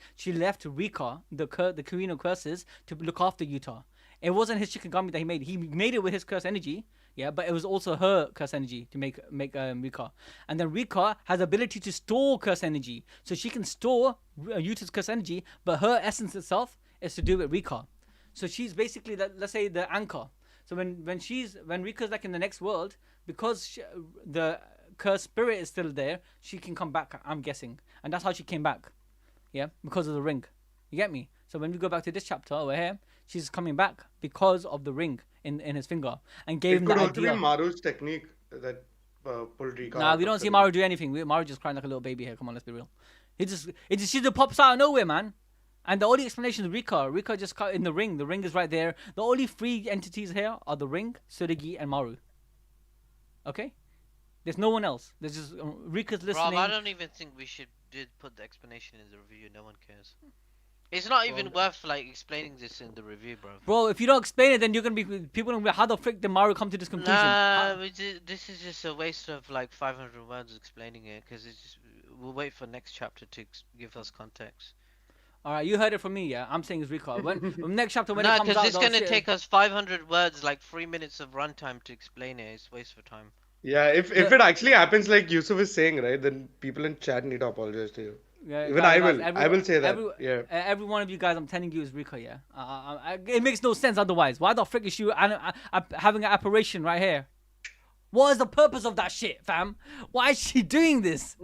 A: Rika, the Queen of Curses, to look after Yuta. It wasn't his Shikigami that he made. He made it with his curse energy. Yeah, but it was also her curse energy to make Rika. And then Rika has ability to store curse energy. So she can store Yuta's curse energy, but her essence itself is to do with Rika. So she's basically, let's say, the anchor. So when Rika's like in the next world, because the cursed spirit is still there, she can come back, I'm guessing. And that's how she came back. Yeah, because of the ring. You get me? So when we go back to this chapter over here, she's coming back because of the ring in his finger and gave him the idea. It could also
C: be Maru's technique that pulled Rika.
A: Nah, we don't see Maru do anything. Maru just crying like a little baby here. Come on, let's be real. She just pops out of nowhere, man. And the only explanation is Rika. Rika just cut in the ring. The ring is right there. The only 3 entities here are the ring, Tsurugi, and Maru. Okay? There's no one else. There's just Rika's listening.
D: Rob, I don't even think we should put the explanation in the review. No one cares. It's not even worth like explaining this in the review, bro.
A: Bro, if you don't explain it, then people gonna be, how the frick did Maru come to this conclusion?
D: Nah, this is just a waste of like 500 words explaining it, because we'll wait for next chapter to give us context.
A: Alright, you heard it from me, yeah? I'm saying it's Rika. When next chapter when it comes out...
D: No, because it's gonna take us 500 words, like 3 minutes of runtime to explain it. It's waste of time.
C: Yeah, if it actually happens like Yusuf is saying, right, then people in chat need to apologize to you.
A: Yeah,
C: even
A: guys,
C: I will say that.
A: Every one of you guys, I'm telling you, is Rika. Yeah, it makes no sense otherwise. Why the frick is she having an apparition right here? What is the purpose of that shit, fam? Why is she doing this?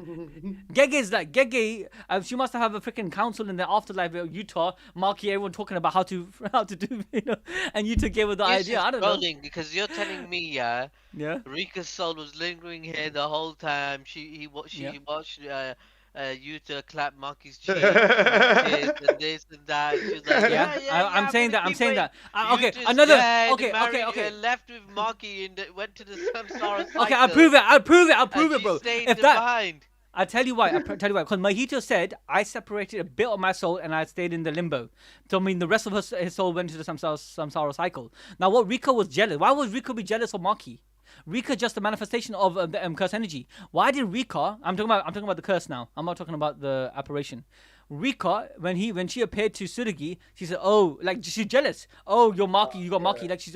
A: Gege, she must have a freaking council in the afterlife with Utah, Maki, everyone talking about how to do, and Utah gave her the idea. I don't know.
D: Because you're telling me, Rika's soul was lingering here the whole time. She watched Yuta clap Maki's cheek and kiss and this and that. She was like,
A: Yeah,
D: yeah, yeah, yeah,
A: I'm
D: I'm
A: saying
D: gonna
A: that. I'm
D: keep
A: saying
D: waiting.
A: that. Okay,
D: Yuta's
A: another.
D: dead,
A: Okay, okay,
D: married,
A: okay.
D: left with Maki and went to the samsara
A: Okay, I'll
D: cycle,
A: prove it. I'll prove it. I'll
D: and
A: prove it,
D: she
A: bro.
D: stayed
A: If that,
D: behind.
A: I'll tell you why. Tell you why. Because Mahito said, I separated a bit of my soul and I stayed in the limbo. So, I mean, the rest of his soul went to the samsara cycle. Now, what Rika was jealous. Why was Rika be jealous of Maki? Rika just a manifestation of the curse energy. Why did Rika? I'm talking about the curse now. I'm not talking about the apparition. Rika, when she appeared to Tsurugi, she said, "Oh, like she's jealous. Oh, you're Maki. You got Maki." Like she's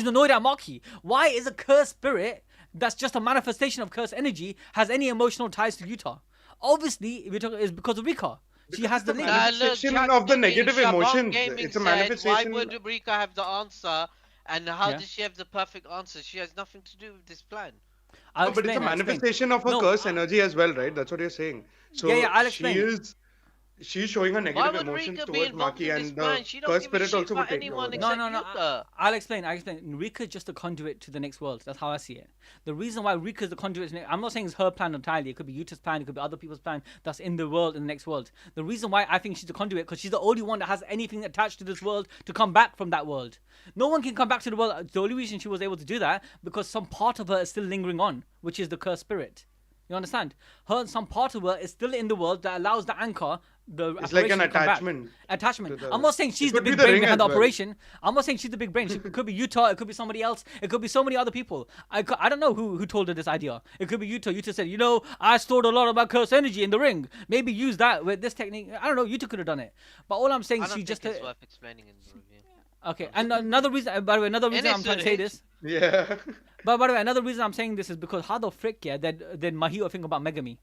A: annoyed at Maki. Why is a cursed spirit that's just a manifestation of cursed energy has any emotional ties to Utah? Obviously, if we're talking, it's because of Rika. She
C: Because
A: has
C: it's
A: the
C: a
A: link.
D: Look,
C: manifestation
D: chat
C: of the
D: gaming,
C: negative
D: Shabong
C: emotions.
D: Gaming
C: It's a
D: said, why
C: manifestation.
D: would Rika have the answer? And how
A: Yeah,
D: does she have the perfect answer? She has nothing to do with this plan.
A: I'll
C: No, but it's a
A: explain. I'll explain.
C: manifestation of her
A: No,
C: curse energy as well, right? That's what you're saying.
A: yeah, yeah.
C: So
A: I'll explain.
C: she's showing her
D: Why
C: negative
D: would
C: emotions
D: Rika be
C: towards
D: involved in
C: Maki,
D: this
C: and the
D: plan? She don't
C: curse
D: give a
C: spirit
D: shit
C: also would
D: about
C: take over
D: anyone
C: that.
A: No,
D: except
A: no, no.
D: Yuta.
A: I'll explain. I'll explain. Rika is just a conduit to the next world. That's how I see it. The reason why Rika is the conduit, I'm not saying it's her plan entirely. It could be Yuta's plan. It could be other people's plan that's in the world, in the next world. The reason why I think she's the conduit, because she's the only one that has anything attached to this world to come back from that world. No one can come back to the world. The only reason she was able to do that, because some part of her is still lingering on, which is the cursed spirit. You understand? Some part of her is still in the world that allows the anchor, the
C: It's like
A: operation
C: an
A: to come back.
C: attachment
A: Attachment.
C: to the.
A: I'm not saying
C: It
A: she's the
C: could be
A: big
C: the
A: brain
C: ring
A: behind
C: as
A: the
C: well.
A: operation. I'm not saying she's the big brain. It could be Utah. It could be somebody else. It could be so many other people. I don't know who told her this idea. It could be Utah. Utah said, I stored a lot of my curse energy in the ring. Maybe use that with this technique. I don't know. Utah could have done it. But all I'm saying,
D: I
A: she
D: don't
A: just.
D: think it's worth explaining in the review.
A: Okay. And another reason, by the way, another reason I'm trying to say this.
C: Yeah.
A: But by the way, another reason I'm saying this is because how the frick, yeah, did Mahito think about Megami?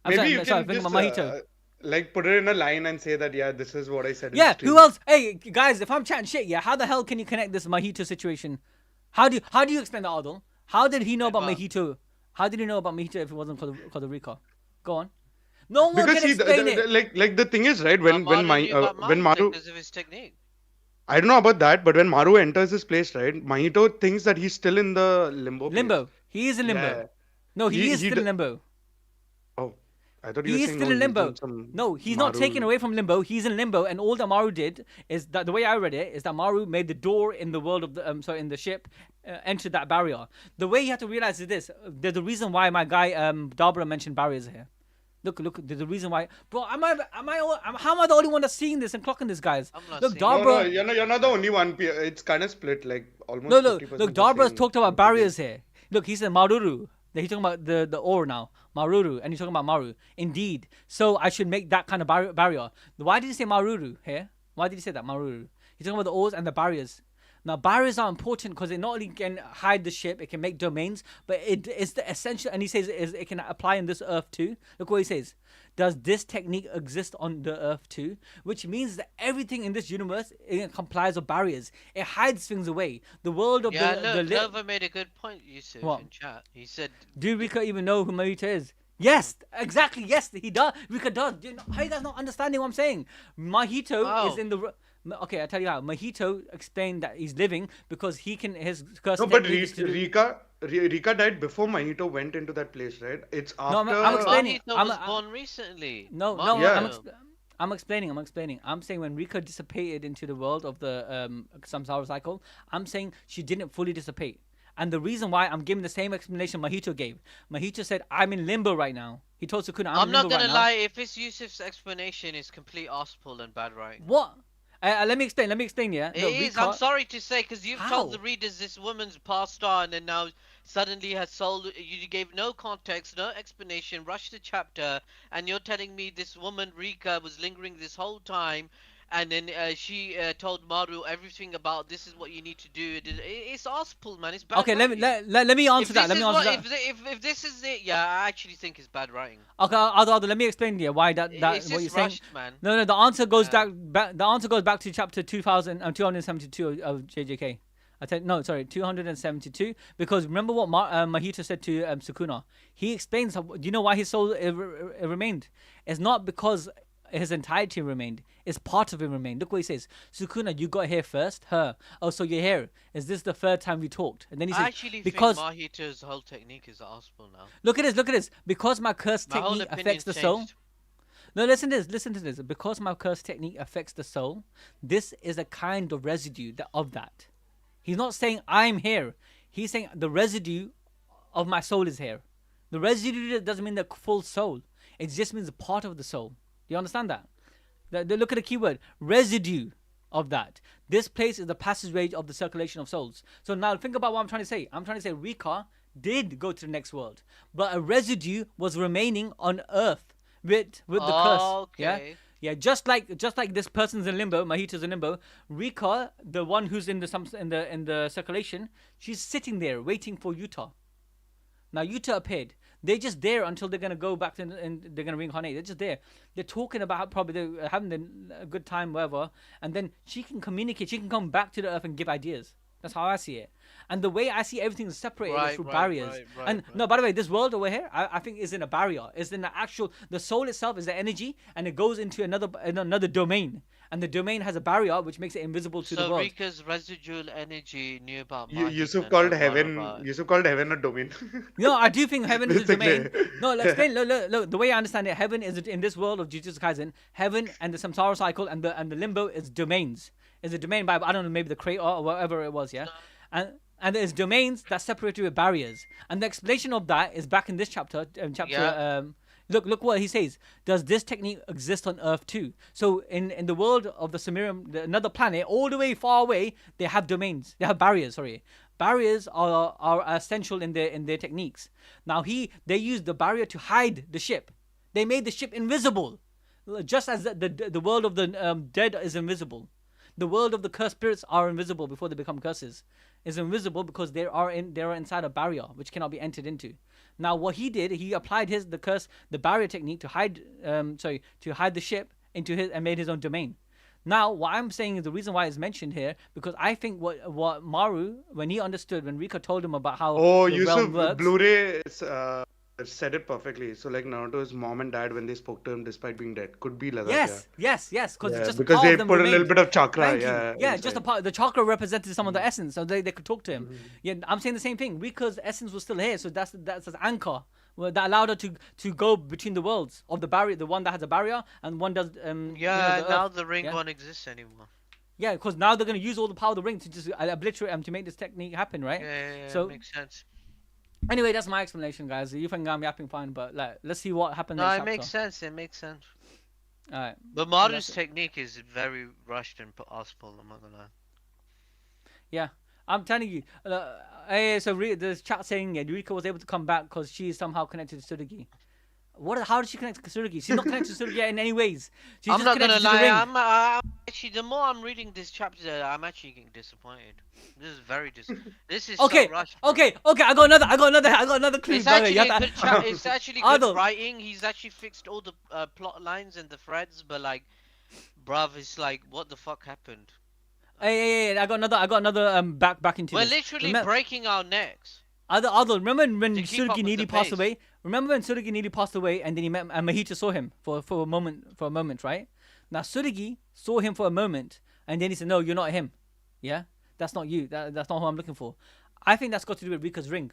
A: I'm
C: Maybe you
A: sorry,
C: can
A: think
C: just
A: about Mahito.
C: like put it in a line and say that, yeah, this is what I said in
A: Yeah,
C: stream.
A: who else? Hey, guys, if I'm chatting shit, yeah, how the hell can you connect this Mahito situation? How do you explain that, Adil? How did he know about
D: Well,
A: Mahito? How did he know about Mahito if it wasn't because of Rika? Go on. No one
C: Because
A: can
C: see,
A: explain it.
C: like the thing is, right, when
D: Maru knew about
C: when
D: Mahito
C: Maru,
D: because of his technique.
C: I don't know about that, but when Maru enters this place, right, Mahito thinks that he's still in the limbo place.
A: Limbo. He is in limbo.
C: Yeah.
A: No, he is
C: he
A: still
C: d-
A: in limbo.
C: Oh, I thought you were
A: He is
C: saying
A: still
C: no,
A: in
C: he's
A: limbo.
C: in some
A: No, he's not taken
C: Maru.
A: away from limbo. He's in limbo, and all that Maru did is that the way I read it is that Maru made the door in the world of the in the ship entered that barrier. The way you have to realize is this: there's a reason why my guy Dabura mentioned barriers here. Look, there's a reason why, bro. How am I the only one that's seeing this and clocking this, guys?
D: I'm not
A: Look,
D: seeing it.
C: No,
A: Dabura.
C: you're not the only one. It's kind of split, like almost
A: No,
C: 50%
A: look.
C: are
A: Dabura's
C: saying
A: talked about
C: 50%.
A: barriers here. Look, he said Maruru. He's talking about the ore now, Maruru, and he's talking about Maru. Indeed. So I should make that kind of barrier. Why did he say Maruru here? Why did he say that Maruru? He's talking about the ores and the barriers. Now barriers are important because it not only can hide the ship, it can make domains, but it is the essential. And he says it can apply in this earth too. Look what he says. Does this technique exist on the earth too? Which means that everything in this universe it complies with barriers. It hides things away. The world of
D: Yeah,
A: the
D: look, Nova made a good point, Yusuf,
A: What?
D: in chat. He said,
A: do Rika even know who Mahito is? Yes, exactly. Yes, he does. Rika does. How you guys not understanding what I'm saying? Mahito
D: How?
A: is in the. Okay, I tell you how. Mahito explained that he's living because he can. His curse
C: No, but
A: technique is to do.
C: Rika died before Mahito went into that place, right? It's
A: No,
C: after.
A: I'm explaining.
D: Mahito was born recently.
A: No,
D: Mahito.
A: I'm explaining. I'm saying when Rika dissipated into the world of the samsara cycle, I'm saying she didn't fully dissipate. And the reason why I'm giving the same explanation Mahito gave. Mahito said, I'm in limbo right now. He told Sukuna, I'm
D: I'm
A: in
D: not
A: limbo
D: gonna
A: right
D: lie, if it's Yusuf's explanation is complete arsepull and bad writing.
A: now. What? Let me explain, yeah?
D: It
A: Look,
D: is,
A: Rika-
D: I'm sorry to say, because you've
A: How?
D: told the readers this woman's passed on and now suddenly her soul, you gave no context, no explanation, rushed the chapter, and you're telling me this woman, Rika, was lingering this whole time, and then she told Maru everything about this is what you need to do. It's arsepull, man, it's bad
A: Okay, let
D: writing.
A: me answer
D: If
A: that.
D: this
A: Let me
D: is
A: answer
D: what,
A: that.
D: if this is it, yeah, I actually think it's bad writing.
A: Okay, Aldo, let me explain to you why that
D: It's
A: what
D: just
A: you're saying.
D: rushed, man.
A: No, the answer goes
D: Yeah.
A: back. The answer goes back to chapter 272 of JJK. No, sorry, 272. Because remember what Mahito said to Sukuna. He explains. Do you know why his soul remained? It's not because his entirety remained. It's part of him remained. Look what he says. Sukuna, you got here first. Her. Oh, so you're here. Is this the third time we talked? And then he
D: I
A: says,
D: actually
A: because
D: think Mahito's whole technique is arsepull now.
A: look at this. Because my curse
D: My whole
A: technique affects
D: opinion's
A: the soul.
D: changed.
A: No, listen to this. Listen to this. Because my curse technique affects the soul, this is a kind of residue of that. He's not saying I'm here. He's saying the residue of my soul is here. The residue doesn't mean the full soul. It just means a part of the soul. Do you understand that? Look at the keyword residue of that. This place is the passageway of the circulation of souls. So now think about what I'm trying to say. I'm trying to say Rika did go to the next world, but a residue was remaining on Earth with the curse. Yeah,
D: Okay.
A: yeah. Just like this person's in limbo, Mahito's in limbo. Rika, the one who's in the circulation, she's sitting there waiting for Utah. Now Utah appeared. They're just there until they're gonna go back to and they're gonna reincarnate. They're just there. They're talking about probably they're having a good time, whatever. And then she can communicate. She can come back to the earth and give ideas. That's how I see it. And the way I see everything is separated is
D: Right,
A: through
D: right,
A: barriers.
D: right,
A: And
D: right.
A: no, by the way, this world over here, I think is in a barrier. It's in the actual. The soul itself is the energy, and it goes into another domain. And the domain has a barrier which makes it invisible to the
D: So
A: world.
D: Rika's residual energy knew about
C: Yusuf
D: Mahito and
C: called
D: Dabura
C: heaven.
D: about.
C: Yusuf called heaven a domain.
A: No, I do think heaven is a
C: Basically.
A: domain. No, let's explain. Look, the way I understand it, heaven is in this world of Jujutsu Kaisen. Heaven and the samsara cycle and the limbo is domains. Is a domain by I don't know maybe the creator or whatever it was, yeah. And there's domains that separated with barriers. And the explanation of that is back in this chapter.
D: Yeah.
A: Look what he says. Does this technique exist on Earth too? So in the world of the Sumerian, another planet, all the way far away, they have domains. They have barriers. Sorry, barriers are essential in their techniques. Now they used the barrier to hide the ship. They made the ship invisible, just as the world of the dead is invisible. The world of the cursed spirits are invisible before they become curses. Is invisible because they are inside a barrier which cannot be entered into. Now what he did, he applied the barrier technique to hide the ship into his and made his own domain. Now what I'm saying is the reason why it's mentioned here because I think what Maru when he understood when Rika told him about how
C: Oh,
A: the realm
C: Yusuf,
A: works.
C: Blu-ray said it perfectly. So like Naruto's mom and dad when they spoke to him despite being dead, could be like that.
A: Yes, because
C: Yeah,
A: just
C: because
A: part
C: they
A: of them
C: put a little
A: remained.
C: bit of chakra.
A: Thank you.
C: Yeah,
A: Yeah, just a
C: inside.
A: part. The chakra represented some of the essence, so they could talk to him. Yeah, I'm saying the same thing. Rika's essence was still here, so that's an anchor that allowed her to go between the worlds of the barrier, the one that has a barrier, and one does.
D: Yeah,
A: the
D: now
A: earth.
D: the ring
A: Yeah?
D: won't exist anymore.
A: Yeah, because now they're gonna use all the power of the ring to just obliterate them to make this technique happen, right?
D: Yeah,
A: So
D: makes sense.
A: anyway, that's my explanation, guys. You think I'm yapping fine, but let's see what happens
D: No,
A: next
D: it
A: chapter.
D: makes sense. It makes sense.
A: All right.
D: But Maru's technique is very rushed and possible. I'm not gonna lie.
A: Yeah, I'm telling you. There's chat saying Rika was able to come back because she is somehow connected to Tsurugi. How did she connect to Tsurugi? She's not connected to Tsurugi in any ways. She's
D: I'm
A: just
D: not gonna
A: connected to the
D: lie.
A: ring.
D: I'm actually the more I'm reading this chapter, I'm actually getting disappointed. This is very This is
A: Okay,
D: so rushed. Bro.
A: okay. I got another clue.
D: It's
A: by the way.
D: actually
A: You
D: a
A: have
D: good
A: to-
D: It's actually
A: Adil.
D: good writing. He's actually fixed all the plot lines and the threads, but like, bruv, it's like, what the fuck happened?
A: Hey, I got another back into
D: We're
A: this.
D: literally breaking our necks.
A: Adil, remember when
D: To keep up
A: Tsurugi
D: with
A: nearly
D: the
A: passed
D: pace.
A: away? Remember when Tsurugi nearly passed away and then he met and Mahito saw him for a moment, right? Now Tsurugi saw him for a moment and then he said, "No, you're not him. Yeah, that's not you. That's not who I'm looking for." I think that's got to do with Rika's ring.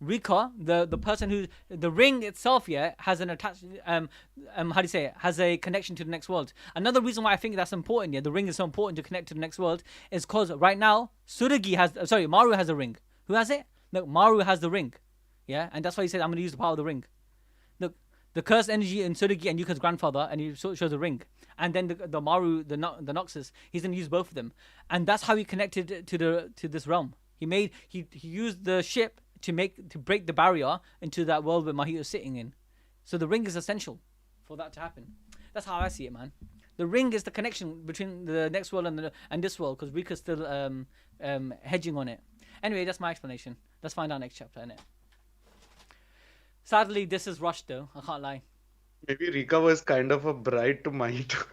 A: Rika, the person who the ring itself, yeah, has an attached how do you say it? Has a connection to the next world. Another reason why I think that's important, yeah, the ring is so important to connect to the next world, is because right now Maru has a ring. Who has it? No, Maru has the ring, yeah, and that's why he said I'm going to use the power of the ring. Look, the cursed energy in Tsurugi and Yuka's grandfather, and he shows the ring, and then the Maru, the Noxus, he's going to use both of them, and that's how he connected to this realm. He used the ship to break the barrier into that world where Mahito is sitting in. So the ring is essential for that to happen. That's how I see it, man. The ring is the connection between the next world and this world, because Rika's still hedging on it. Anyway, that's my explanation. Let's find out next chapter, innit? Sadly, this is rushed though. I can't lie.
C: Maybe Rika was kind of a bride to Mahito.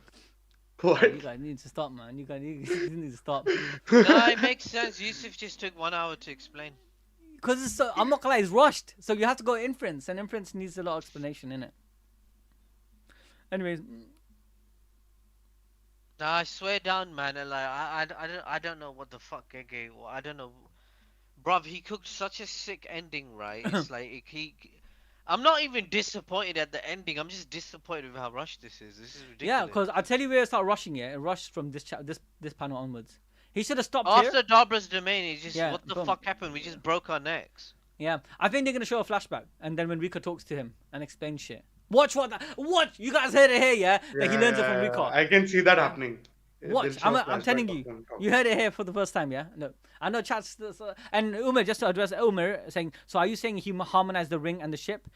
A: You
C: What?
A: guys need to stop, man. You need to stop.
D: No, it makes sense. Yusuf just took 1 hour to explain.
A: Because I'm not gonna lie, it's rushed. So you have to go inference, and inference needs a lot of explanation, innit? Anyways,
D: Nah, I swear down, man. And like, I don't know what the fuck Gege. I don't know, bruv. He cooked such a sick ending, right? It's like I'm not even disappointed at the ending. I'm just disappointed with how rushed this is. This is
A: Yeah,
D: ridiculous.
A: because I tell you where it started rushing. Yeah, it rushed from this panel onwards. He should have stopped here.
D: After Dabra's domain, it's just
A: Yeah,
D: what the
A: boom.
D: fuck happened? We just broke our necks.
A: Yeah, I think they're gonna show a flashback, and then when Rika talks to him and explains shit. Watch watch. You guys heard it here, yeah? That he
C: Yeah,
A: learns it
C: yeah,
A: from
C: yeah.
A: Rika.
C: I can see that
A: Yeah.
C: happening. They'll
A: Watch.
C: show a
A: I'm
C: flashback
A: telling
C: of
A: you.
C: them
A: You
C: talking.
A: heard it here for the first time, yeah? No, I know chats. And Umar, just to address Umar saying, so are you saying he harmonized the ring and the ship?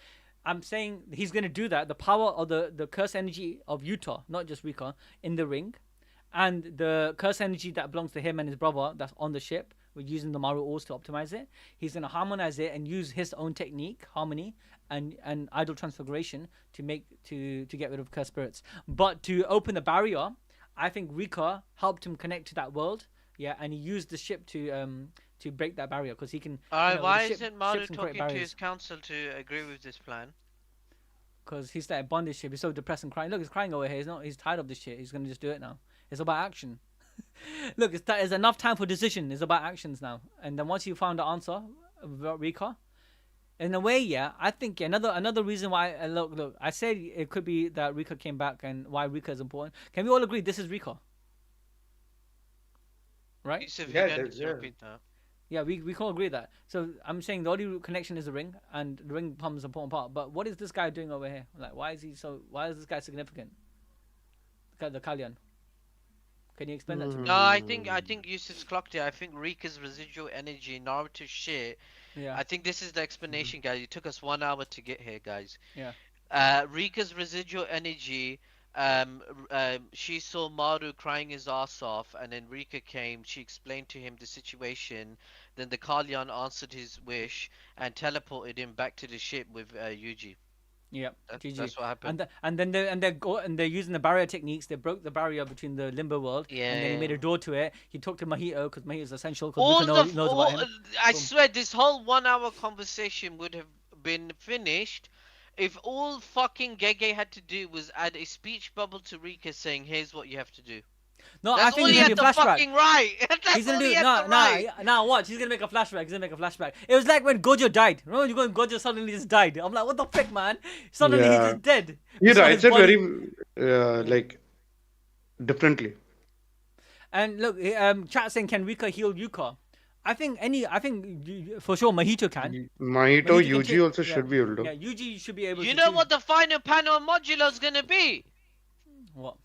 A: I'm saying he's gonna do that. The power of the curse energy of Utah, not just Rika, in the ring, and the curse energy that belongs to him and his brother that's on the ship. We're using the Maru ores to optimize it. He's gonna harmonize it and use his own technique, harmony, and idol transfiguration to get rid of cursed spirits. But to open the barrier, I think Rika helped him connect to that world. Yeah, and he used the ship to break that barrier because he can.
D: Alright,
A: With the
D: why
A: ship,
D: isn't Maru
A: ships can create
D: talking to his
A: barriers.
D: council to agree with this plan?
A: Because he's that bondage ship. He's so depressed and crying. Look, he's crying over here. He's not. He's tired of this shit. He's gonna just do it now. It's about action. Look, it's enough time for decision. It's about actions now. And then once you found the answer about Rika, in a way, yeah, I think another reason why look, I said it could be that Rika came back and why Rika is important. Can we all agree this is Rika, right?
D: Yusuf,
C: Yeah,
D: you can
C: yeah.
D: repeat that.
A: Yeah, we can all agree that. So I'm saying the only connection is the ring, and the ring becomes an important part. But what is this guy doing over here? Like, why is he so? Why is this guy significant? The Kalyan. Can you explain that to me?
D: No, I think Yusuf's clocked it. I think Rika's residual energy, Naruto shit.
A: Yeah,
D: I think this is the explanation, guys. It took us 1 hour to get here, guys.
A: yeah,
D: Rika's residual energy. She saw Maru crying his ass off, and then Rika came. She explained to him the situation. Then the Kalyan answered his wish and teleported him back to the ship with Yuji.
A: yeah.
D: That's
A: GG.
D: what happened.
A: And then they're using the barrier techniques. They broke the barrier between the limbo world, and then he made
D: Yeah.
A: a door to it. He talked to Mahito because Mahito is essential
D: All
A: because
D: the
A: Rika knows about him.
D: I
A: Boom.
D: swear this whole 1 hour conversation would have been finished if all fucking Gege had to do was add a speech bubble to Rika saying, "Here's what you have to do."
A: No, I
D: That's
A: think
D: all
A: he's
D: he
A: gonna
D: had
A: be a
D: to
A: flashback.
D: fucking write. That's
A: He's gonna
D: all he
A: do
D: had to write.
A: now watch. He's gonna make a flashback. He's gonna make a flashback. It was like when Gojo died. Remember when Gojo suddenly just died? I'm like, what the fuck, man? Suddenly he's
C: Yeah.
A: just dead.
C: He
A: We saw
C: writes
A: his
C: it
A: body.
C: very like differently.
A: And look, chat saying can Rika heal Yuka? I think for sure Mahito can.
C: Mahito,
A: Mahito can
C: Yuji
A: change-
C: also
A: yeah.
C: should be able to.
A: Yeah, Yuji should be able to.
D: You know
A: change-
D: what the final panel of Modulo's gonna be?
A: What?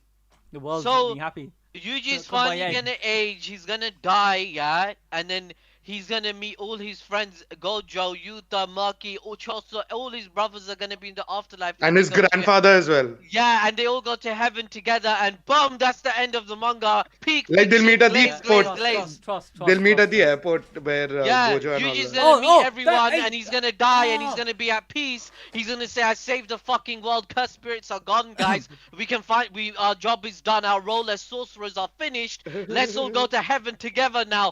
A: The world's
D: So-
A: being happy.
D: Yuji's
A: Come by
D: finally
A: egg.
D: gonna age, he's gonna die, yeah? And then he's gonna meet all his friends, Gojo, Yuta, Maki, Uchoso, all his brothers are gonna be in the afterlife.
C: And his
D: They go to-
C: grandfather as well.
D: Yeah, and they all go to heaven together, and boom, that's the end of the manga. Peak
C: Like, they'll
D: fiction,
C: meet at the
D: glaze, glaze,
C: airport.
D: glaze.
A: Trust.
C: They'll meet at the
A: trust.
C: airport where
D: Yeah,
C: Gojo and all
D: Yuji's
C: that.
D: gonna meet
A: that-
D: everyone,
A: hey,
D: and he's gonna die, and he's
A: oh.
D: gonna be at peace. He's gonna say, "I saved the fucking world. Cursed spirits are gone, guys. We can fight. Our job is done. Our role as sorcerers are finished. Let's all go to heaven together now."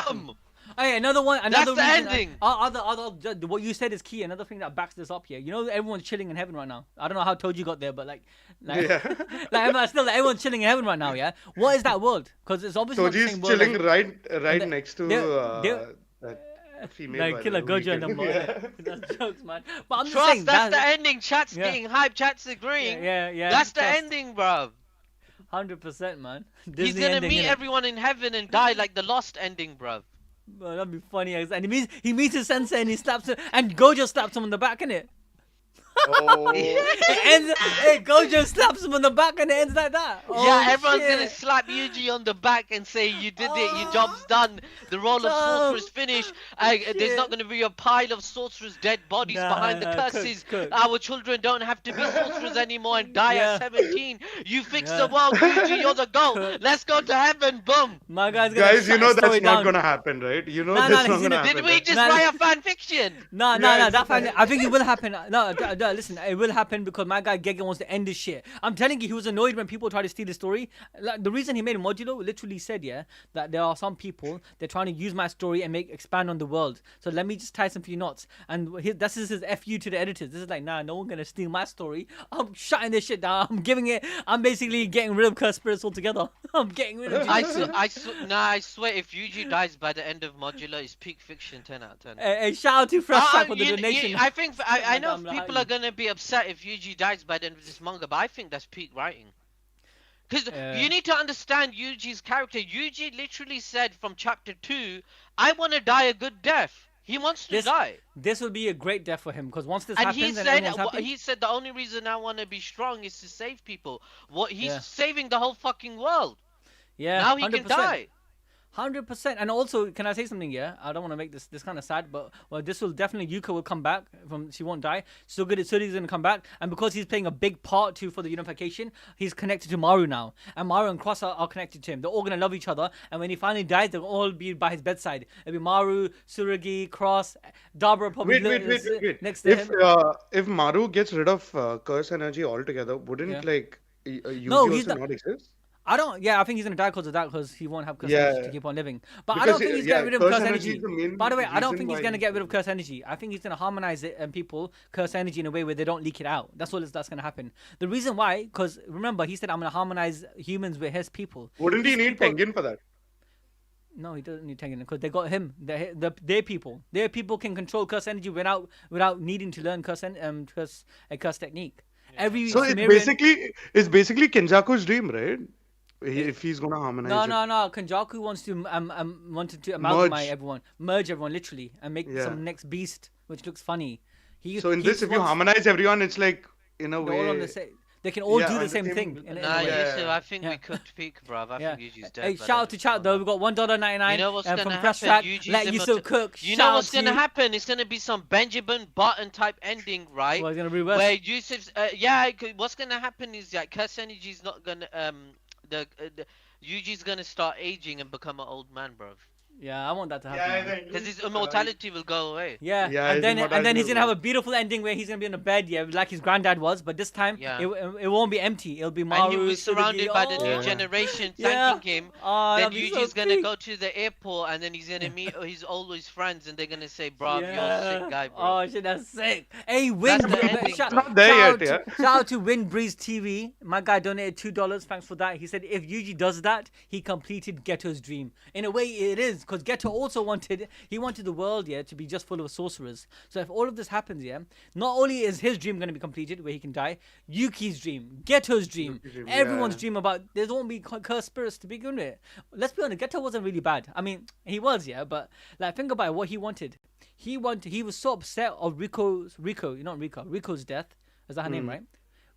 D: Boom.
A: Hey, another one. Another
D: the
A: reason,
D: ending.
A: What you said is key. Another thing that backs this up here. You know, everyone's chilling in heaven right now. I don't know how Toji got there, but like
C: Yeah.
A: everyone's chilling in heaven right now. Yeah. What is that world? Because it's obviously not the
C: Toji's
A: same world.
C: chilling
A: as-
C: right
A: the-
C: next to
A: they're-
C: that female.
A: like
C: by
A: Killer
C: the way,
A: Gojo and them.
C: Yeah.
A: That's jokes, man. But I'm just
D: Trust,
A: saying
D: that's the ending. Chat's
A: yeah.
D: getting hyped. Chat's agreeing.
A: Yeah.
D: That's the
A: trust.
D: ending, bruv.
A: 100%, man.
D: He's
A: Disney
D: gonna
A: ending,
D: meet
A: innit?
D: everyone in heaven and die like the Lost ending, bruv.
A: Bro, that'd be funny. And he meets his sensei and he slaps him, and Gojo slaps him on the back, innit?
C: Oh.
A: Gojo slaps him on the back and it ends like that. Oh,
D: Yeah, everyone's
A: shit.
D: gonna slap Yuji on the back and say, "You did it, your job's done, the role of sorcerer's finished." There's not gonna be a pile of sorcerers' dead bodies behind the curses.
A: cook.
D: Our children don't have to be sorcerers anymore and die
A: Yeah.
D: at 17. You fix
A: Yeah.
D: the world, Yuji, you're the goal.
A: Cook.
D: Let's go to heaven, boom.
A: My guy's gonna
C: Guys, you know
A: slow
C: that's
A: it
C: not
A: down.
C: gonna happen, right? You know
A: Nah,
C: that's
A: nah,
C: not
A: he's
C: gonna
A: gonna-
C: happen.
D: Did we
C: right?
D: just
A: Nah,
D: write a fan fiction?
A: No,
C: Yeah,
A: that
C: it's
A: I think it will happen. No, listen, it will happen because my guy Gege wants to end this shit. I'm telling you, he was annoyed when people tried to steal his story. Like, the reason he made Modulo literally said, yeah, that there are some people they're trying to use my story and expand on the world. So let me just tie some few knots. And this is his FU to the editors. This is like, nah, no one gonna steal my story. I'm shutting this shit down. I'm basically getting rid of Cursed Spirits altogether. I'm getting rid of Jujutsu.
D: I swear, if Yuji dies by the end of Modular, it's peak fiction, 10 out of 10.
A: Hey, shout out to Fresh Track for the donation.
D: I think I know
A: Madame
D: people
A: Lahari.
D: are gonna be upset if Yuji dies by the end of this manga, but I think that's peak writing. Because you need to understand Yuji's character. Yuji literally said from chapter 2, I want to die a good death. He wants to die.
A: This will be a great death for him because once this
D: And
A: happens and everyone's happy.
D: he said the only reason I want to be strong is to save people. He's
A: Yeah.
D: saving the whole fucking world.
A: Yeah,
D: Now he
A: 100%.
D: can die.
A: 100%. And also, can I say something? Yeah, I don't want to make this kind of sad, but this will definitely Yuka will come back from. She won't die. So good. Suri's gonna come back, and because he's playing a big part too for the unification, he's connected to Maru now, and Maru and Cross are connected to him. They're all gonna love each other, and when he finally dies, they'll all be by his bedside. It'll be Maru, Suragi, Cross, Dabura probably
C: Wait.
A: next to him.
C: If Maru gets rid of curse energy altogether, wouldn't
A: Yeah.
C: like Yuji
A: No, he's
C: also
A: not.
C: not exist?
A: I don't. Yeah, I think he's gonna die because of that. Because he won't have curse
C: Yeah.
A: energy to keep on living. But I
C: Because,
A: don't think he's getting rid of
C: curse
A: curse
C: energy
A: energy.
C: is the main
A: By the way, I don't
C: reason
A: think he's
C: why
A: gonna get rid of curse energy. I think he's gonna harmonize it and people curse energy in a way where they don't leak it out. That's that's gonna happen. The reason why, because remember, he said I'm gonna harmonize humans with his people.
C: Wouldn't he
A: His
C: need
A: people-
C: Tengen for that?
A: No, he doesn't need Tengen because they got him. Their people. Their people can control curse energy without needing to learn curse technique. Every
C: So
A: Sumerian-
C: it's basically Kenjaku's dream, right? If he's gonna harmonize it.
A: No. Kenjaku wanted to amalgamate
C: Merge.
A: merge everyone literally, and make
C: Yeah.
A: some next beast, which looks funny.
C: So in this, if you harmonize everyone, it's like in a
A: they're all on
C: way.
A: the same. They can all
C: Yeah,
A: do
C: on
A: the
C: the
A: same
C: same-
A: thing. In a
D: Nah,
A: way.
C: Yeah.
D: Yusuf, I think
A: Yeah.
D: we cooked peak, bruv. I
A: Yeah.
D: think Yuji's dead.
A: Hey,
D: by the
A: shout out
D: end
A: to
D: of
A: chat
D: this
A: though.
D: manga.
A: We got $1.99.
D: You know what's gonna
A: from
D: happen?
A: Fresh Track.
D: Yuji's
A: Let Yusuf cook.
D: You
A: Shout
D: know
A: out
D: what's
A: to
D: gonna
A: you.
D: happen? It's gonna be some Benjamin Button type ending, right?
A: Well, it's gonna reverse.
D: Where Yusuf's what's gonna happen is that curse energy's not gonna the Yuji's gonna start aging and become an old man, bruv.
A: Yeah, I want that to
C: Yeah,
A: happen.
C: I
A: man.
C: think.
D: Because his immortality will go away.
A: Yeah,
C: Yeah,
A: and
C: his
A: then
C: immortality
A: he's
C: will
A: gonna have
C: go.
A: a beautiful ending where he's gonna be in a bed, yeah, like his granddad was. But this time,
D: Yeah.
A: it won't be empty. It'll be Maru.
D: And he'll be surrounded
A: Suragi.
D: by the
A: Oh,
D: new generation
A: Yeah.
D: thanking him.
A: Oh,
D: Then
A: that'd be
D: Yuji's
A: so
D: gonna
A: peak.
D: go to the airport and then he's gonna meet all his friends and they're gonna say, bruv, you're a
A: Yeah.
D: sick guy, bro.
A: Oh shit, that's sick. Hey, Win.
D: That's the ending,
A: shout,
D: bro.
C: Not there
A: shout
C: yet,
A: out to, shout out to Win Breeze TV. My guy donated $2. Thanks for that. He said if Yuji does that, he completed Geto's dream. In a way, it is because Geto also wanted the world, yeah, to be just full of sorcerers. So if all of this happens, yeah, not only is his dream gonna be completed where he can die, Yuki's dream, Geto's dream,
C: Yuki's dream,
A: everyone's
C: yeah.
A: dream about there won't be cursed spirits to begin with. Let's be honest, Geto wasn't really bad. I mean, he was, yeah, but like think about what he wanted. He was so upset of Riko's death. Is that her name, right?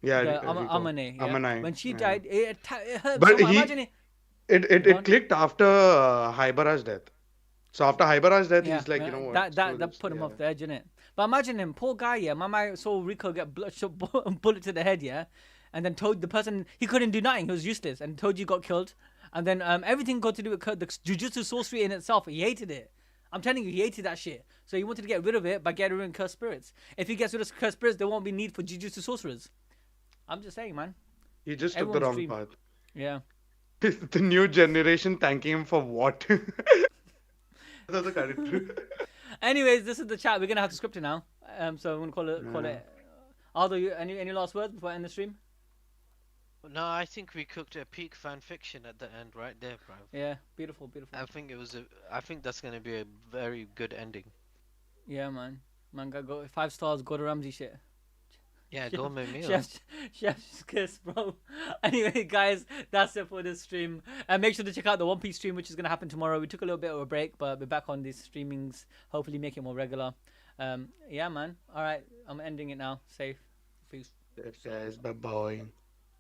C: Yeah,
A: The
C: Riko.
A: Amane. Yeah?
C: Amane,
A: When she
C: yeah.
A: died, it hurt.
C: But
A: so much.
C: he-
A: Imagine it.
C: It clicked after Haibara's death. So after Haibara's death, he's like, you know what?
A: That
C: screw this,
A: put him
C: yeah.
A: off the edge, innit? But imagine him, poor guy, yeah. My man saw Rico get bullet to the head, yeah, and then told the person he couldn't do nothing, he was useless, and told you got killed, and then everything got to do with the Jujutsu sorcery in itself. He hated it. I'm telling you, he hated that shit. So he wanted to get rid of it by getting rid of cursed spirits. If he gets rid of cursed spirits, there won't be need for Jujutsu sorcerers. I'm just saying, man.
C: He just took the wrong
A: Everyone's
C: path.
A: Yeah.
C: The new generation thanking him for what? That's a character.
A: Anyways, this is the chat. We're gonna have to script it now. So I'm gonna call it. Aldo, you any last words before I end the stream?
D: No, I think we cooked a peak fan fiction at the end right there, bruv.
A: Yeah, beautiful.
D: I think that's gonna be a very good ending.
A: Yeah, man. Man, gotta go 5 stars. Gordon Ramsay shit.
D: Yeah, gourmet meal.
A: Chef's kiss, bro. Anyway, guys, that's it for this stream. And make sure to check out the One Piece stream, which is gonna happen tomorrow. We took a little bit of a break, but we're back on these streamings. Hopefully, make it more regular. Yeah, man. All right, I'm ending it now. Safe. Peace.
C: Yes, guys. Bye bye.